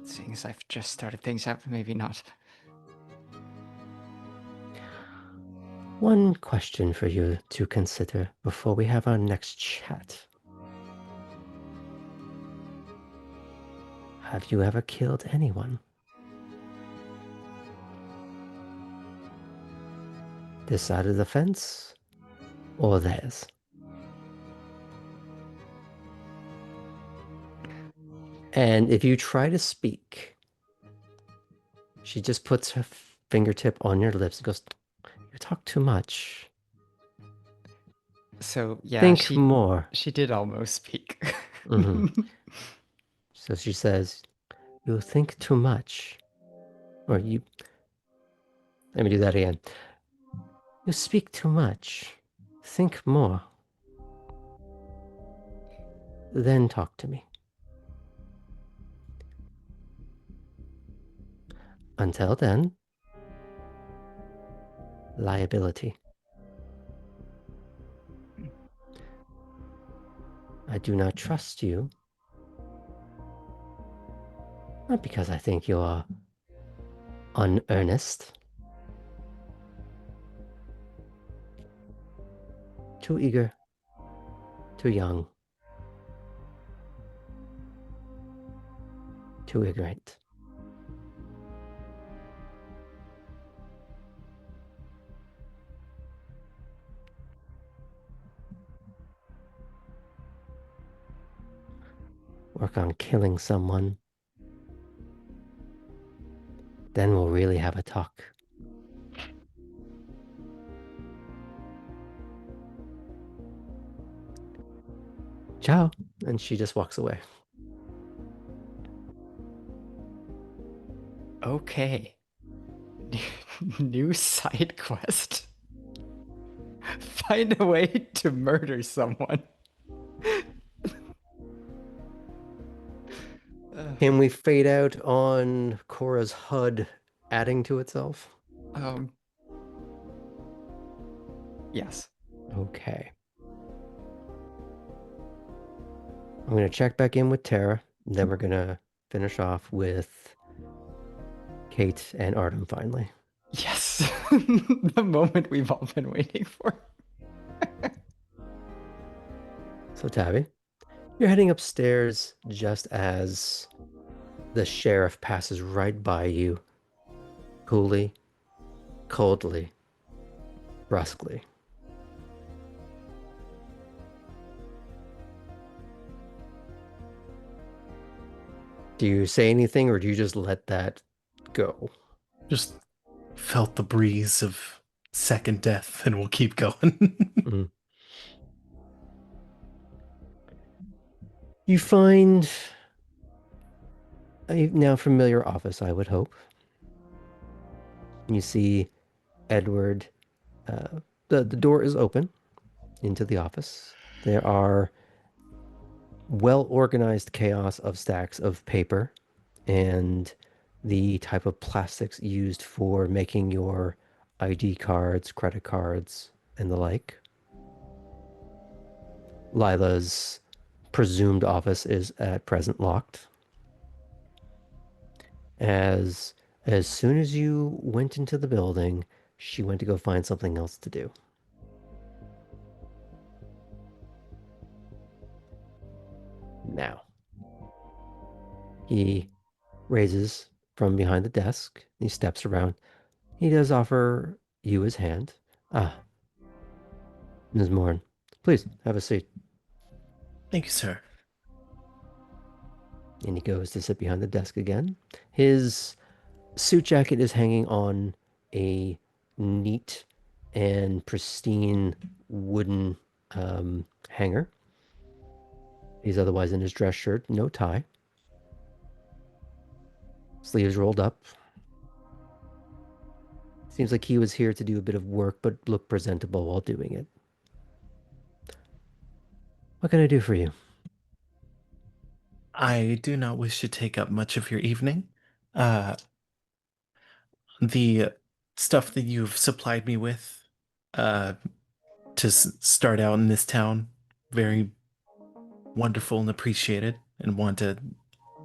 Seeing as I've just started things out, maybe not.
One question for you to consider before we have our next chat. Have you ever killed anyone? This side of the fence or theirs? And if you try to speak, she just puts her fingertip on your lips and goes, "You talk too much.
So yeah,
Think more."
She did almost speak.
So she says, "You think too much." Or you... Let me do that again. "You speak too much. Think more. Then talk to me. Until then, liability. I do not trust you. Not because I think you are unearnest. Too eager. Too young. Too ignorant. Work on killing someone. Then we'll really have a talk." Ciao. And she just walks away.
Okay. New side quest. Find a way to murder someone.
Can we fade out on Cora's HUD adding to itself?
Yes.
Okay. I'm going to check back in with Tara. Then we're going to finish off with Kate and Artem finally.
Yes. The moment we've all been waiting for.
So Tabby, You're heading upstairs just as the sheriff passes right by you, coolly, coldly, brusquely. Do you say anything or do you just let that go?
Just felt the breeze of second death and we'll keep going.
You find a now familiar office, I would hope. You see Edward. The door is open into the office. There are well-organized chaos of stacks of paper and the type of plastics used for making your ID cards, credit cards, and the like. Lila's presumed office is at present locked. As soon as you went into the building, she went to go find something else to do. Now, he raises from behind the desk. He steps around. He does offer you his hand. Ah, Ms. Morn, please have a seat.
Thank you, sir.
And he goes to sit behind the desk again. His suit jacket is hanging on a neat and pristine wooden hanger. He's otherwise in his dress shirt, no tie. Sleeves rolled up. Seems like he was here to do a bit of work, but look presentable while doing it. What can I do for you?
I do not wish to take up much of your evening. The stuff that you've supplied me with to start out in this town, very wonderful and appreciated, and want to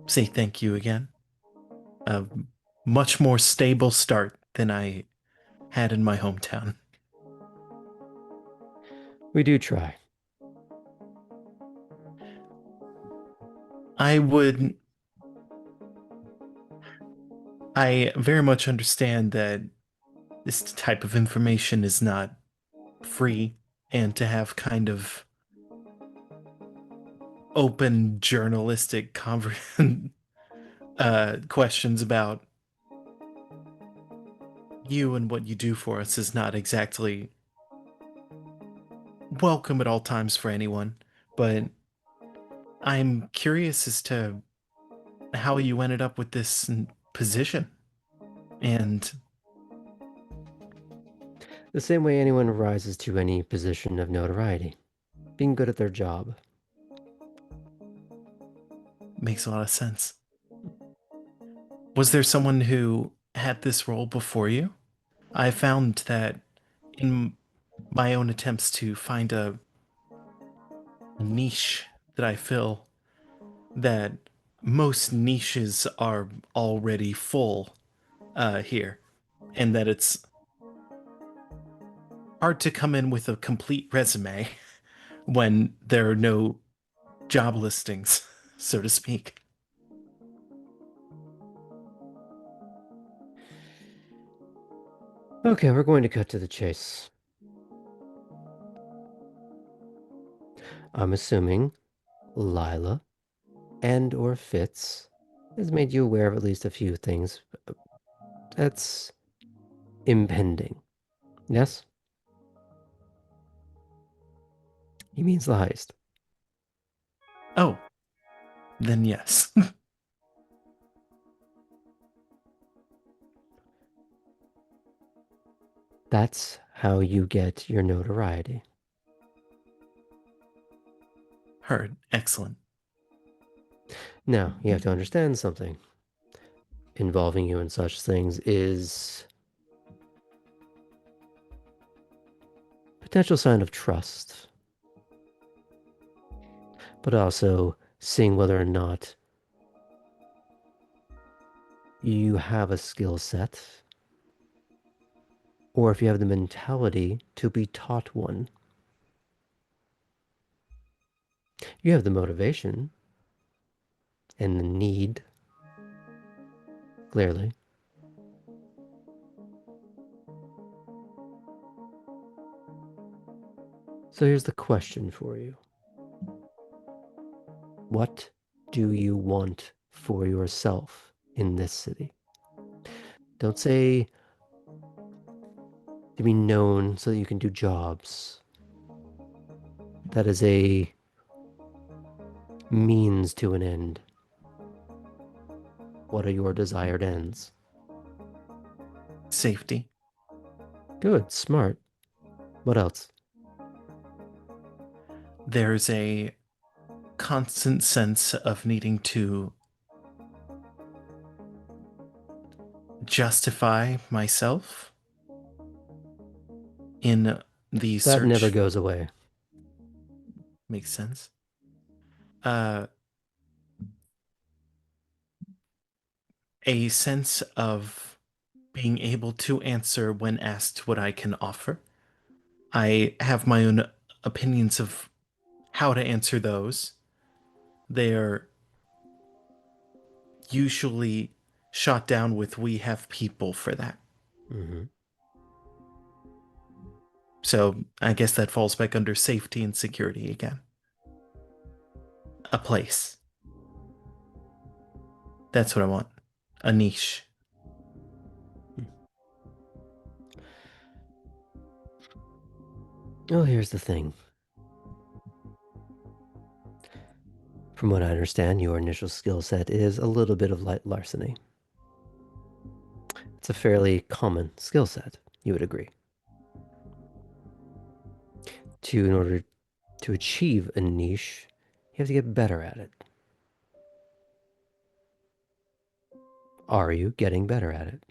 say thank you again. A much more stable start than I had in my hometown.
We do try.
I very much understand that this type of information is not free, and to have kind of open journalistic questions about you and what you do for us is not exactly welcome at all times for anyone, but I'm curious as to how you ended up with this position. And
the same way anyone rises to any position of notoriety, being good at their job.
Makes a lot of sense. Was there someone who had this role before you? I found that in my own attempts to find a niche that I fill, that most niches are already full here, and that it's hard to come in with a complete resume when there are no job listings, so to speak.
Okay, we're going to cut to the chase. I'm assuming Lila and or Fitz has made you aware of at least a few things that's impending. Yes? He means the heist.
Oh, then yes.
That's how you get your notoriety.
Heard. Excellent.
Now, you have to understand something. Involving you in such things is potential sign of trust, but also seeing whether or not you have a skill set or if you have the mentality to be taught one. You have the motivation and the need, clearly. So here's the question for you. What do you want for yourself in this city? Don't say to be known so that you can do jobs. That is a means to an end. What are your desired ends?
Safety.
Good, smart. What else?
There's a constant sense of needing to justify myself in the
That
search.
never goes away.
Makes sense. A sense of being able to answer when asked what I can offer. I have my own opinions of how to answer those. They're usually shot down with "we have people for that."
Mm-hmm.
So I guess that falls back under safety and security again. A place. That's what I want. A niche.
Well, here's the thing. From what I understand, your initial skill set is a little bit of light larceny. It's a fairly common skill set, you would agree. In order to achieve a niche, you have to get better at it. Are you getting better at it?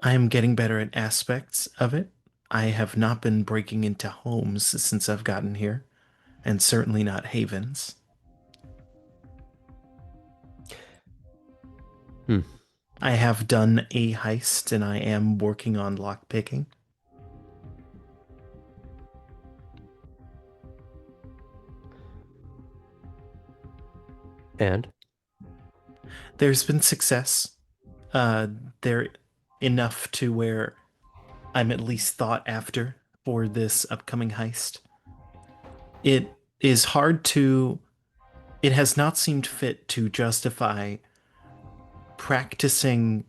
I am getting better at aspects of it. I have not been breaking into homes since I've gotten here, and certainly not havens. I have done a heist, and I am working on lockpicking.
And?
There's been success. There enough to where I'm at least thought after for this upcoming heist. It is hard to... It has not seemed fit to justify practicing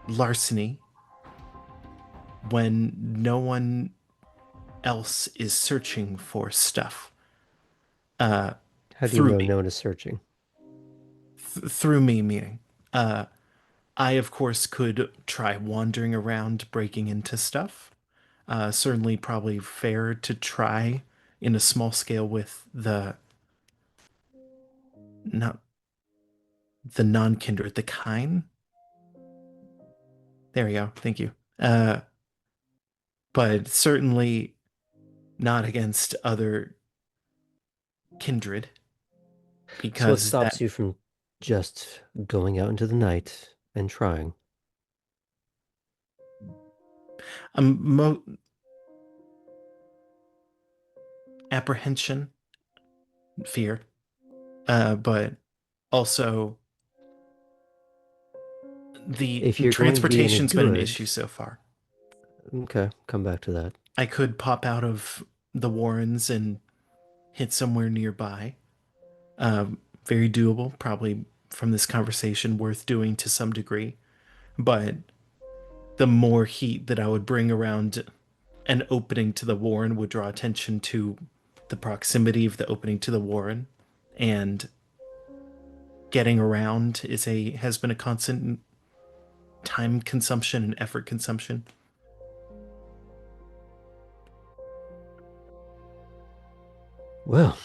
larceny when no one else is searching for stuff.
How do you know no one is searching?
Through me, meaning. I, of course, could try wandering around, breaking into stuff. Certainly probably fair to try in a small scale with the non-kindred, the kine. There we go. Thank you. But certainly not against other kindred. Because
so what stops you from just going out into the night and trying?
Apprehension, fear, but also the transportation's been an issue so far.
Okay, come back to that.
I could pop out of the Warrens and hit somewhere nearby. Very doable, probably from this conversation, worth doing to some degree. But the more heat that I would bring around an opening to the Warren would draw attention to the proximity of the opening to the Warren, and getting around has been a constant time consumption and effort consumption.
Well,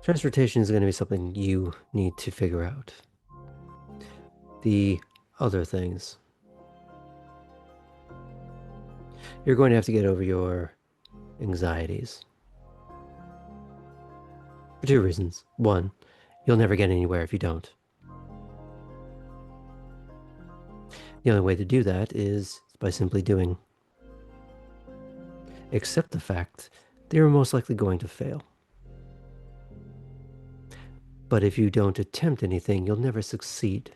transportation is going to be something you need to figure out. The other things, you're going to have to get over your anxieties. For two reasons. One, you'll never get anywhere if you don't. The only way to do that is by simply doing. Accept the fact they are most likely going to fail. But if you don't attempt anything, you'll never succeed.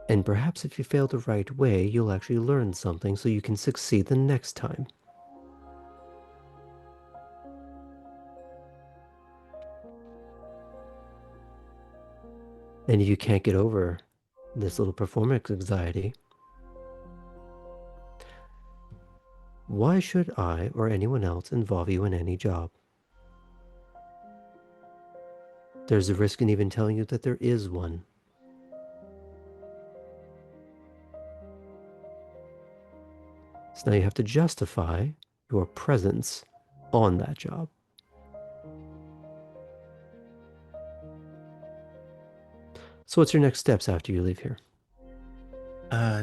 And perhaps if you fail the right way, you'll actually learn something so you can succeed the next time. And if you can't get over this little performance anxiety, why should I or anyone else involve you in any job? There's a risk in even telling you that there is one. So now you have to justify your presence on that job. So what's your next steps after you leave here?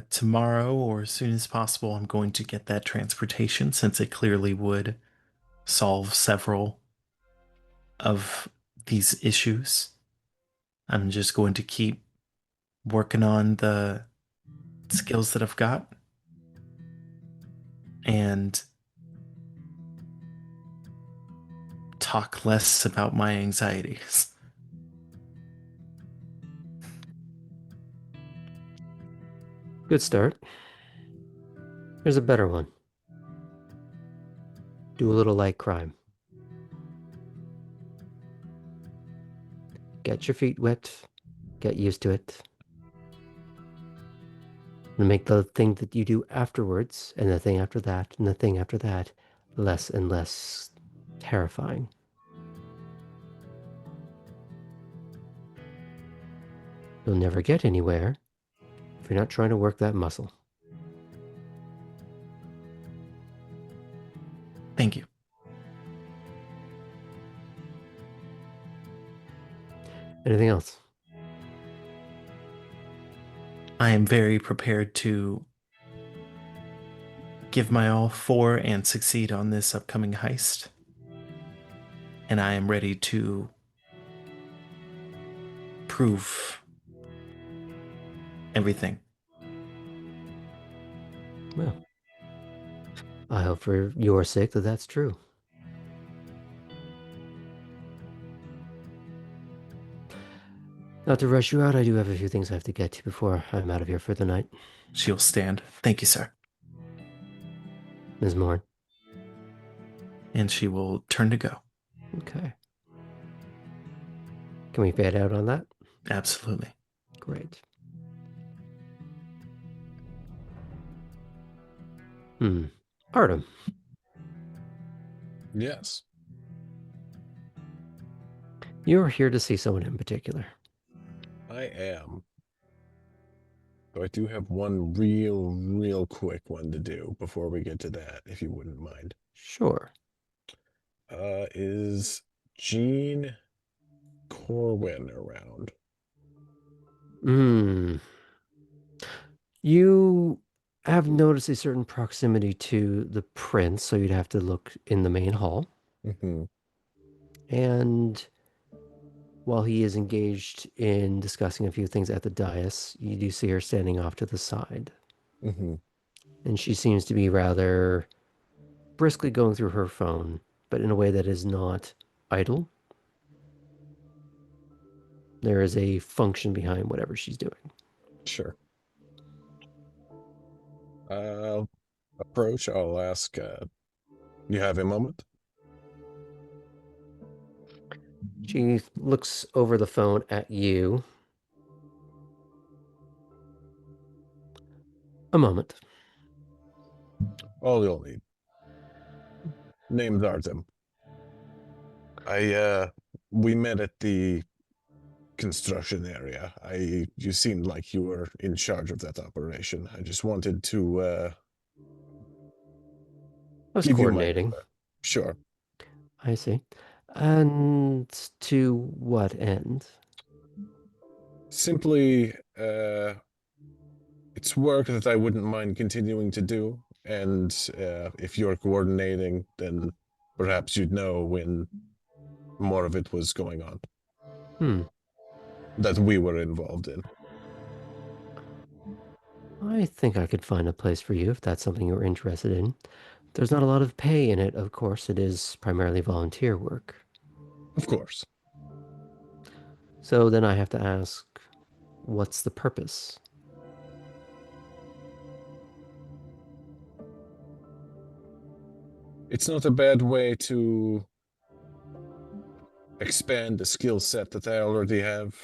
Tomorrow or as soon as possible, I'm going to get that transportation since it clearly would solve several of these issues. I'm just going to keep working on the skills that I've got and talk less about my anxieties.
Good start. Here's a better one. Do a little light crime. Get your feet wet. Get used to it. And make the thing that you do afterwards, and the thing after that, and the thing after that, less and less terrifying. You'll never get anywhere if you're not trying to work that muscle.
Thank you.
Anything else?
I am very prepared to give my all for and succeed on this upcoming heist. And I am ready to prove everything.
Well, I hope for your sake that that's true. Not to rush you out, I do have a few things I have to get to before I'm out of here for the night.
She'll stand. Thank you, sir.
Ms. Moore.
And she will turn to go.
Okay. Can we fade out on that?
Absolutely.
Great. Artem.
Yes.
You're here to see someone in particular.
I am. So I do have one real quick one to do before we get to that, if you wouldn't mind.
Sure.
Is Jean Corwin around?
You have noticed a certain proximity to the prince, so you'd have to look in the main hall.
Mm-hmm.
And while he is engaged in discussing a few things at the dais, you do see her standing off to the side.
Mm-hmm.
And she seems to be rather briskly going through her phone, but in a way that is not idle. There is a function behind whatever she's doing.
Sure. Approach. I'll ask, you have a moment?
She looks over the phone at you. A moment.
All you'll need. Name's Artem. We met at the construction area. You seemed like you were in charge of that operation. I just wanted to,
I was
give you my
coordinating.
number. Sure.
I see. And to what end?
Simply, it's work that I wouldn't mind continuing to do. And if you're coordinating, then perhaps you'd know when more of it was going on.
Hmm.
That we were involved in.
I think I could find a place for you if that's something you're interested in. There's not a lot of pay in it, of course. It is primarily volunteer work.
Of course.
So then I have to ask, what's the purpose?
It's not a bad way to expand the skill set that I already have.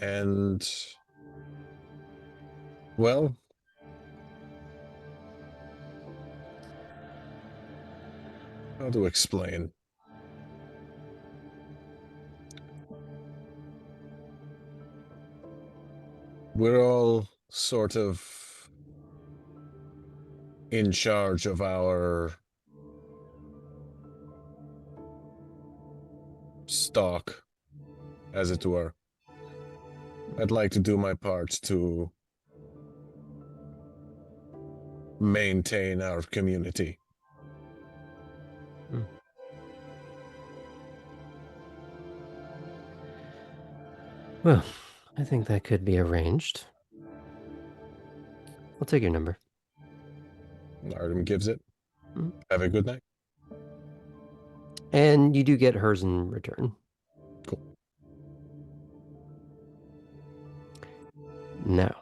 And, well, how to explain? We're all sort of in charge of our stock, as it were. I'd like to do my part to maintain our community.
Well, I think that could be arranged. I'll take your number.
Artem gives it. Have a good night.
And you do get hers in return.
Cool.
Now,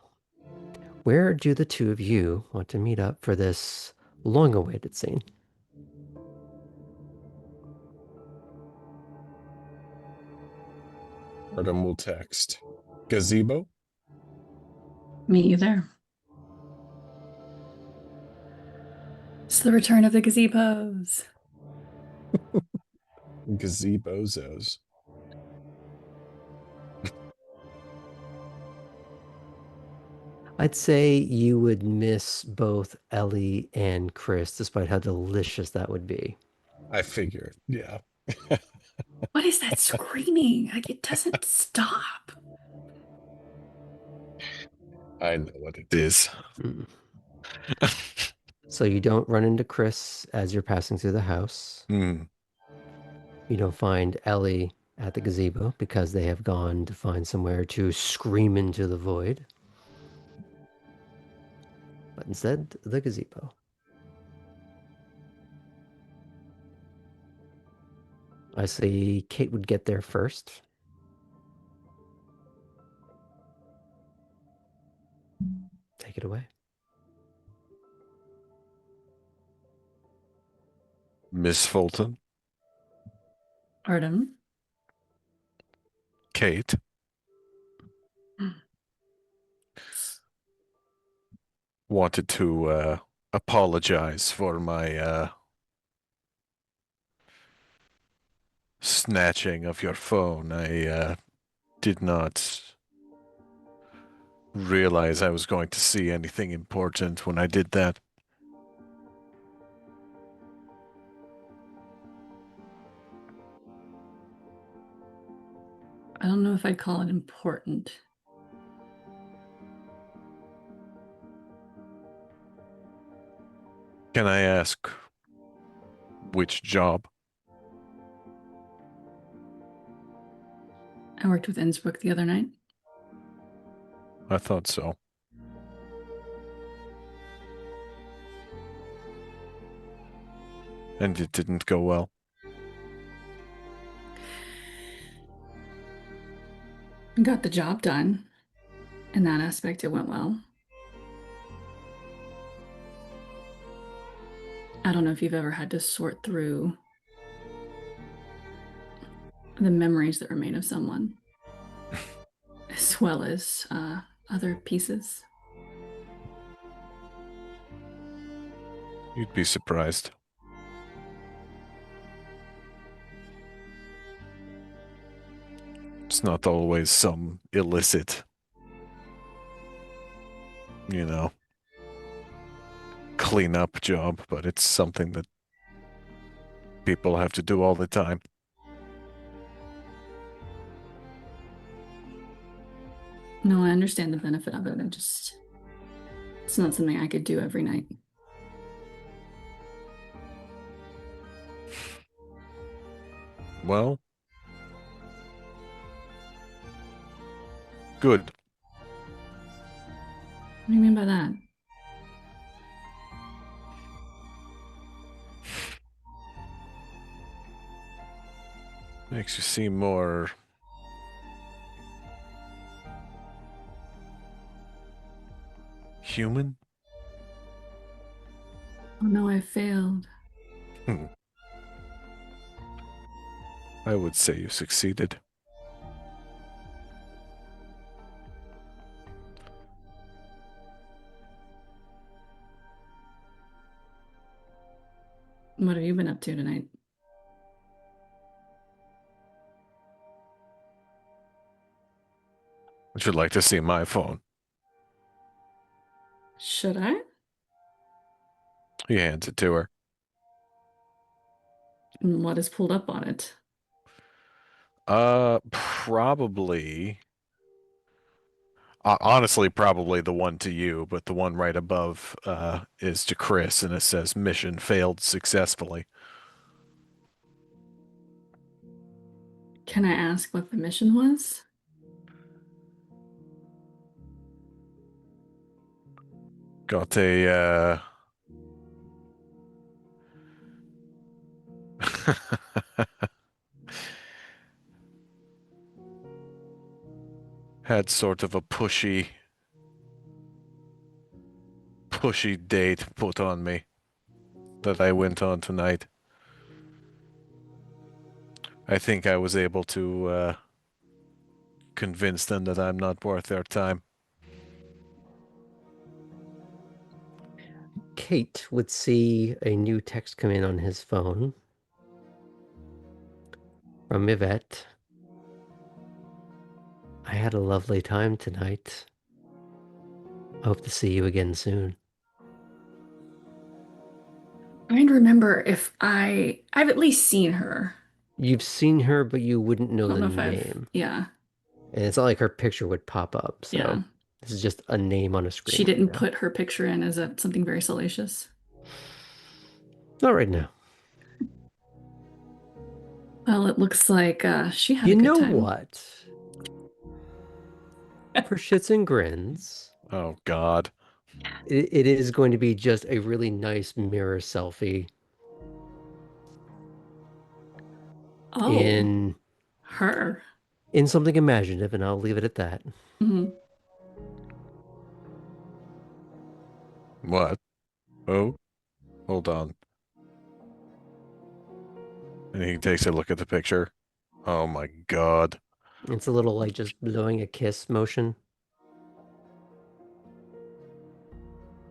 where do the two of you want to meet up for this long-awaited scene?
Artem will text. Gazebo?
Me either. It's the return of the gazebos.
Gazebozos.
I'd say you would miss both Ellie and Chris, despite how delicious that would be.
I figured, yeah.
What is that screaming? Like, it doesn't stop.
I know what it is.
So you don't run into Chris as you're passing through the house. You don't find Ellie at the gazebo because they have gone to find somewhere to scream into the void. But instead, the gazebo. I see Kate would get there first. Take it away.
Miss Fulton.
Artem.
Kate. Wanted to apologize for my snatching of your phone. I did not realize I was going to see anything important when I did that.
I don't know if I'd call it important.
Can I ask which job?
I worked with Innsbruck the other night.
I thought so. And it didn't go well.
Got the job done. In that aspect, it went well. I don't know if you've ever had to sort through the memories that remain of someone, as well as other pieces.
You'd be surprised. It's not always some illicit, cleanup job, but it's something that people have to do all the time.
No, I understand the benefit of it. It's not something I could do every night.
Well, Good.
What do you mean by that?
Makes you seem more human.
Oh no, I failed.
I would say you succeeded.
What have you been up to tonight?
Would you like to see my phone?
Should I?
He hands it to her.
And what is pulled up on it?
Probably. Honestly, probably the one to you, but the one right above is to Chris, and it says mission failed successfully.
Can I ask what the mission was?
Got a had sort of a pushy date put on me that I went on tonight. I think I was able to convince them that I'm not worth their time.
Kate would see a new text come in on his phone from Yvette. I had a lovely time tonight. I hope to see you again soon.
Trying to remember if I've at least seen her.
You've seen her, but you wouldn't know the
I don't know if
name.
yeah.
And it's not like her picture would pop up. So
Yeah.
this is just a name on a screen.
She didn't put her picture in as something very salacious.
Not right now.
Well, it looks like she had
You
a good
know
time.
what? For shits and grins,
Oh, God.
it is going to be just a really nice mirror selfie
Oh,
in
her.
something imaginative, and I'll leave it at that.
Mhm.
What? Oh, hold on. And he takes a look at the picture. Oh my God.
It's a little like just blowing a kiss motion.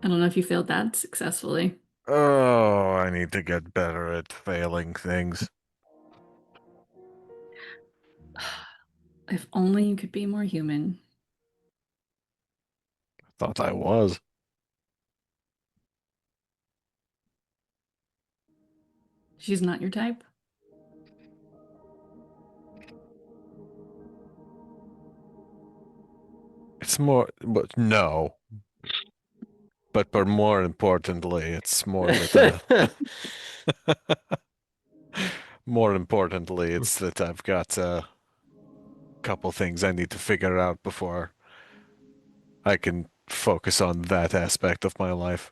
I don't know if you failed that successfully.
Oh, I need to get better at failing things.
If only you could be more human.
Thought I was.
She's not your type?
It's more, but no. But more importantly, it's more that more importantly, it's that I've got a couple things I need to figure out before I can focus on that aspect of my life.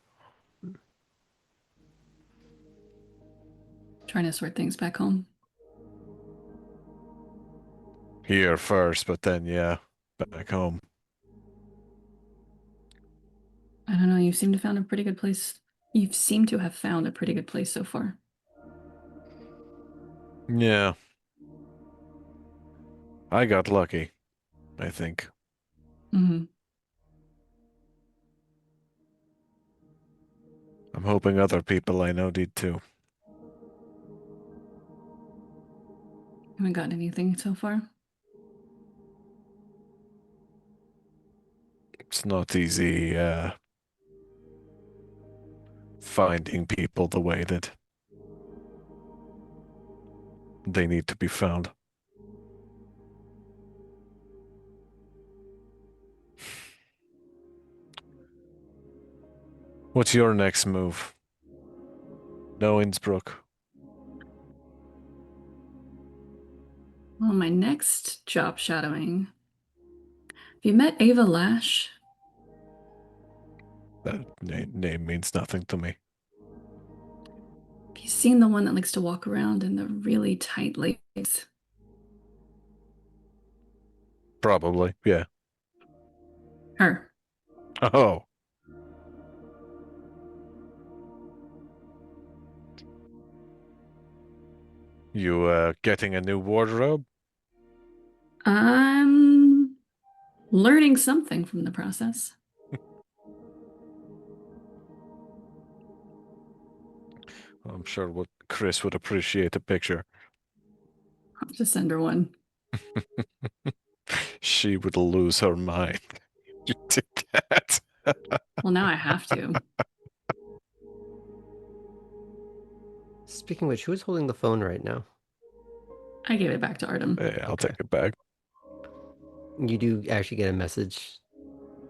Trying to sort things back home.
Here first, but then yeah, back home.
I don't know, you seem to found a pretty good place. You seem to have found a pretty good place so far.
Yeah. I got lucky, I think.
Mm-hmm.
I'm hoping other people I know did too.
Haven't gotten anything so far.
It's not easy finding people the way that they need to be found. What's your next move? No, Innsbruck.
Well, my next job shadowing you met Ava Lash?
That name means nothing to me.
Have you seen the one that likes to walk around in the really tight legs?
Probably, yeah.
Her.
Oh. You getting a new wardrobe?
I'm learning something from the process.
I'm sure Chris would appreciate a picture.
I'll just send her one.
She would lose her mind. You did that.
Well, now I have to.
Speaking of which, who's holding the phone right now?
I gave it back to Artem.
Hey, I'll take it back.
You do actually get a message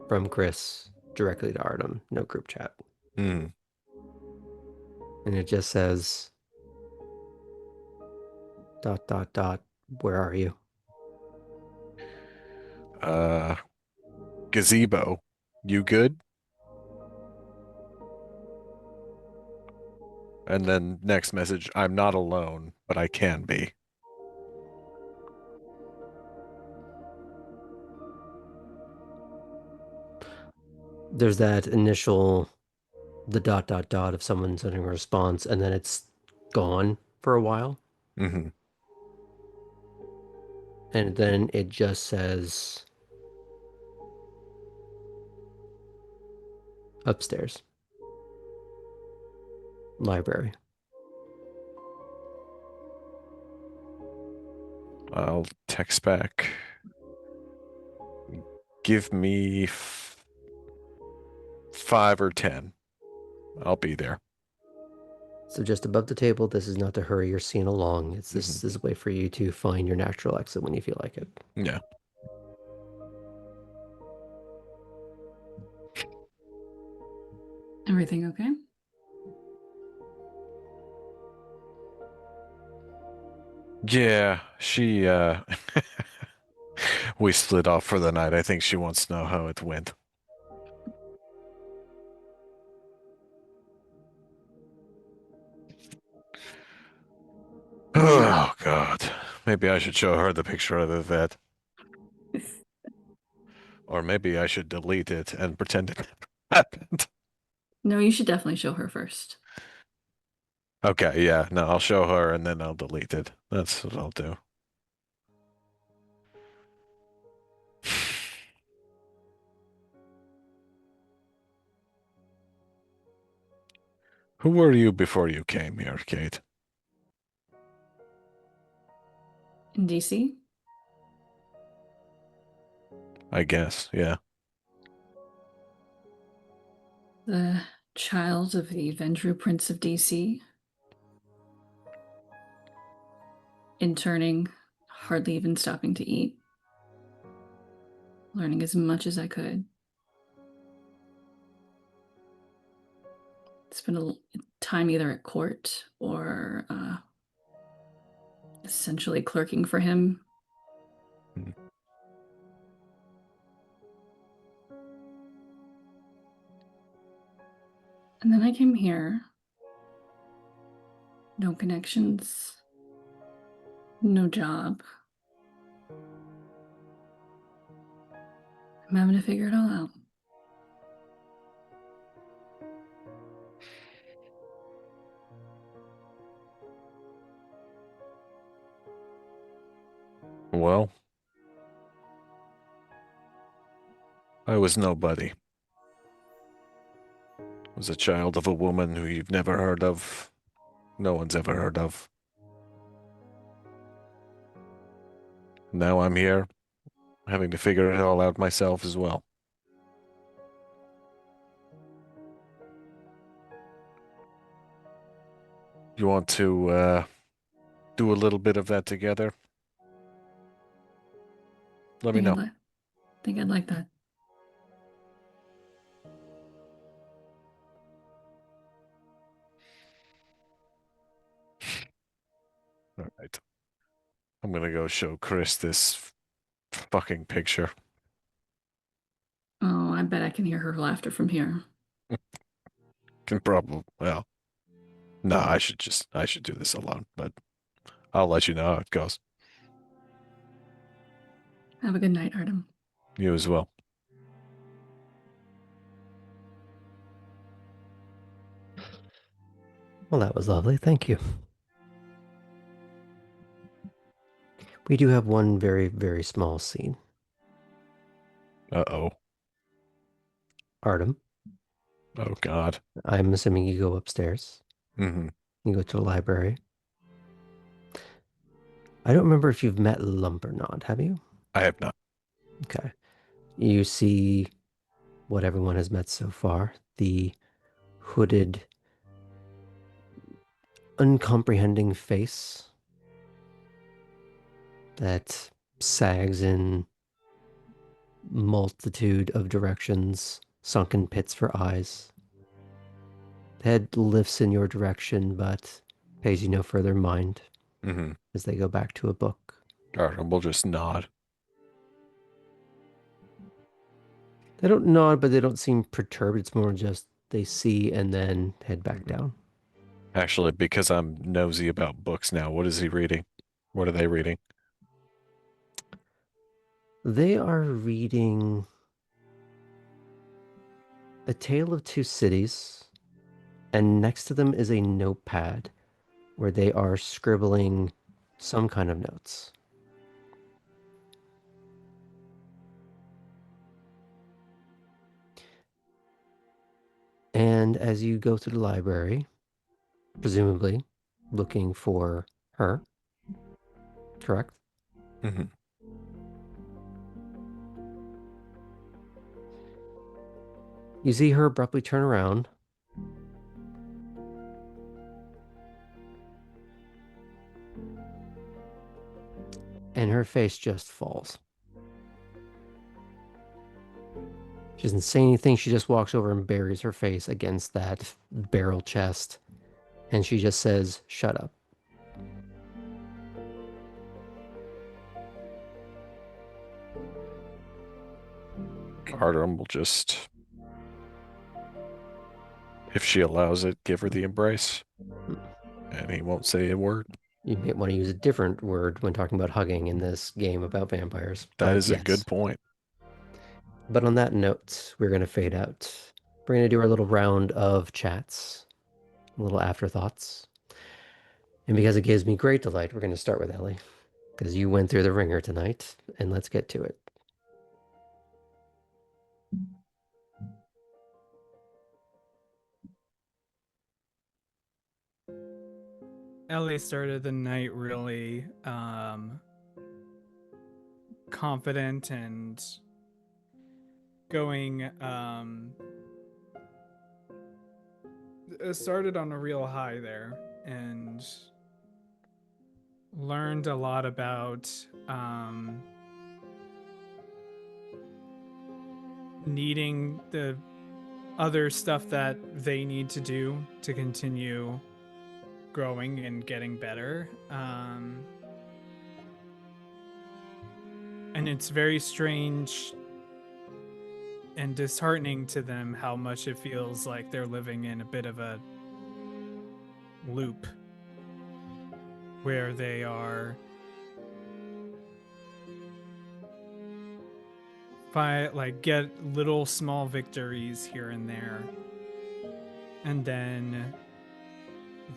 from Chris directly to Artem, no group chat.
Hmm.
And it just says ... Where are you?
Gazebo. You good? And then next message, I'm not alone, but I can be.
There's that initial, the ... of someone sending a response, and then it's gone for a while.
Mm-hmm.
And then it just says upstairs. Library.
I'll text back. Give me 5 or 10. I'll be there.
So just above the table, this is not to hurry your scene along. This is a way for you to find your natural exit when you feel like it.
Yeah.
Everything okay?
Yeah, she we split off for the night. I think she wants to know how it went. Oh God. Maybe I should show her the picture of the vet. Or maybe I should delete it and pretend it never happened.
No, you should definitely show her first.
Okay, yeah. No, I'll show her and then I'll delete it. That's what I'll do. Who were you before you came here, Kate?
In DC?
I guess, yeah.
The child of the Vendru Prince of DC. Interning, hardly even stopping to eat. Learning as much as I could. Spent a time either at court or essentially clerking for him.
Hmm.
And then I came here. No connections. No job. I'm having to figure it all out.
Well, I was nobody. I was a child of a woman who you've never heard of. No one's ever heard of. Now I'm here, having to figure it all out myself as well. You want to do a little bit of that together? Let me know.
I think I'd like that.
All right. I'm gonna go show Chris this fucking picture.
I bet I can hear her laughter from here.
Can probably, well, no, I should do this alone, but I'll let you know how it goes.
Have a good night, Artem.
You as well.
Well, that was lovely. Thank you. We do have one very, very small scene.
Uh-oh.
Artem.
Oh, God.
I'm assuming you go upstairs.
Mm-hmm.
You go to the library. I don't remember if you've met Lump or not, have you?
I have not.
Okay. You see what everyone has met so far. The hooded, uncomprehending face that sags in multitude of directions, sunken pits for eyes. The head lifts in your direction, but pays you no further mind as they go back to a book.
All right, we'll just nod.
They don't nod, but they don't seem perturbed. It's more just they see and then head back down.
Actually, because I'm nosy about books now, what is he reading? What are they reading?
They are reading A Tale of Two Cities, and next to them is a notepad where they are scribbling some kind of notes. And as you go through the library, presumably looking for her, correct?
Mm-hmm.
You see her abruptly turn around and her face just falls. She doesn't say anything. She just walks over and buries her face against that barrel chest. And she just says, "Shut up."
Artem will just, if she allows it, give her the embrace. And he won't say a word.
You may want to use a different word when talking about hugging in this game about vampires.
That is a good point.
But on that note, we're going to fade out. We're going to do our little round of chats, little afterthoughts. And because it gives me great delight, we're going to start with Ellie, because you went through the ringer tonight, and let's get to it.
Ellie started the night really confident and going started on a real high there and learned a lot about needing the other stuff that they need to do to continue growing and getting better. And it's very strange and disheartening to them how much it feels like they're living in a bit of a loop where they are get little small victories here and there, and then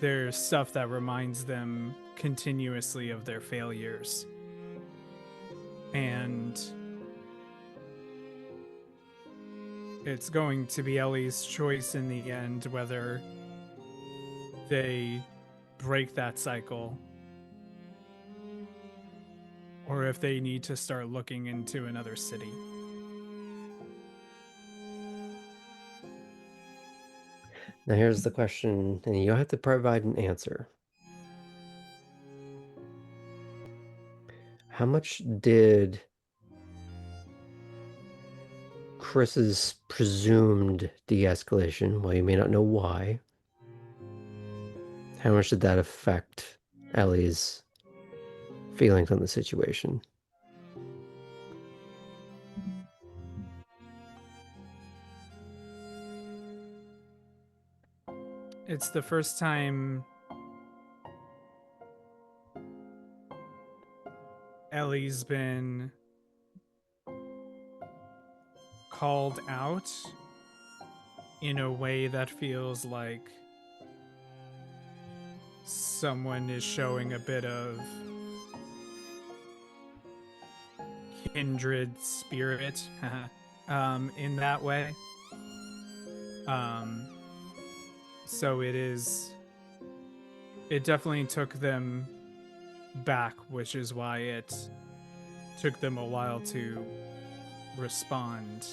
there's stuff that reminds them continuously of their failures. And it's going to be Ellie's choice in the end whether they break that cycle or if they need to start looking into another city.
Now here's the question, and you don't have to provide an answer. How much did Chris's presumed de-escalation, while you may not know why, how much did that affect Ellie's feelings on the situation?
It's the first time Ellie's been called out in a way that feels like someone is showing a bit of kindred spirit in that way. So it definitely took them back, which is why it took them a while to respond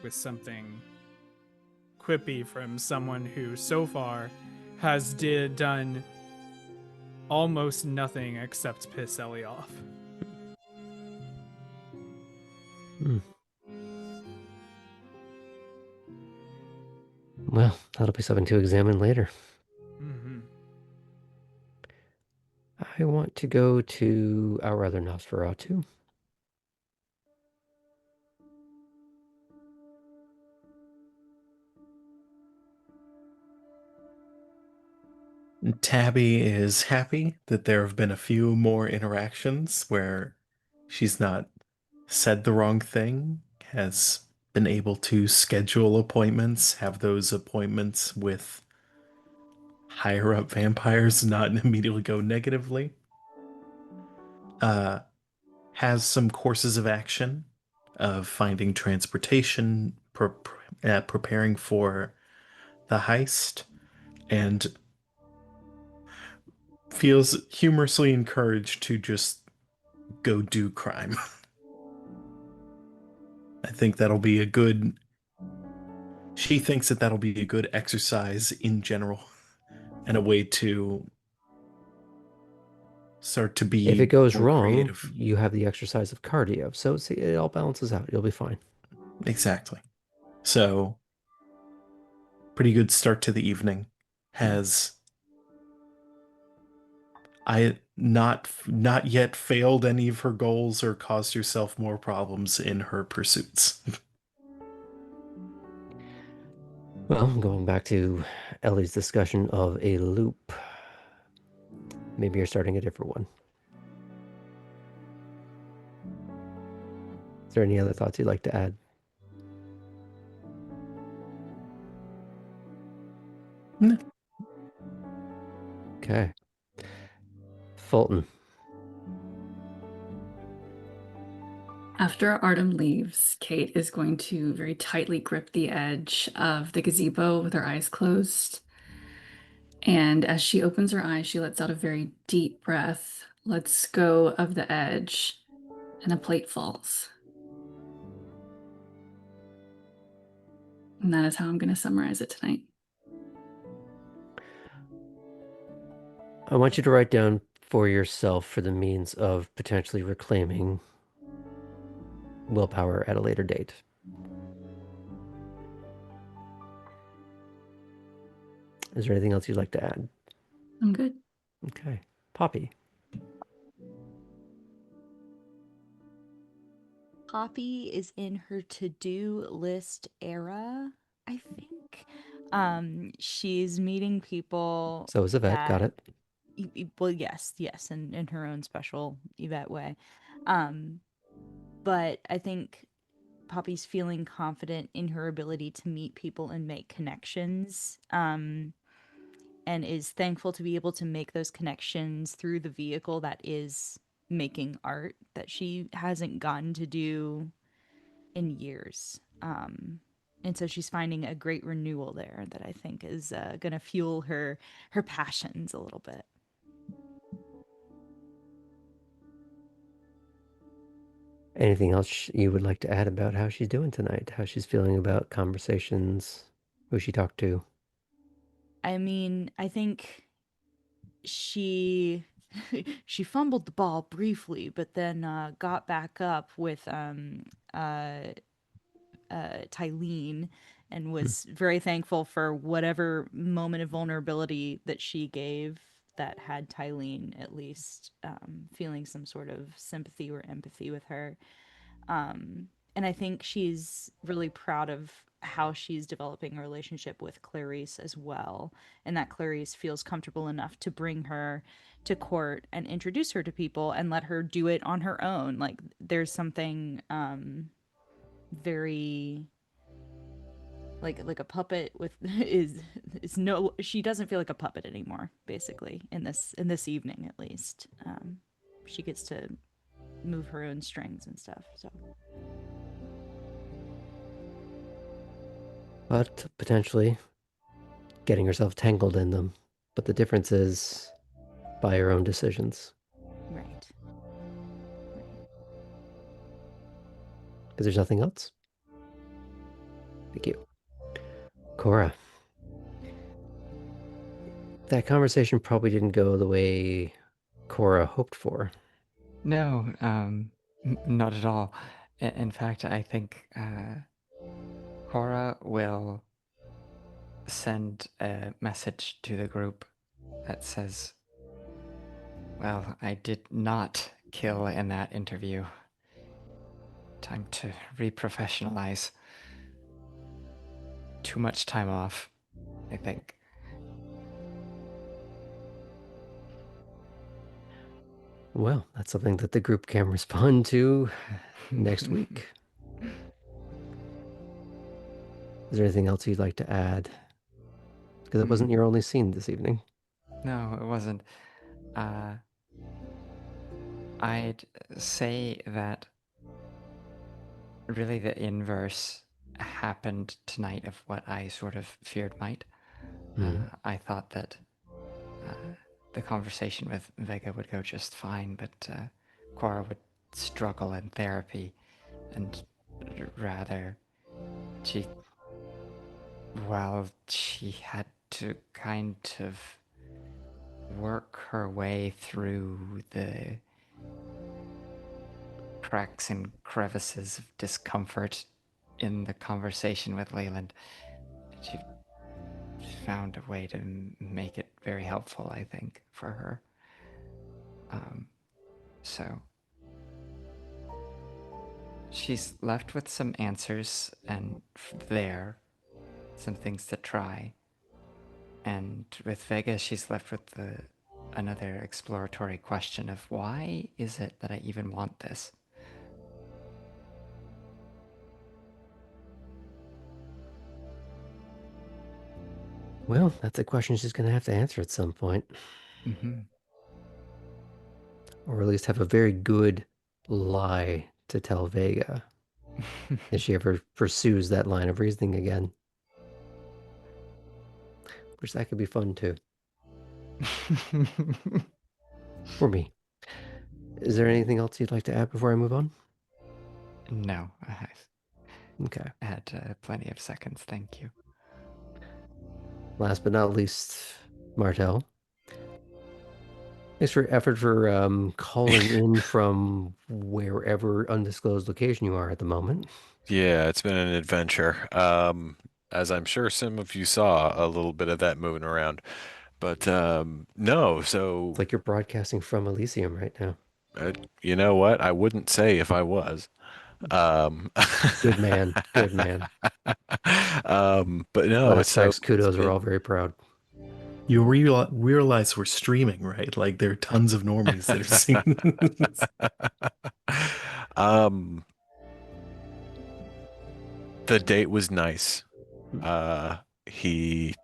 with something quippy from someone who so far has done almost nothing except piss Ellie off.
Well, that'll be something to examine later.
Mm-hmm.
I want to go to our other Nosferatu.
Tabby is happy that there have been a few more interactions where she's not said the wrong thing, has been able to schedule appointments, have those appointments with higher up vampires not immediately go negatively. Has some courses of action of finding transportation, preparing for the heist, and feels humorously encouraged to just go do crime. I think that'll be a good. She thinks that that'll be a good exercise in general and a way to start to be
If it goes
more
wrong,
creative.
you have the exercise of cardio. So see, it all balances out. You'll be fine.
Exactly. So, pretty good start to the evening. Has I not yet failed any of her goals or caused herself more problems in her pursuits?
Well, going back to Ellie's discussion of a loop, maybe you're starting a different one. Is there any other thoughts you'd like to add?
No.
Okay. Fulton.
After Artem leaves, Kate is going to very tightly grip the edge of the gazebo with her eyes closed. And as she opens her eyes, she lets out a very deep breath, lets go of the edge, and a plate falls. And that is how I'm going to summarize it tonight.
I want you to write down for yourself for the means of potentially reclaiming willpower at a later date. Is there anything else you'd like to add?
I'm good.
Okay. Poppy.
Poppy is in her to-do list era, I think. She's meeting people
So is Yvette. Got
that
it.
well, yes, in her own special Yvette way. But I think Poppy's feeling confident in her ability to meet people and make connections. And is thankful to be able to make those connections through the vehicle that is making art that she hasn't gotten to do in years. And so she's finding a great renewal there that I think is going to fuel her passions a little bit.
Anything else you would like to add about how she's doing tonight? How she's feeling about conversations? Who she talked to?
I mean, I think she fumbled the ball briefly, but then got back up with Tylene and was very thankful for whatever moment of vulnerability that she gave that had Tylene at least feeling some sort of sympathy or empathy with her. And I think she's really proud of how she's developing a relationship with Clarice as well, and that Clarice feels comfortable enough to bring her to court and introduce her to people and let her do it on her own. Like there's something very like a puppet with is no, she doesn't feel like a puppet anymore, basically, in this evening at least. She gets to move her own strings and stuff, so.
But potentially getting herself tangled in them. But the difference is by her own decisions.
Right.
Is there nothing else? Thank you. Cora. That conversation probably didn't go the way Cora hoped for.
No, not at all. In fact, I think Cora will send a message to the group that says, well, I did not kill in that interview. Time to reprofessionalize. Too much time off, I think.
Well, that's something that the group can respond to next week. Is there anything else you'd like to add? Because it wasn't your only scene this evening.
No, it wasn't. I'd say that really the inverse happened tonight of what I sort of feared might. I thought that the conversation with Vega would go just fine, but Cora would struggle in therapy, and rather she had to kind of work her way through the cracks and crevices of discomfort in the conversation with Leyland. She found a way to make it very helpful, I think, for her. So she's left with some answers, and there, some things to try. And with Vega, she's left with another exploratory question of why is it that I even want this?
Well, that's a question she's going to have to answer at some point. Or at least have a very good lie to tell Vega if she ever pursues that line of reasoning again. Which that could be fun too. For me. Is there anything else you'd like to add before I move on?
No.
Okay.
I had plenty of seconds, thank you.
Last but not least, Martel. Thanks for your effort for calling in from wherever undisclosed location you are at the moment.
Yeah, it's been an adventure. As I'm sure some of you saw a little bit of that moving around. But no, so
It's like you're broadcasting from Elysium right now.
you know what? I wouldn't say if I was.
Good man. Good man.
But no,
Last
so
Facts Kudos are all very proud.
You realize we're streaming, right? Like there are tons of normies that are seeing this.
The date was nice. He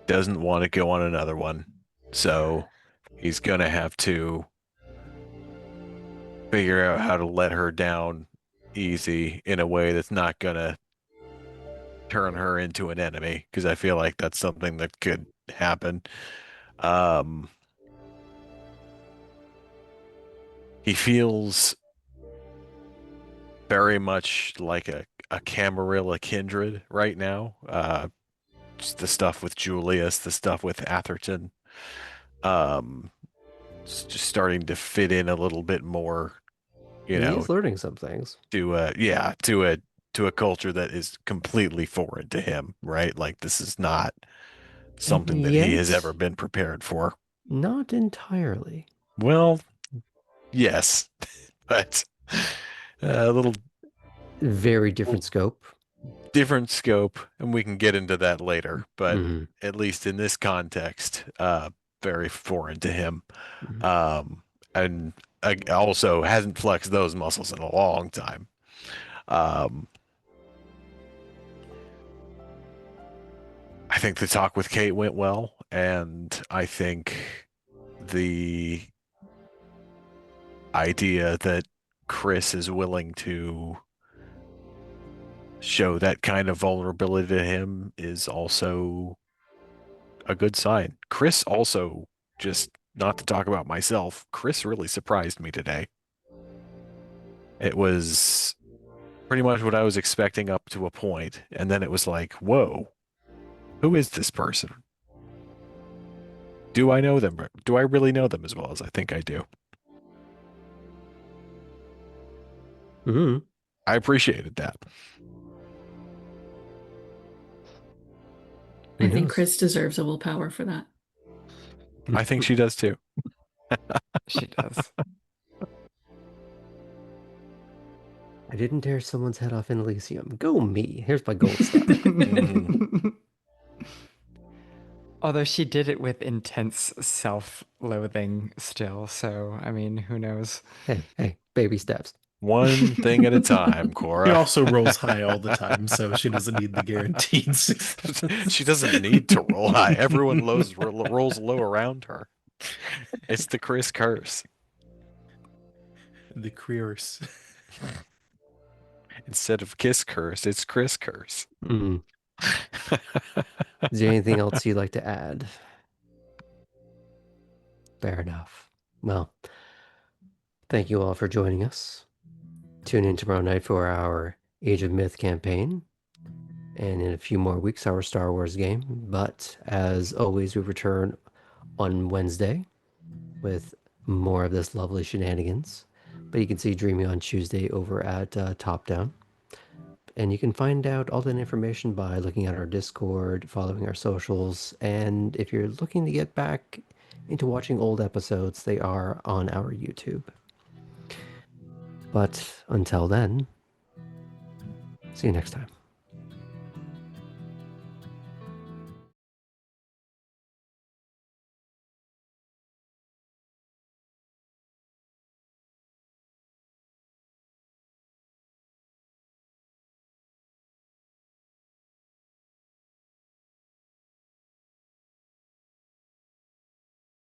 doesn't want to go on another one, so he's gonna have to figure out how to let her down easy in a way that's not gonna turn her into an enemy, because I feel like that's something that could happen. He feels very much like a Camarilla kindred right now. Just the stuff with Julius, the stuff with Atherton. It's just starting to fit in a little bit more,
He's learning some things.
To a culture that is completely foreign to him, right? Like this is not something that he has ever been prepared for.
Not entirely.
Well, yes, but a little
very different scope.
different scope, and we can get into that later. But
Mhm.
at least in this context, very foreign to him.
Mhm.
And also hasn't flexed those muscles in a long time. I think the talk with Kate went well, and I think the idea that Chris is willing to show that kind of vulnerability to him is also a good sign. Chris also, just not to talk about myself, Chris really surprised me today. It was pretty much what I was expecting up to a point, and then it was like, whoa, who is this person? Do I know them? Do I really know them as well as I think I do?
Mhm.
I appreciated that.
I think
knows?
Chris deserves a willpower for that.
I think she does too.
She does.
I didn't tear someone's head off in Elysium. Go me. Here's my gold star.
Although she did it with intense self-loathing still, so I mean, who knows?
Hey, baby steps.
One thing at a time,
She
Cora.
also rolls high all the time, so she doesn't need the guaranteed success.
She doesn't need to roll high. Everyone rolls low around her. It's the Chris curse.
The curse.
Instead of kiss curse, it's Chris curse.
Mm. Is there anything else you'd like to add? Fair enough. Well, thank you all for joining us. Tune in tomorrow night for our Age of Myth campaign, and in a few more weeks, our Star Wars game. But as always, we return on Wednesday with more of this lovely shenanigans. But you can see Dreamy on Tuesday over at Top Down. And you can find out all that information by looking at our Discord, following our socials, and if you're looking to get back into watching old episodes, they are on our YouTube. But until then, see you next time.